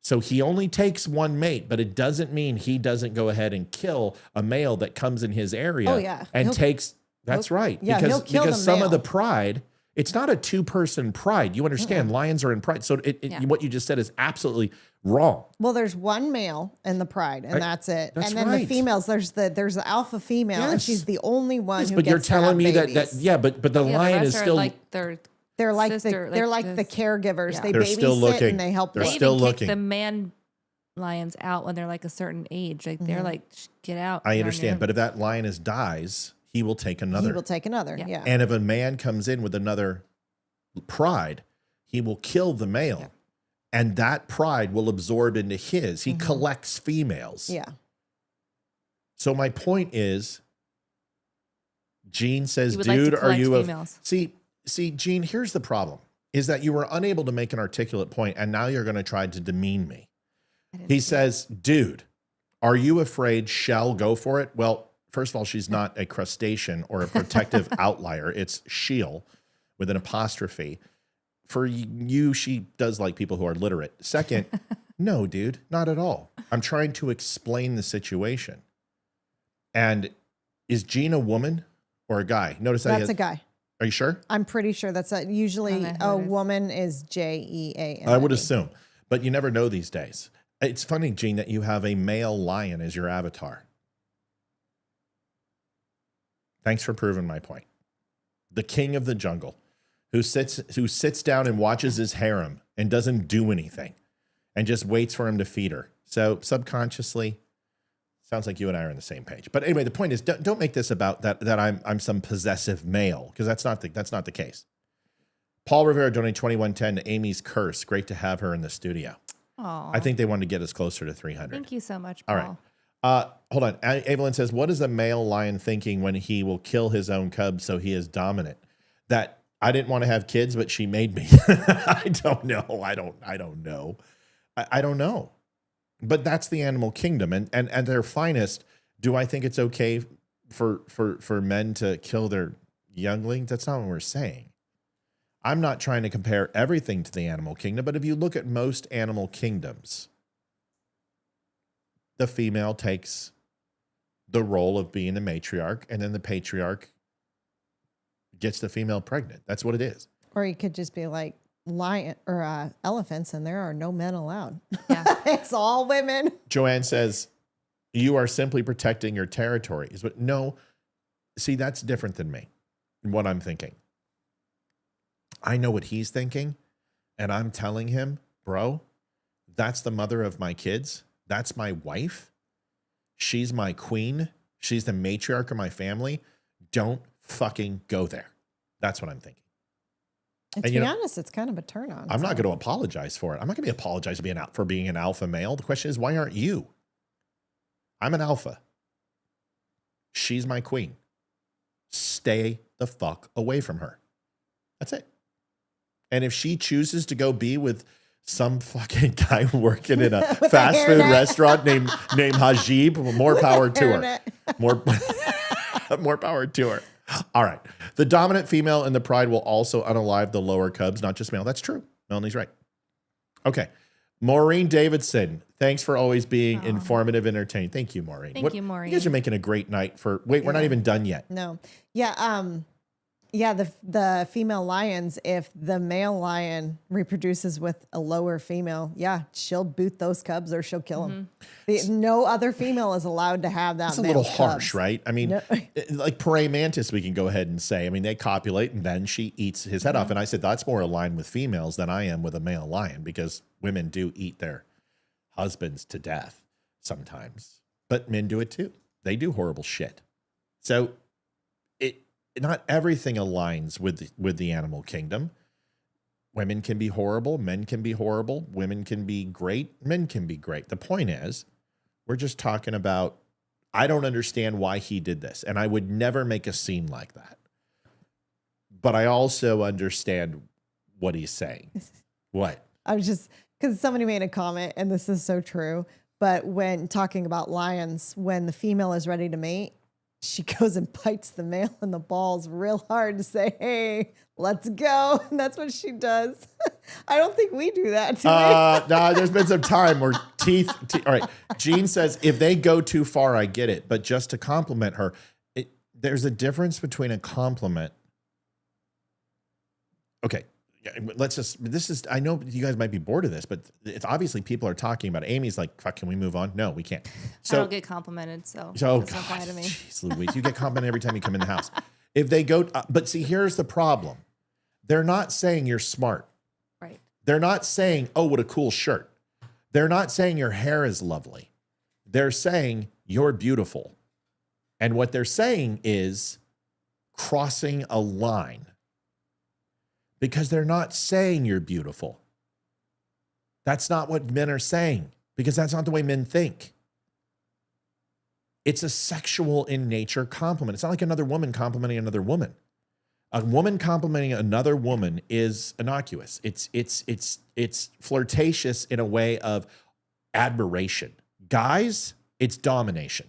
So he only takes one mate, but it doesn't mean he doesn't go ahead and kill a male that comes in his area. Oh, yeah. And takes. That's right. Yeah, he'll kill because the some male. of the pride, it's not a two-person pride. You understand, lions are in pride. So what you just said is absolutely wrong. Well, there's one male in the pride, and that's it. That's and then right. the females, there's the alpha female, and Yes. she's the only one Yes, who but gets you're to telling have me that babies. but the lion is still They're like sister, they're like like this. the caregivers. Yeah. They They're babysit still looking. and they help. They're with. They still even looking. kick the man lions out when they're like a certain age. Like they're like, get out. I you're on understand, your but if that lioness dies, he will take another. He will take another. Yeah. And if a man comes in with another pride, he will kill the male. And that pride will absorb into his. He collects females. Yeah. So my point is, Gene says, He would like to dude, are collect you females. See, Gene, here's the problem, is that you were unable to make an articulate point, and now you're going to try to demean me. He says, dude, are you afraid Shell go for it? Well, first of all, she's not a crustacean or a protective outlier. It's Sheol with an apostrophe. For you, she does like people who are literate. Second, no, dude, not at all. I'm trying to explain the situation. And is Gene a woman or a guy? Notice that That's a guy. Are you sure? I'm pretty sure that's usually a woman is JEAN. I would assume, but you never know these days. It's funny, Gene, that you have a male lion as your avatar. Thanks for proving my point. The king of the jungle, who sits down and watches his harem and doesn't do anything, and just waits for him to feed her. So subconsciously, sounds like you and I are on the same page. But anyway, the point is, don't make this about that I'm some possessive male, because that's not the case. Paul Rivera donated $21.10 to Amy's Curse. Great to have her in the studio. Aw. I think they wanted to get us closer to 300. Thank you so much, All Paul. right. Hold on. Evelyn says, what is a male lion thinking when he will kill his own cubs so he is dominant? That I didn't want to have kids, but she made me. I don't know. I don't know. I don't know. But that's the animal kingdom. And at their finest, do I think it's okay for men to kill their younglings? That's not what we're saying. I'm not trying to compare everything to the animal kingdom, but if you look at most animal kingdoms, the female takes the role of being the matriarch, and then the patriarch gets the female pregnant. That's what it is. Or you could just be like lion or elephants, and there are no men allowed. It's all women. Joanne says, you are simply protecting your territories. But no, see, that's different than me, what I'm thinking. I know what he's thinking, and I'm telling him, bro, that's the mother of my kids. That's my wife. She's my queen. She's the matriarch of my family. Don't fucking go there. That's what I'm thinking. And to be honest, it's kind of a turn on. I'm not going to apologize for it. I'm not going to apologize for being an alpha male. The question is, why aren't you? I'm an alpha. She's my queen. Stay the fuck away from her. That's it. And if she chooses to go be with some fucking guy working in a fast food restaurant named Hajib, more power to her. More power to her. All right. The dominant female in the pride will also unalive the lower cubs, not just male. That's true. Melanie's right. Okay. Maureen Davidson, thanks for always being informative, entertaining. Thank you, Maureen. Thank you, Maureen. You guys are making a great night for. Wait, we're not even done yet. No. Yeah. The female lions, if the male lion reproduces with a lower female, she'll boot those cubs or she'll kill them. No other female is allowed to have that. That's a little harsh, right? I mean, like praying mantis, we can go ahead and say, I mean, they copulate and then she eats his head off. And I said, that's more aligned with females than I am with a male lion, because women do eat their husbands to death sometimes, but men do it too. They do horrible shit. So not everything aligns with the animal kingdom. Women can be horrible. Men can be horrible. Women can be great. Men can be great. The point is, we're just talking about I don't understand why he did this. And I would never make a scene like that. But I also understand what he's saying. What? I was just, because somebody made a comment, and this is so true. But when talking about lions, when the female is ready to mate, she goes and bites the male in the balls real hard to say, hey, let's go. And that's what she does. I don't think we do that. Do we? No, there's been some time where teeth. All right. Jean says, if they go too far, I get it. But just to compliment her, there's a difference between a compliment. Okay. Let's just, I know you guys might be bored of this, but it's obviously people are talking about it. Amy's like, fuck, can we move on? No, we can't. I don't get complimented, so it God, doesn't apply to me. Jeez Louise, you get complimented every time you come in the house. If they go, but see, here's the problem. They're not saying you're smart. Right. They're not saying, oh, what a cool shirt. They're not saying your hair is lovely. They're saying you're beautiful. And what they're saying is crossing a line. Because they're not saying you're beautiful. That's not what men are saying, because that's not the way men think. It's a sexual in nature compliment. It's not like another woman complimenting another woman. A woman complimenting another woman is innocuous. It's flirtatious in a way of admiration. Guys, it's domination.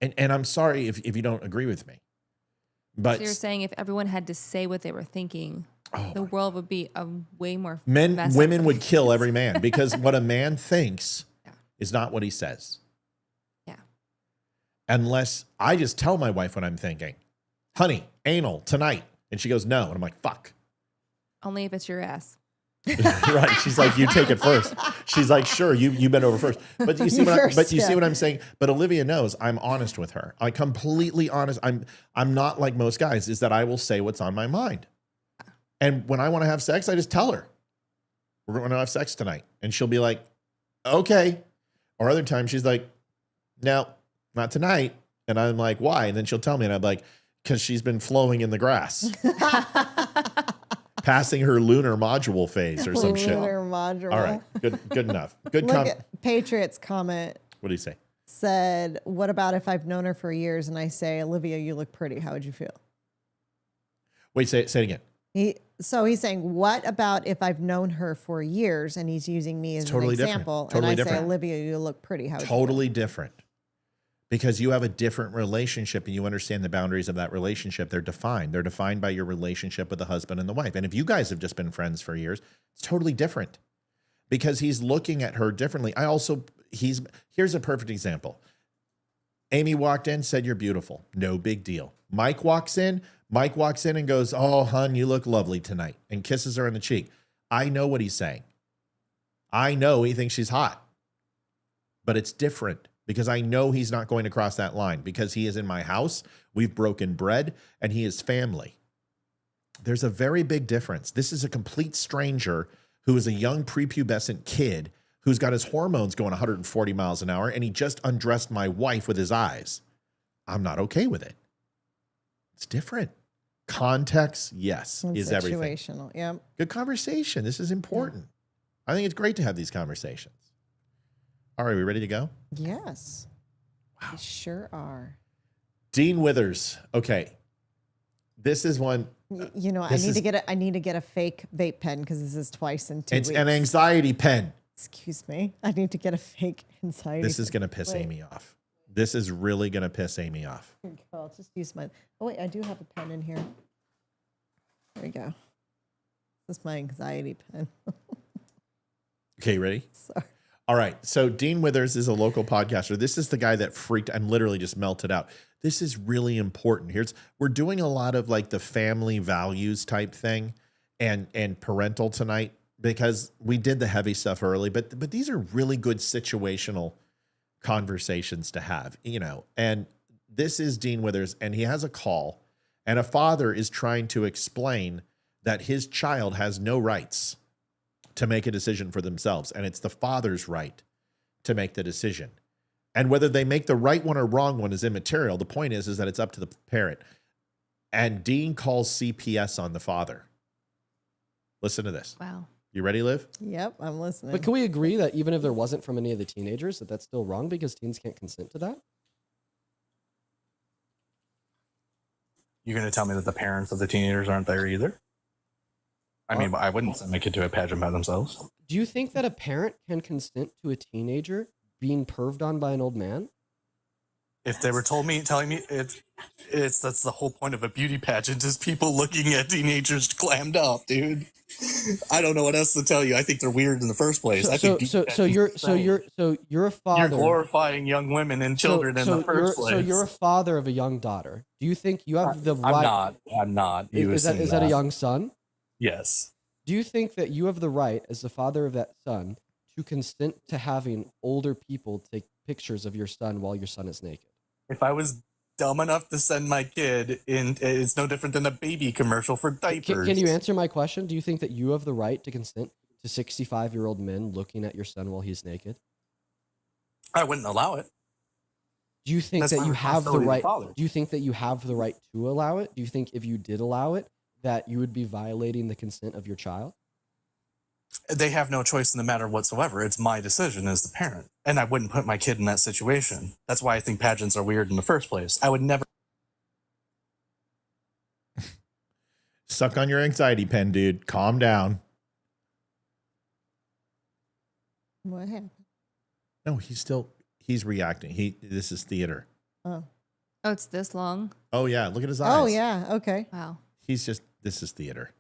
And I'm sorry if you don't agree with me. But so you're saying if everyone had to say what they were thinking, the world would be a way more women would kill every man, because what a man thinks is not what he says. Yeah. Unless I just tell my wife what I'm thinking, honey, anal tonight. And she goes, no. And I'm like, fuck. Only if it's your ass. Right. She's like, you take it first. She's like, sure, you bend over first. But you see what I'm saying? But Olivia knows I'm honest with her. I completely honest. I'm not like most guys, is that I will say what's on my mind. And when I want to have sex, I just tell her, we're going to have sex tonight. And she'll be like, okay. Or other times she's like, no, not tonight. And I'm like, why? And then she'll tell me, and I'm like, because she's been flowing in the grass. Passing her lunar module phase or some shit. Lunar module. All right, good enough. Good Look at Patriots comment. What do you say? Said, what about if I've known her for years and I say, Olivia, you look pretty. How would you feel? Wait, say it again. He's saying, what about if I've known her for years, and he's using me as totally an example, different. Totally and I different. say, Olivia, you look pretty. How would totally you feel? Different. Because you have a different relationship and you understand the boundaries of that relationship. They're defined. They're defined by your relationship with the husband and the wife. And if you guys have just been friends for years, it's totally different, because he's looking at her differently. Here's a perfect example. Amy walked in, said, you're beautiful. No big deal. Mike walks in and goes, oh, hon, you look lovely tonight, and kisses her on the cheek. I know what he's saying. I know he thinks she's hot, but it's different. Because I know he's not going to cross that line, because he is in my house, we've broken bread, and he is family. There's a very big difference. This is a complete stranger who is a young prepubescent kid who's got his hormones going 140 miles an hour, and he just undressed my wife with his eyes. I'm not okay with it. It's different. Context, yes, It's is everything. situational. Yep. Good conversation. This is important. I think it's great to have these conversations. All right, we ready to go? Yes. Wow. We sure are. Dean Withers. Okay. This is one. You know, I need to get a fake vape pen, because this is twice in 2 weeks. It's an anxiety pen. Excuse me. I need to get a fake anxiety. This is going to piss Amy off. This is really going to piss Amy off. Here we go. I'll just use mine. Oh, wait, I do have a pen in here. There we go. This is my anxiety pen. Okay, ready? Sorry. All right. So Dean Withers is a local podcaster. This is the guy that freaked and literally just melted out. This is really important. We're doing a lot of like the family values type thing and parental tonight, because we did the heavy stuff early, but these are really good situational conversations to have, you know. And this is Dean Withers, and he has a call, and a father is trying to explain that his child has no rights to make a decision for themselves. And it's the father's right to make the decision. And whether they make the right one or wrong one is immaterial. The point is that it's up to the parent. And Dean calls CPS on the father. Listen to this. Wow. You ready, Liv? Yep, I'm listening. But can we agree that even if there wasn't from any of the teenagers, that that's still wrong because teens can't consent to that? You're going to tell me that the parents of the teenagers aren't there either? I mean, I wouldn't send my kid to a pageant by themselves. Do you think that a parent can consent to a teenager being perved on by an old man? If they were telling me that's the whole point of a beauty pageant is people looking at teenagers clammed up, dude. I don't know what else to tell you. I think they're weird in the first place. So you're a father. You're glorifying young women and children in the first place. So you're a father of a young daughter. Do you think you have the right? I'm not. Is that a young son? Yes. Do you think that you have the right, as the father of that son, to consent to having older people take pictures of your son while your son is naked? If I was dumb enough to send my kid in, it's no different than a baby commercial for diapers. Can you answer my question? Do you think that you have the right to consent to 65-year-old men looking at your son while he's naked? I wouldn't allow it. Do you think That's that my you have the responsibility as a right? father. Do you think that you have the right to allow it? Do you think if you did allow it, that you would be violating the consent of your child? They have no choice in the matter whatsoever. It's my decision as the parent. And I wouldn't put my kid in that situation. That's why I think pageants are weird in the first place. I would never. Suck on your anxiety pen, dude. Calm down. What happened? No, he's reacting. This is theater. Oh. Oh, it's this long? Oh, yeah. Look at his eyes. Oh, yeah. Okay. Wow. This is theater.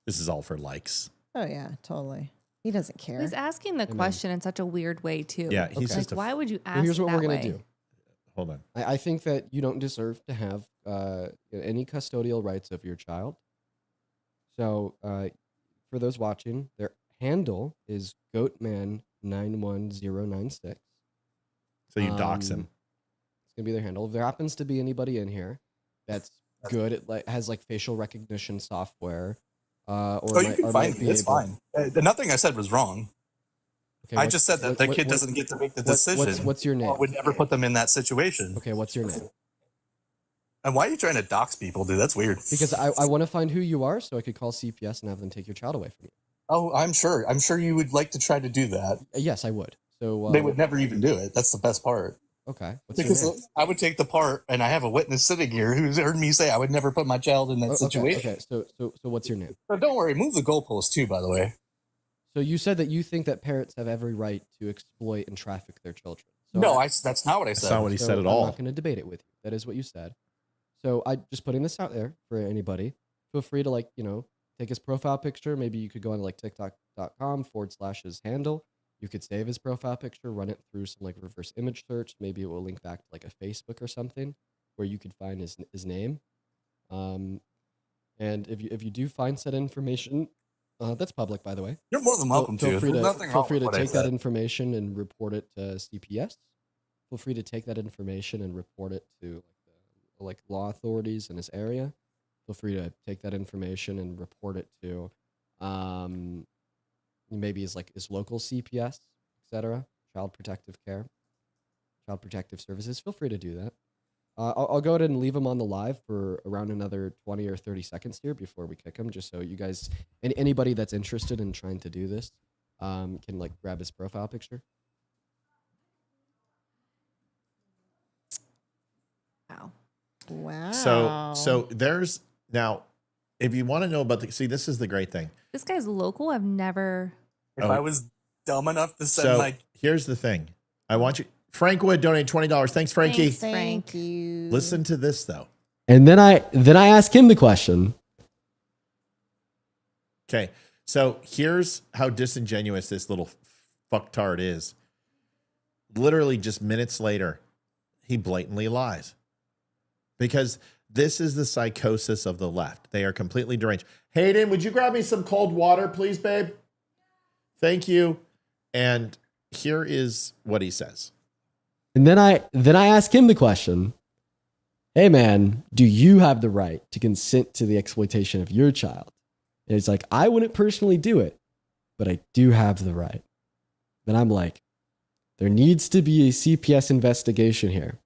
This is all for likes. Oh, yeah, totally. He doesn't care. He's asking the question in such a weird way, too. Yeah, he's like, just a- why would you ask Here's what that we're gonna way? do. Hold on. I think that you don't deserve to have any custodial rights of your child. So for those watching, their handle is Goatman91096. So you dox him. It's gonna be their handle. If there happens to be anybody in here that's good at has like facial recognition software, You can find me. It's fine. Nothing I said was wrong. Okay, I just said that the kid doesn't get to make the decision. What's your name? I would never put them in that situation. Okay, what's your name? And why are you trying to dox people, dude? That's weird. Because I want to find who you are so I could call CPS and have them take your child away from you. Oh, I'm sure. I'm sure you would like to try to do that. Yes, I would. So they would never even do it. That's the best part. Okay. Because I would take the part, and I have a witness sitting here who's heard me say I would never put my child in that situation. Okay. So what's your name? But don't worry, move the goalpost too, by the way. So you said that you think that parents have every right to exploit and traffic their children. So No, that's not what I said. That's not what he said at I'm all. not going to debate it with you. That is what you said. So I just putting this out there for anybody. Feel free to take his profile picture. Maybe you could go on to TikTok.com/his handle. You could save his profile picture, run it through some reverse image search. Maybe it will link back to a Facebook or something where you could find his name. And if you do find said information, that's public, by the way. You're more than welcome to. Feel free There's to nothing feel wrong free with to what I take that said. information and report it to CPS. Feel free to take that information and report it to law authorities in this area. Feel free to take that information and report it to maybe his local CPS, etc. Child Protective Care, Child Protective Services. Feel free to do that. I'll go ahead and leave him on the live for around another 20 or 30 seconds here before we kick him, just so you guys, anybody that's interested in trying to do this, can grab his profile picture. Wow. So there's now, if you want to know about this is the great thing. This guy's local. I've never. If I was dumb enough to send here's the thing. I want you. Frank Wood donated $20. Thanks, Frankie. Thank you. Listen to this though. And then I ask him the question. Okay, so here's how disingenuous this little fucktard is. Literally just minutes later, he blatantly lies. Because this is the psychosis of the left. They are completely deranged. Hayden, would you grab me some cold water, please, babe? Thank you. And here is what he says. And then I ask him the question. Hey man, do you have the right to consent to the exploitation of your child? And he's like, I wouldn't personally do it, but I do have the right. Then I'm like, there needs to be a CPS investigation here.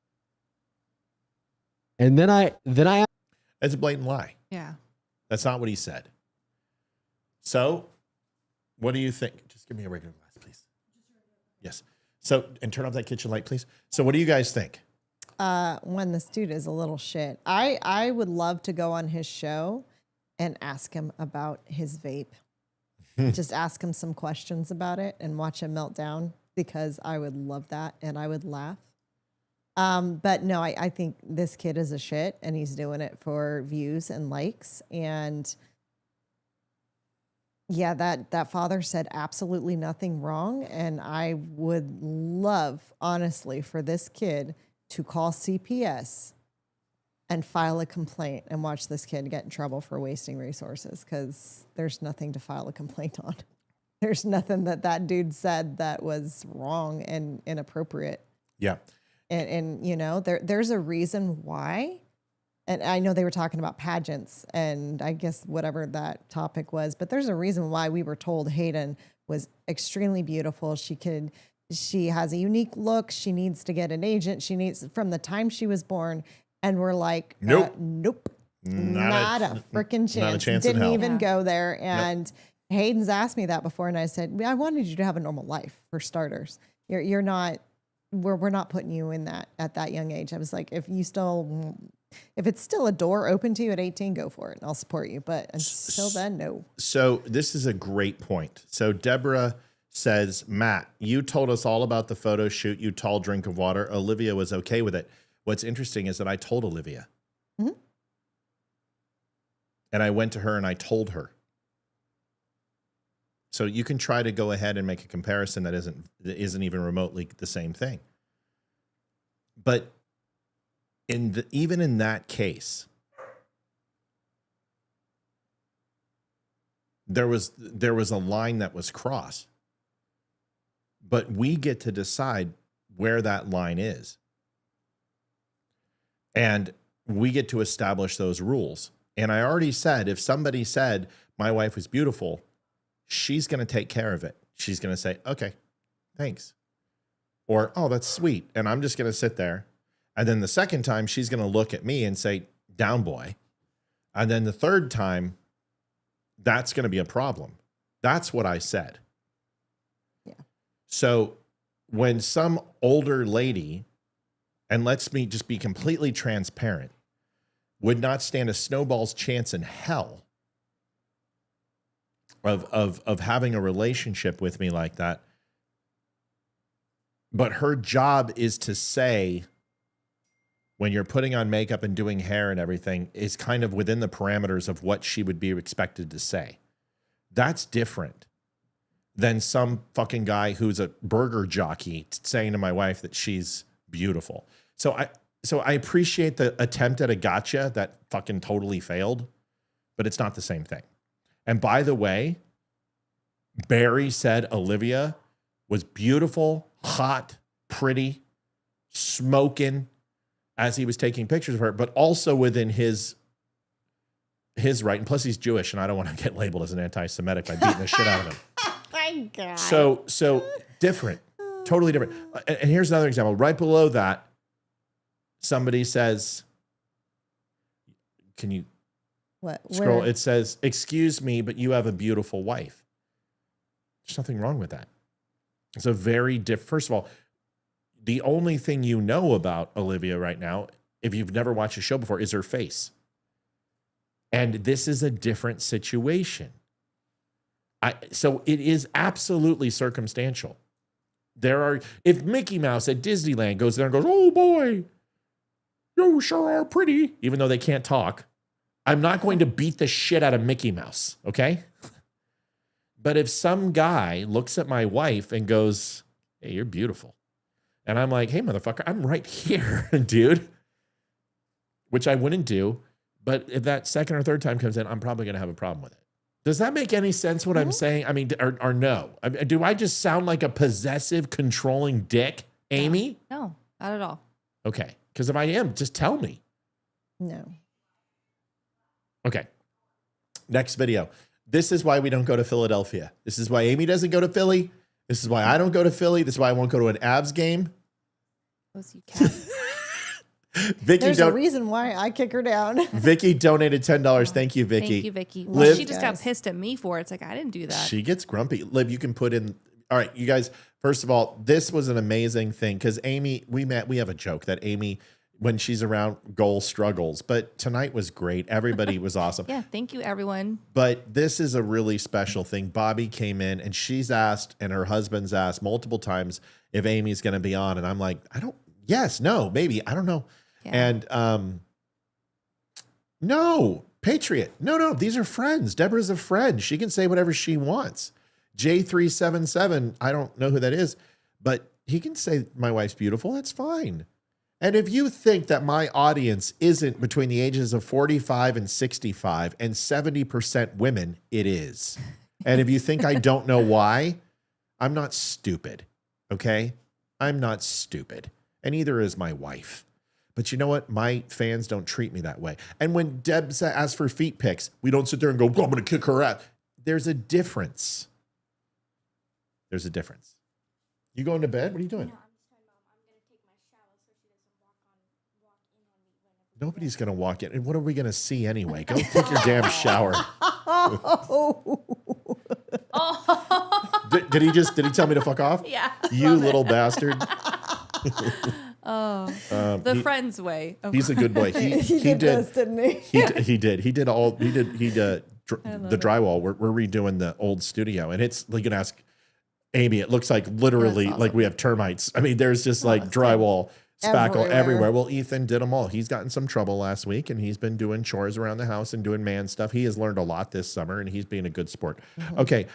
And then I That's a blatant lie. Yeah. That's not what he said. So, what do you think? Just give me a regular glass, please. Yes. So, and turn off that kitchen light, please. So, what do you guys think? When this dude is a little shit. I would love to go on his show and ask him about his vape. Just ask him some questions about it and watch him melt down, because I would love that and I would laugh. But no, I think this kid is a shit and he's doing it for views and likes. And yeah, that father said absolutely nothing wrong. And I would love, honestly, for this kid to call CPS and file a complaint and watch this kid get in trouble for wasting resources, because there's nothing to file a complaint on. There's nothing that dude said that was wrong and inappropriate. Yeah. And you know, there's a reason why. And I know they were talking about pageants and I guess whatever that topic was, but there's a reason why we were told Hayden was extremely beautiful. She has a unique look. She needs to get an agent. She needs, from the time she was born. And we're like, nope, not a freaking chance. Not a chance in Didn't hell. even go there. And Hayden's asked me that before. And I said, I wanted you to have a normal life, for starters. You're not, we're not putting you in that at that young age. I was like, if it's still a door open to you at 18, go for it. And I'll support you. But until then, no. So this is a great point. So Deborah says, Matt, you told us all about the photo shoot, you tall drink of water. Olivia was okay with it. What's interesting is that I told Olivia. Mm-hmm. And I went to her and I told her. So you can try to go ahead and make a comparison that isn't even remotely the same thing. But even in that case, there was a line that was crossed. But we get to decide where that line is. And we get to establish those rules. And I already said, if somebody said, my wife was beautiful, she's going to take care of it. She's going to say, okay, thanks. Or, oh, that's sweet. And I'm just going to sit there. And then the second time, she's going to look at me and say, down boy. And then the third time, that's going to be a problem. That's what I said. Yeah. So when some older lady, and let's me just be completely transparent, would not stand a snowball's chance in hell of having a relationship with me like that. But her job is to say, when you're putting on makeup and doing hair and everything, is kind of within the parameters of what she would be expected to say. That's different than some fucking guy who's a burger jockey saying to my wife that she's beautiful. So I appreciate the attempt at a gotcha that fucking totally failed, but it's not the same thing. And by the way, Barry said Olivia was beautiful, hot, pretty, smoking as he was taking pictures of her, but also within his right. And plus he's Jewish and I don't want to get labeled as an anti-Semitic by beating the shit out of him. My God. So different, totally different. And here's another example. Right below that, somebody says, can you scroll? Where? It says, excuse me, but you have a beautiful wife. There's nothing wrong with that. It's a very different, first of all, the only thing you know about Olivia right now, if you've never watched a show before, is her face. And this is a different situation. So it is absolutely circumstantial. If Mickey Mouse at Disneyland goes there and goes, oh boy, you sure are pretty, even though they can't talk, I'm not going to beat the shit out of Mickey Mouse, okay? But if some guy looks at my wife and goes, hey, you're beautiful. And I'm like, hey, motherfucker, I'm right here, dude. Which I wouldn't do. But if that second or third time comes in, I'm probably going to have a problem with it. Does that make any sense what I'm saying? I mean, or no? Do I just sound like a possessive, controlling dick, Amy? No, not at all. Okay. Because if I am, just tell me. No. Okay. Next video. This is why we don't go to Philadelphia. This is why Amy doesn't go to Philly. This is why I don't go to Philly. This is why I won't go to an Avs game. You cat. Vicky, There's a reason why I kick her down. Vicky donated $10. Thank you, Vicky. Thank you, Vicky. Well, Liv, she just got pissed at me for it. It's like, I didn't do that. she gets grumpy. Liv, you can put in. All right, you guys. First of all, this was an amazing thing because Amy, we have a joke that Amy, when she's around, goal struggles. But tonight was great. Everybody was awesome. Yeah, thank you, everyone. But this is a really special thing. Bobby came in and she's asked, and her husband's asked multiple times if Amy's going to be on. And I'm like, yes, no, maybe. I don't know. Yeah. And no, Patriot. No, these are friends. Deborah's a friend. She can say whatever she wants. J377, I don't know who that is, but he can say my wife's beautiful. That's fine. And if you think that my audience isn't between the ages of 45 and 65 and 70% women, it is. And if you think I don't know why, I'm not stupid. Okay? I'm not stupid. And neither is my wife. But you know what? My fans don't treat me that way. And when Deb asks for feet pics, we don't sit there and go, I'm going to kick her out. There's a difference. There's a difference. You going to bed? What are you doing? Nobody's going to walk in. And what are we going to see anyway? Go take your damn shower. Did he tell me to fuck off? Yeah. You little bastard. The friend's way. He's a good boy. He did this, didn't he? He did. He did the drywall. We're redoing the old studio, and it's like, you can ask Amy. It looks like literally like we have termites. I mean, there's just like drywall spackle everywhere. Well, Ethan did them all. He's gotten some trouble last week, and he's been doing chores around the house and doing man stuff. He has learned a lot this summer, and he's being a good sport. Mm-hmm. Okay.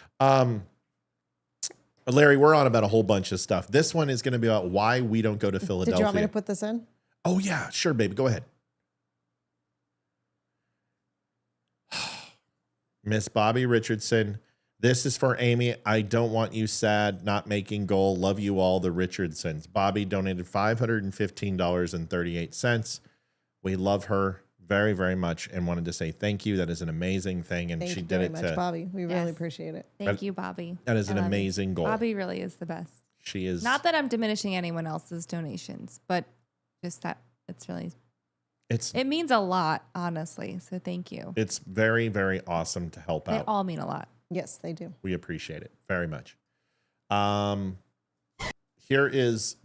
Larry, we're on about a whole bunch of stuff. This one is going to be about why we don't go to Philadelphia. Did you want me to put this in? Oh, yeah. Sure, baby. Go ahead. Miss Bobby Richardson, this is for Amy. I don't want you sad, not making goal. Love you all, the Richardsons. Bobby donated $515.38. We love her very, very much and wanted to say thank you. That is an amazing thing. And Thank she you did very it much, Bobby. We really appreciate it. Thank you, Bobby. That is an amazing goal. Bobby really is the best. She is. Not that I'm diminishing anyone else's donations, but just that it means a lot, honestly. So thank you. It's very, very awesome to help They out. all mean a lot. Yes, they do. We appreciate it very much. There is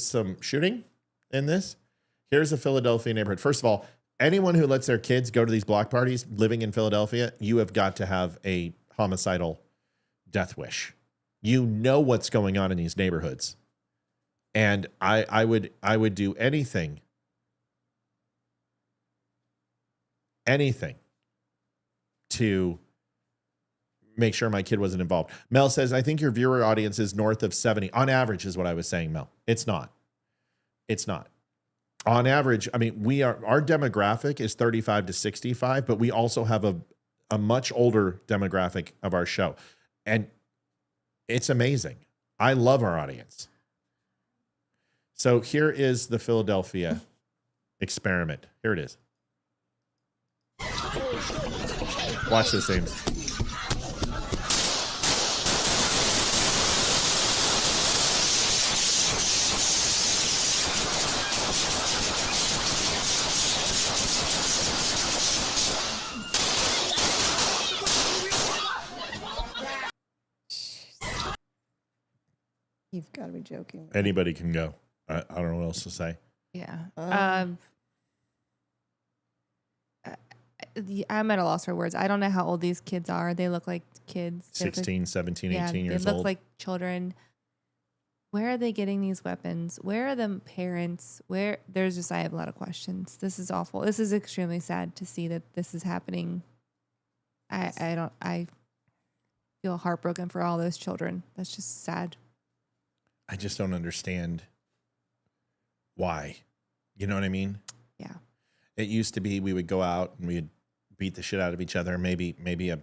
some shooting in this. Here's a Philadelphia neighborhood. First of all, anyone who lets their kids go to these block parties living in Philadelphia, you have got to have a homicidal death wish. You know what's going on in these neighborhoods. And I would do anything to make sure my kid wasn't involved. Mel says, I think your viewer audience is north of 70. On average is what I was saying, Mel. It's not. On average, I mean, our demographic is 35 to 65, but we also have a much older demographic of our show. And it's amazing. I love our audience. So here is the Philadelphia experiment. Here it is. Watch this, Ames. You've got to be joking. Anybody can go. I don't know what else to say. Yeah. I'm at a loss for words. I don't know how old these kids are. They look like kids. 16, 17, 18 years old. They look like children. Where are they getting these weapons? Where are the parents? I have a lot of questions. This is awful. This is extremely sad to see that this is happening. I feel heartbroken for all those children. That's just sad. I just don't understand why. You know what I mean? Yeah. It used to be we would go out and we'd beat the shit out of each other. Maybe a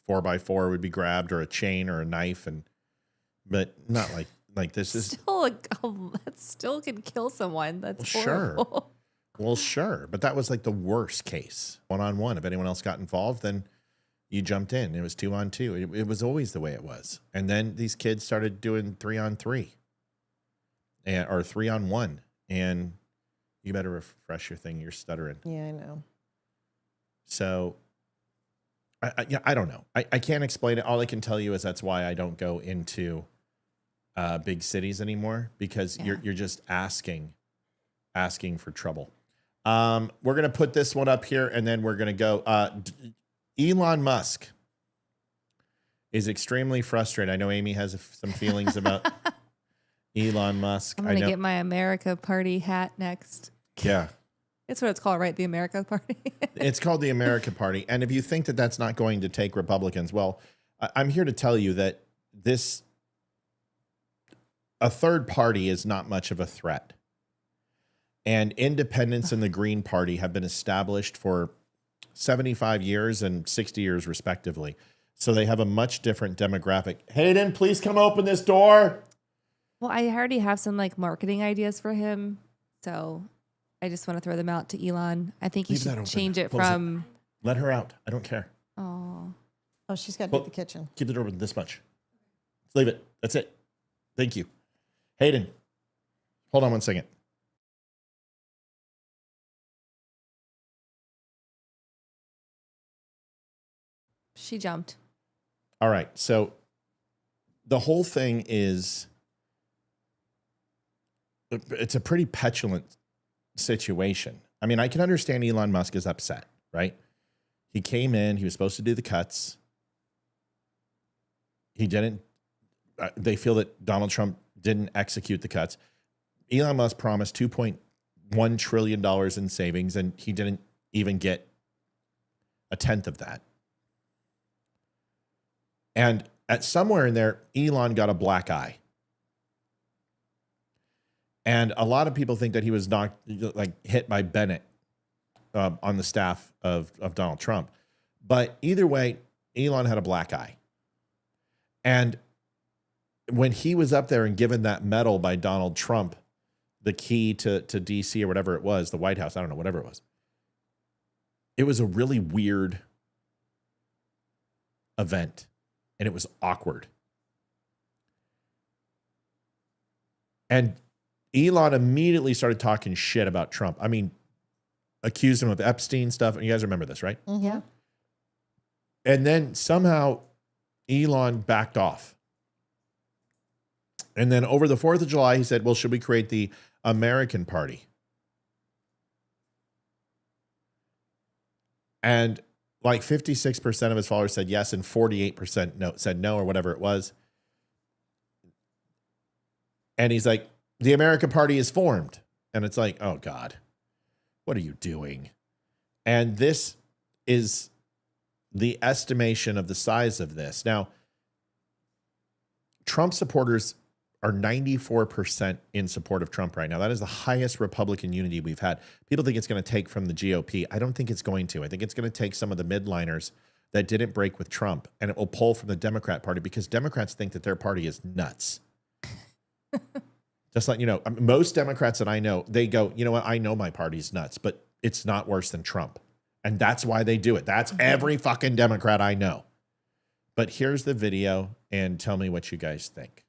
4x4 would be grabbed or a chain or a knife, but not like this is that still can kill someone. That's horrible. Sure. Well, sure, but that was like the worst case. 1-on-1. If anyone else got involved, then you jumped in. It was 2-on-2. It was always the way it was. And then these kids started doing 3-on-3 or 3-on-1, and You better refresh your thing. You're stuttering. Yeah, I know. So, I don't know. I can't explain it. All I can tell you is that's why I don't go into big cities anymore, because you're just asking for trouble. We're going to put this one up here, and then we're going to go. Elon Musk is extremely frustrated. I know Amy has some feelings about Elon Musk. I'm going to get my America Party hat next. Yeah. It's what it's called, right? The America Party. It's called the America Party. And if you think that that's not going to take Republicans, well, I'm here to tell you that a third party is not much of a threat. And independents and the Green Party have been established for 75 years and 60 years respectively. So they have a much different demographic. Hayden, please come open this door. Well, I already have some like marketing ideas for him. So I just want to throw them out to Elon. I think he should change it from... Let her out. I don't care. Oh, she's got to do the kitchen. Keep the door open this much. Leave it. That's it. Thank you. Hayden, hold on one second. She jumped. All right. So the whole thing is, it's a pretty petulant situation. I mean, I can understand Elon Musk is upset, right? He came in, he was supposed to do the cuts. He didn't. They feel that Donald Trump didn't execute the cuts. Elon Musk promised $2.1 trillion in savings, and he didn't even get a tenth of that. And at somewhere in there, Elon got a black eye. And a lot of people think that he was hit by Bennett on the staff of Donald Trump. But either way, Elon had a black eye. And when he was up there and given that medal by Donald Trump, the key to DC or whatever it was, the White House, I don't know, whatever it was a really weird event. And it was awkward. And Elon immediately started talking shit about Trump. I mean, accused him of Epstein stuff. And you guys remember this, right? Yeah. And then somehow Elon backed off. And then over the 4th of July, he said, well, should we create the American Party? And like 56% of his followers said yes, and 48% said no, or whatever it was. And he's like, the American Party is formed. And it's like, oh God, what are you doing? And this is the estimation of the size of this. Now, Trump supporters are 94% in support of Trump right now. That is the highest Republican unity we've had. People think it's going to take from the GOP. I don't think it's going to. I think it's going to take some of the midliners that didn't break with Trump, and it will pull from the Democrat Party, because Democrats think that their party is nuts. Just like, most Democrats that I know, they go, you know what? I know my party's nuts, but it's not worse than Trump. And that's why they do it. That's every fucking Democrat I know. But here's the video, and tell me what you guys think.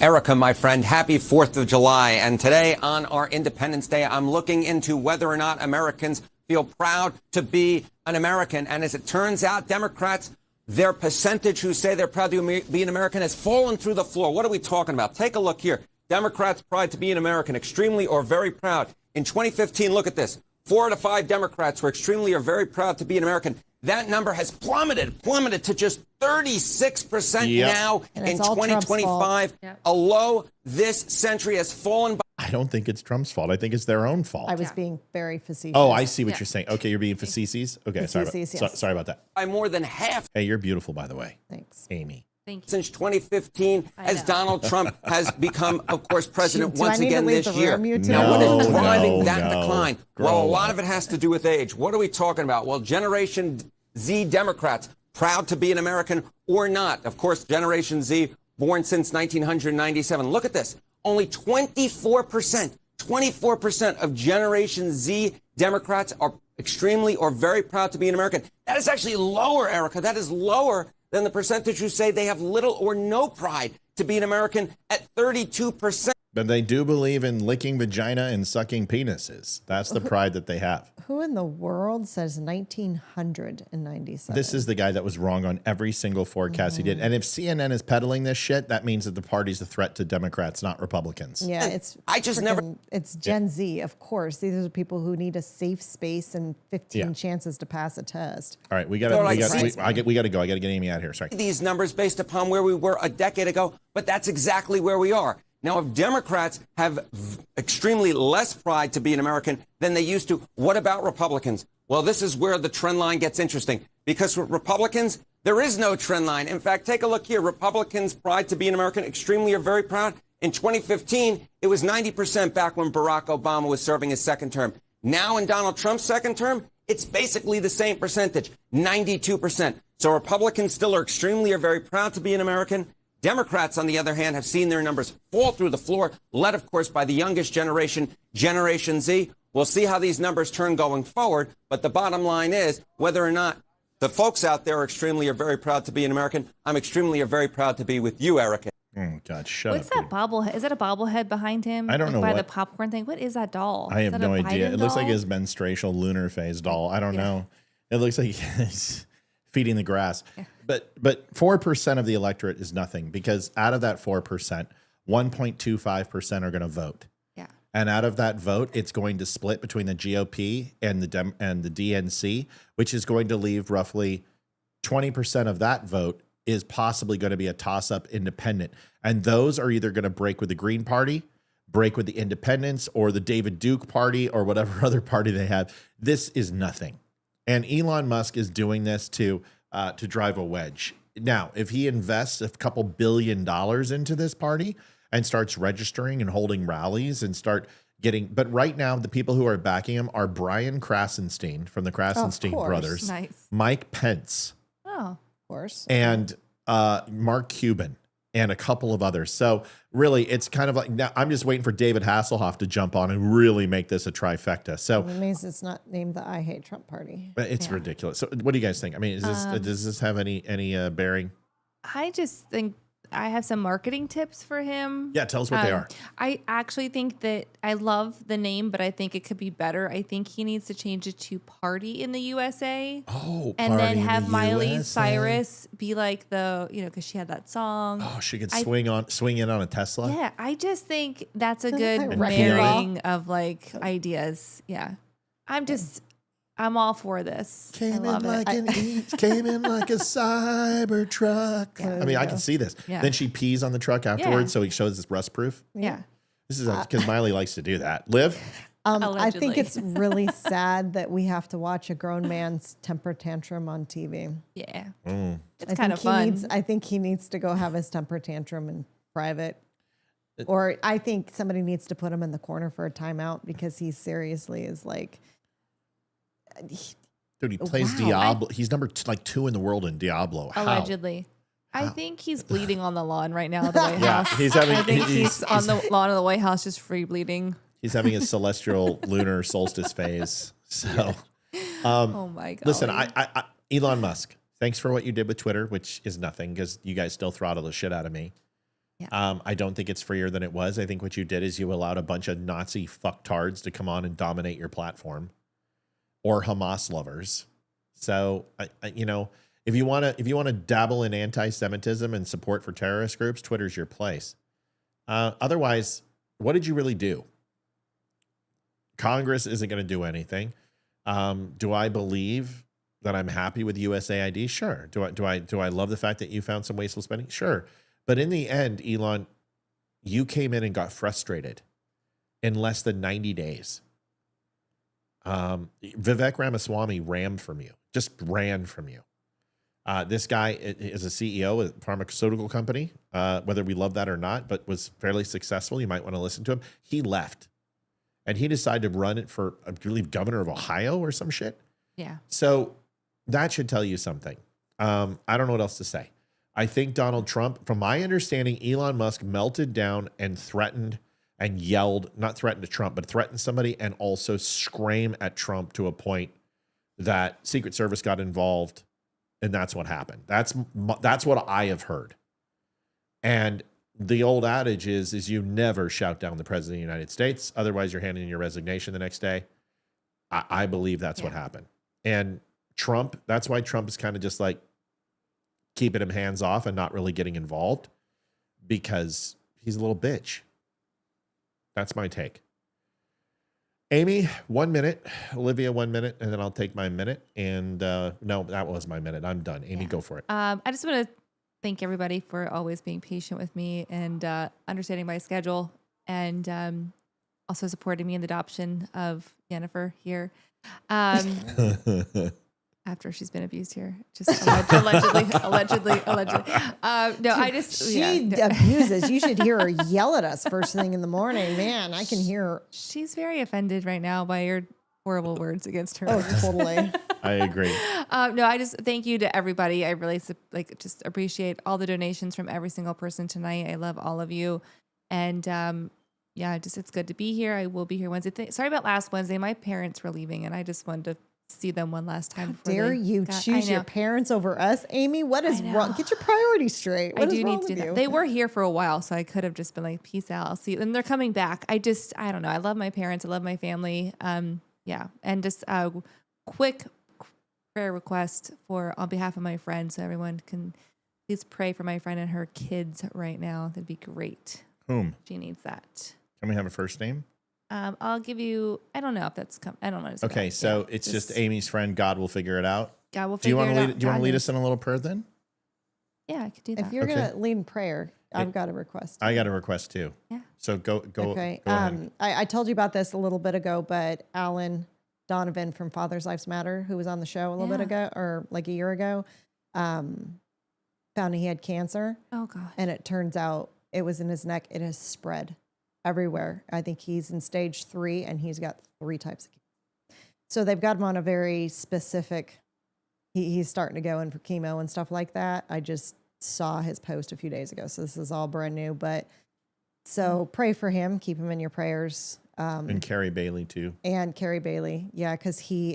Erica, my friend, happy 4th of July. And today on our Independence Day, I'm looking into whether or not Americans feel proud to be an American. And as it turns out, Democrats, their percentage who say they're proud to be an American has fallen through the floor. What are we talking about? Take a look here. Democrats' pride to be an American, extremely or very proud. In 2015, look at this. 4 out of 5 Democrats were extremely or very proud to be an American. That number has plummeted to just 36% now in 2025. A low this century has fallen by. I don't think it's Trump's fault. I think it's their own fault. I was being very facetious. Oh, I see what you're saying. Okay, you're being facetious. Okay, sorry about that. By more than half. Hey, you're beautiful, by the way. Thanks, Amy. Thank you. Since 2015, as Donald Trump has become, of course, president once again this year. Now, what is driving that decline? Well, a lot of it has to do with age. What are we talking about? Well, Generation Z Democrats, proud to be an American or not. Of course, Generation Z, born since 1997. Look at this. Only 24% of Generation Z Democrats are extremely or very proud to be an American. That is actually lower, Erica. That is lower than the percentage who say they have little or no pride to be an American at 32%. But they do believe in licking vagina and sucking penises. That's the pride that they have. Who in the world says 1997? This is the guy that was wrong on every single forecast he did. And if CNN is peddling this shit, that means that the party's a threat to Democrats, not Republicans. Yeah, it's it's Gen Z, of course. These are people who need a safe space and 15 chances to pass a test. All right, we got to go. I got to get Amy out of here. Sorry. These numbers based upon where we were a decade ago, but that's exactly where we are. Now, if Democrats have extremely less pride to be an American than they used to, what about Republicans? Well, this is where the trend line gets interesting, because with Republicans, there is no trend line. In fact, take a look here. Republicans' pride to be an American, extremely or very proud. In 2015, it was 90% back when Barack Obama was serving his second term. Now in Donald Trump's second term, it's basically the same percentage, 92%. So Republicans still are extremely or very proud to be an American. Democrats, on the other hand, have seen their numbers fall through the floor, led, of course, by the youngest generation, Generation Z. We'll see how these numbers turn going forward. But the bottom line is, whether or not the folks out there are extremely or very proud to be an American, I'm extremely or very proud to be with you, Erica. Oh, God, shut What's up. that bobblehead? Is that a bobblehead behind him? I don't know By what- the popcorn thing. What is that doll? I Is have that no a idea. Biden It looks like doll? his menstrual lunar phase doll. I don't know. It looks like he's feeding the grass. But 4% of the electorate is nothing, because out of that 4%, 1.25% are going to vote. Yeah. And out of that vote, it's going to split between the GOP and the DNC, which is going to leave roughly 20% of that vote is possibly going to be a toss-up independent. And those are either going to break with the Green Party, break with the Independents, or the David Duke Party, or whatever other party they have. This is nothing. And Elon Musk is doing this to drive a wedge. Now, if he invests a couple $1 billion into this party and starts registering and holding rallies and start getting, but right now the people who are backing him are Brian Krasenstein from the Krasenstein brothers, Nice. Mike Pence, Oh, of course, and Mark Cuban, and a couple of others. So really, it's kind of like, now I'm just waiting for David Hasselhoff to jump on and really make this a trifecta. So It means it's not named the I Hate Trump Party. it's ridiculous. So what do you guys think? I mean, is this does this have any bearing? I just think I have some marketing tips for him. Yeah, tell us what they are. I actually think that I love the name, but I think it could be better. I think he needs to change it to Party in the USA. Oh, and then Party in have the Miley USA. Cyrus be like the, because she had that song. Oh, she could swing in on a Tesla. Yeah, I just think that's a good Wreck-It marrying of like ideas. Yeah, I'm all for this. I love it. Came in like a cyber truck. I mean, I can see this. Yeah. Then she pees on the truck afterwards, Yeah. so he shows it's rust proof. Yeah. This is because Miley likes to do that. Liv? I think Allegedly. it's really sad that we have to watch a grown man's temper tantrum on TV. Yeah. Mm. It's kind of fun. I think he needs to go have his temper tantrum in private. Or I think somebody needs to put him in the corner for a timeout because he seriously is like. Dude, he plays Wow. Diablo. He's number 2 in the world in Diablo. How? Allegedly. I think he's bleeding on the lawn right now at the White Yeah, House. he's having- I think he's- he's on the lawn of the White House just free bleeding. He's having his celestial lunar solstice phase. So, Oh my God. Listen, I Elon Musk, thanks for what you did with Twitter, which is nothing because you guys still throttle the shit out of me. Yeah. I don't think it's freer than it was. I think what you did is you allowed a bunch of Nazi fucktards to come on and dominate your platform, or Hamas lovers. So, if you want to dabble in anti-Semitism and support for terrorist groups, Twitter's your place. Otherwise, what did you really do? Congress isn't going to do anything. Do I believe that I'm happy with USAID? Sure. Do I love the fact that you found some wasteful spending? Sure. But in the end, Elon, you came in and got frustrated in less than 90 days. Vivek Ramaswamy ran from you. This guy is a CEO of a pharmaceutical company, whether we love that or not, but was fairly successful. You might want to listen to him. He left. And he decided to run it for, I believe, governor of Ohio or some shit. Yeah. So that should tell you something. I don't know what else to say. I think Donald Trump, from my understanding, Elon Musk melted down and threatened and yelled, not threatened to Trump, but threatened somebody and also screamed at Trump to a point that Secret Service got involved. And that's what happened. That's what I have heard. And the old adage is you never shout down the president of the United States. Otherwise, you're handing in your resignation the next day. I believe that's what happened. And Trump, that's why Trump is kind of just like keeping him hands off and not really getting involved, because he's a little bitch. That's my take. Amy, 1 minute. Olivia, 1 minute. And then I'll take my minute. And no, that was my minute. I'm done. Amy, go for it. I just want to thank everybody for always being patient with me and understanding my schedule, and also supporting me in the adoption of Jennifer here. After she's been abused here, just allegedly. No, I just she abuses. You should hear her yell at us first thing in the morning. Man, I can hear her. She's very offended right now by your horrible words against her. Oh, totally. I agree. No, I just thank you to everybody. I really just appreciate all the donations from every single person tonight. I love all of you, and it's good to be here. I will be here Wednesday. Sorry about last Wednesday. My parents were leaving, and I just wanted to see them one last time. How dare you choose your parents over us, Amy? What is wrong? Get your priorities straight. I do need to do that. They were here for a while, so I could have just been like, peace out. I'll see you. And they're coming back. I don't know. I love my parents. I love my family. And just a quick prayer request on behalf of my friend, so everyone can please pray for my friend and her kids right now. That'd be great. Whom? She needs that. Can we have a first name? I'll give you. I don't know if that's. I don't know. Okay, so it's just Amy's friend. God will figure it out. God will figure it out. Do you want to lead us in a little prayer then? Yeah, I could do that. If you're gonna lead in prayer, I've got a request. I got a request too. Yeah. So go. Okay. Go ahead. I told you about this a little bit ago, but Alan Donovan from Fathers Lives Matter, who was on the show a little bit ago, or like a year ago, found he had cancer. Oh God. And it turns out it was in his neck. It has spread everywhere. I think he's in stage 3, and he's got 3 types of cancer. So they've got him on a very specific. He's starting to go in for chemo and stuff like that. I just saw his post a few days ago, so this is all brand new. But so pray for him. Keep him in your prayers. And Carrie Bailey too. And Carrie Bailey, yeah, because he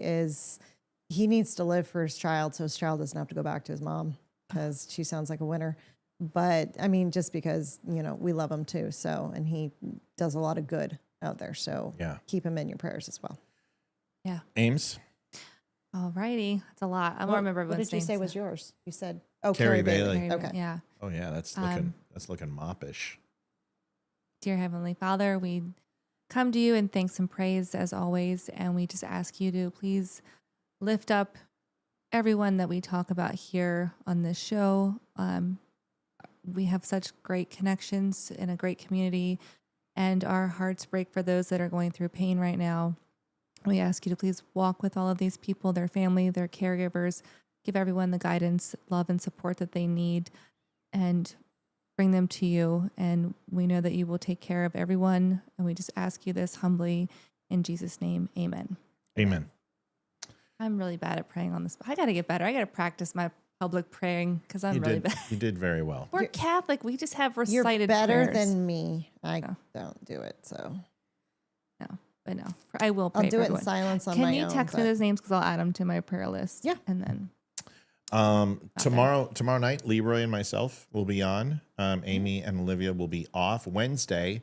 needs to live for his child, so his child doesn't have to go back to his mom, because she sounds like a winner. But I mean, just because we love him too, so, and he does a lot of good out there, so keep him in your prayers as well. Yeah. Ames. All righty, that's a lot. I don't remember what everyone's did you say names. was yours? You said Carrie Bailey. Carrie Okay. Yeah. Oh yeah, that's looking moppish. Dear Heavenly Father, we come to you in thanks and praise as always, and we just ask you to please lift up everyone that we talk about here on this show. We have such great connections in a great community, and our hearts break for those that are going through pain right now. We ask you to please walk with all of these people, their family, their caregivers, give everyone the guidance, love, and support that they need, and bring them to you. And we know that you will take care of everyone. And we just ask you this humbly in Jesus' name. Amen. Amen. I'm really bad at praying on this. I got to get better. I got to practice my public praying, because I'm really bad. You did very well. We're Catholic. We just have You're recited better prayers. than me. I don't do it, so. But no, I will pray I'll do for it everyone. in silence on Can my you own, text me but- those names, because I'll add them to my prayer list? Yeah. And then Tomorrow night, Leroy and myself will be on. Amy and Olivia will be off. Wednesday,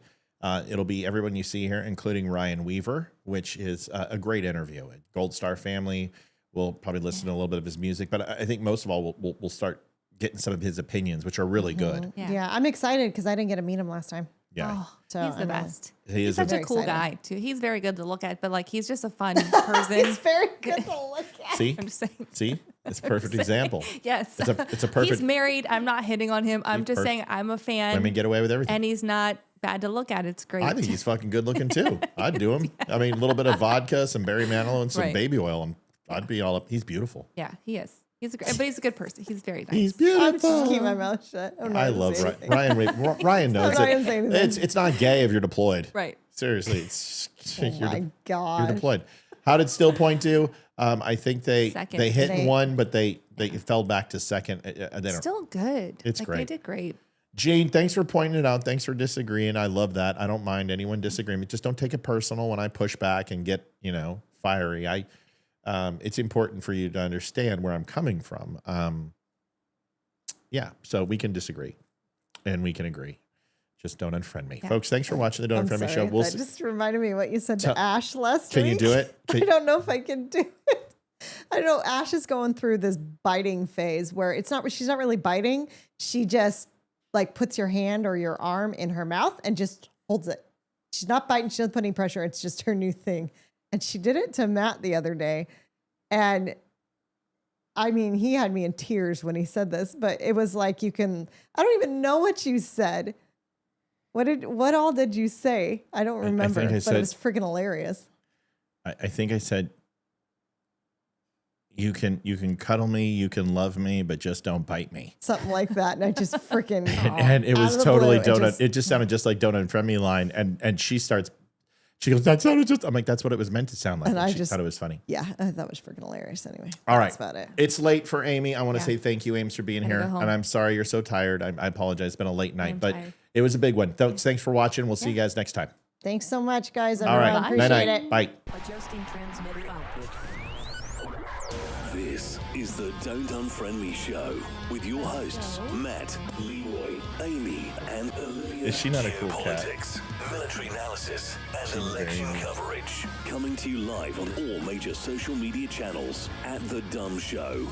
it'll be everyone you see here, including Ryan Weaver, which is a great interview. Gold Star family. We'll probably listen to a little bit of his music, but I think most of all, we'll start getting some of his opinions, which are really good. Yeah, I'm excited because I didn't get to meet him last time. Yeah. Oh, he's the best. He's such a cool guy too. He's very good to look at, but like he's just a fun person. He's very good to look at. See? I'm just saying. See? It's a perfect example. Yes. It's a perfect. He's married. I'm not hitting on him. I'm He's just perfect. saying I'm a fan. Women get away with everything. And he's not bad to look at. It's great. I think he's fucking good looking too. I'd do him. I mean, a little bit of vodka, some Barry Manilow, and some Right. baby oil, and I'd be all up. He's beautiful. Yeah, he is. But he's a good person. He's very nice. He's beautiful. I'm just keep my mouth shut. I'm not I gonna love say Ryan. anything. Ryan knows I'm not gonna say it. anything. It's not gay if you're deployed. Right. Seriously, it's Oh my gosh. you're deployed. How did Still point to? I think they Second. hit They- one, but they fell back to second. They don't- Still good. It's Like, great. They did great. Jane, thanks for pointing it out. Thanks for disagreeing. I love that. I don't mind anyone disagreeing. Just don't take it personal when I push back and get, fiery. It's important for you to understand where I'm coming from. Yeah, so we can disagree and we can agree. Just don't unfriend me. Yeah. Folks, thanks for watching the Don't I'm Unfriend Me sorry, show. We'll that see. just reminded me what you said to Ash last Can week. you do it? I don't know if I can do it. I know Ash is going through this biting phase where she's not really biting. She just like puts your hand or your arm in her mouth and just holds it. She's not biting. She doesn't put any pressure. It's just her new thing. And she did it to Matt the other day. And I mean, he had me in tears when he said this, but it was like, I don't even know what you said. What all did you say? I don't remember, but it was freaking hilarious. I think I said, you can cuddle me, you can love me, but just don't bite me. Something like that. And I just freaking, and it was totally it just sounded just like don't unfriend me line. And she goes, that sounded just, I'm like, that's what it was meant to sound like. And I she just thought it was funny. Yeah, I thought it was freaking hilarious anyway. All right. That's about it. It's late for Amy. I want to say thank you, Ames, for being here. Gotta go home. And I'm sorry you're so tired. I apologize. It's been a late night, but it was a big one. Thanks for watching. We'll see you guys next time. Thanks so much, guys. All Everyone. right. Appreciate Night-night. it. Bye. Adjusting transmitter output. This is the Don't Unfriend Me show with your hosts, Matt, Leroy, Amy, and Olivia. Is she not a cool cat? Politics, military analysis, and election coverage. Coming to you live on all major social media channels at The Dumb Show.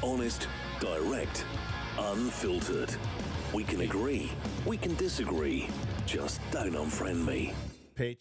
Honest, direct, unfiltered. We can agree, we can disagree. Just don't unfriend me. Patreon.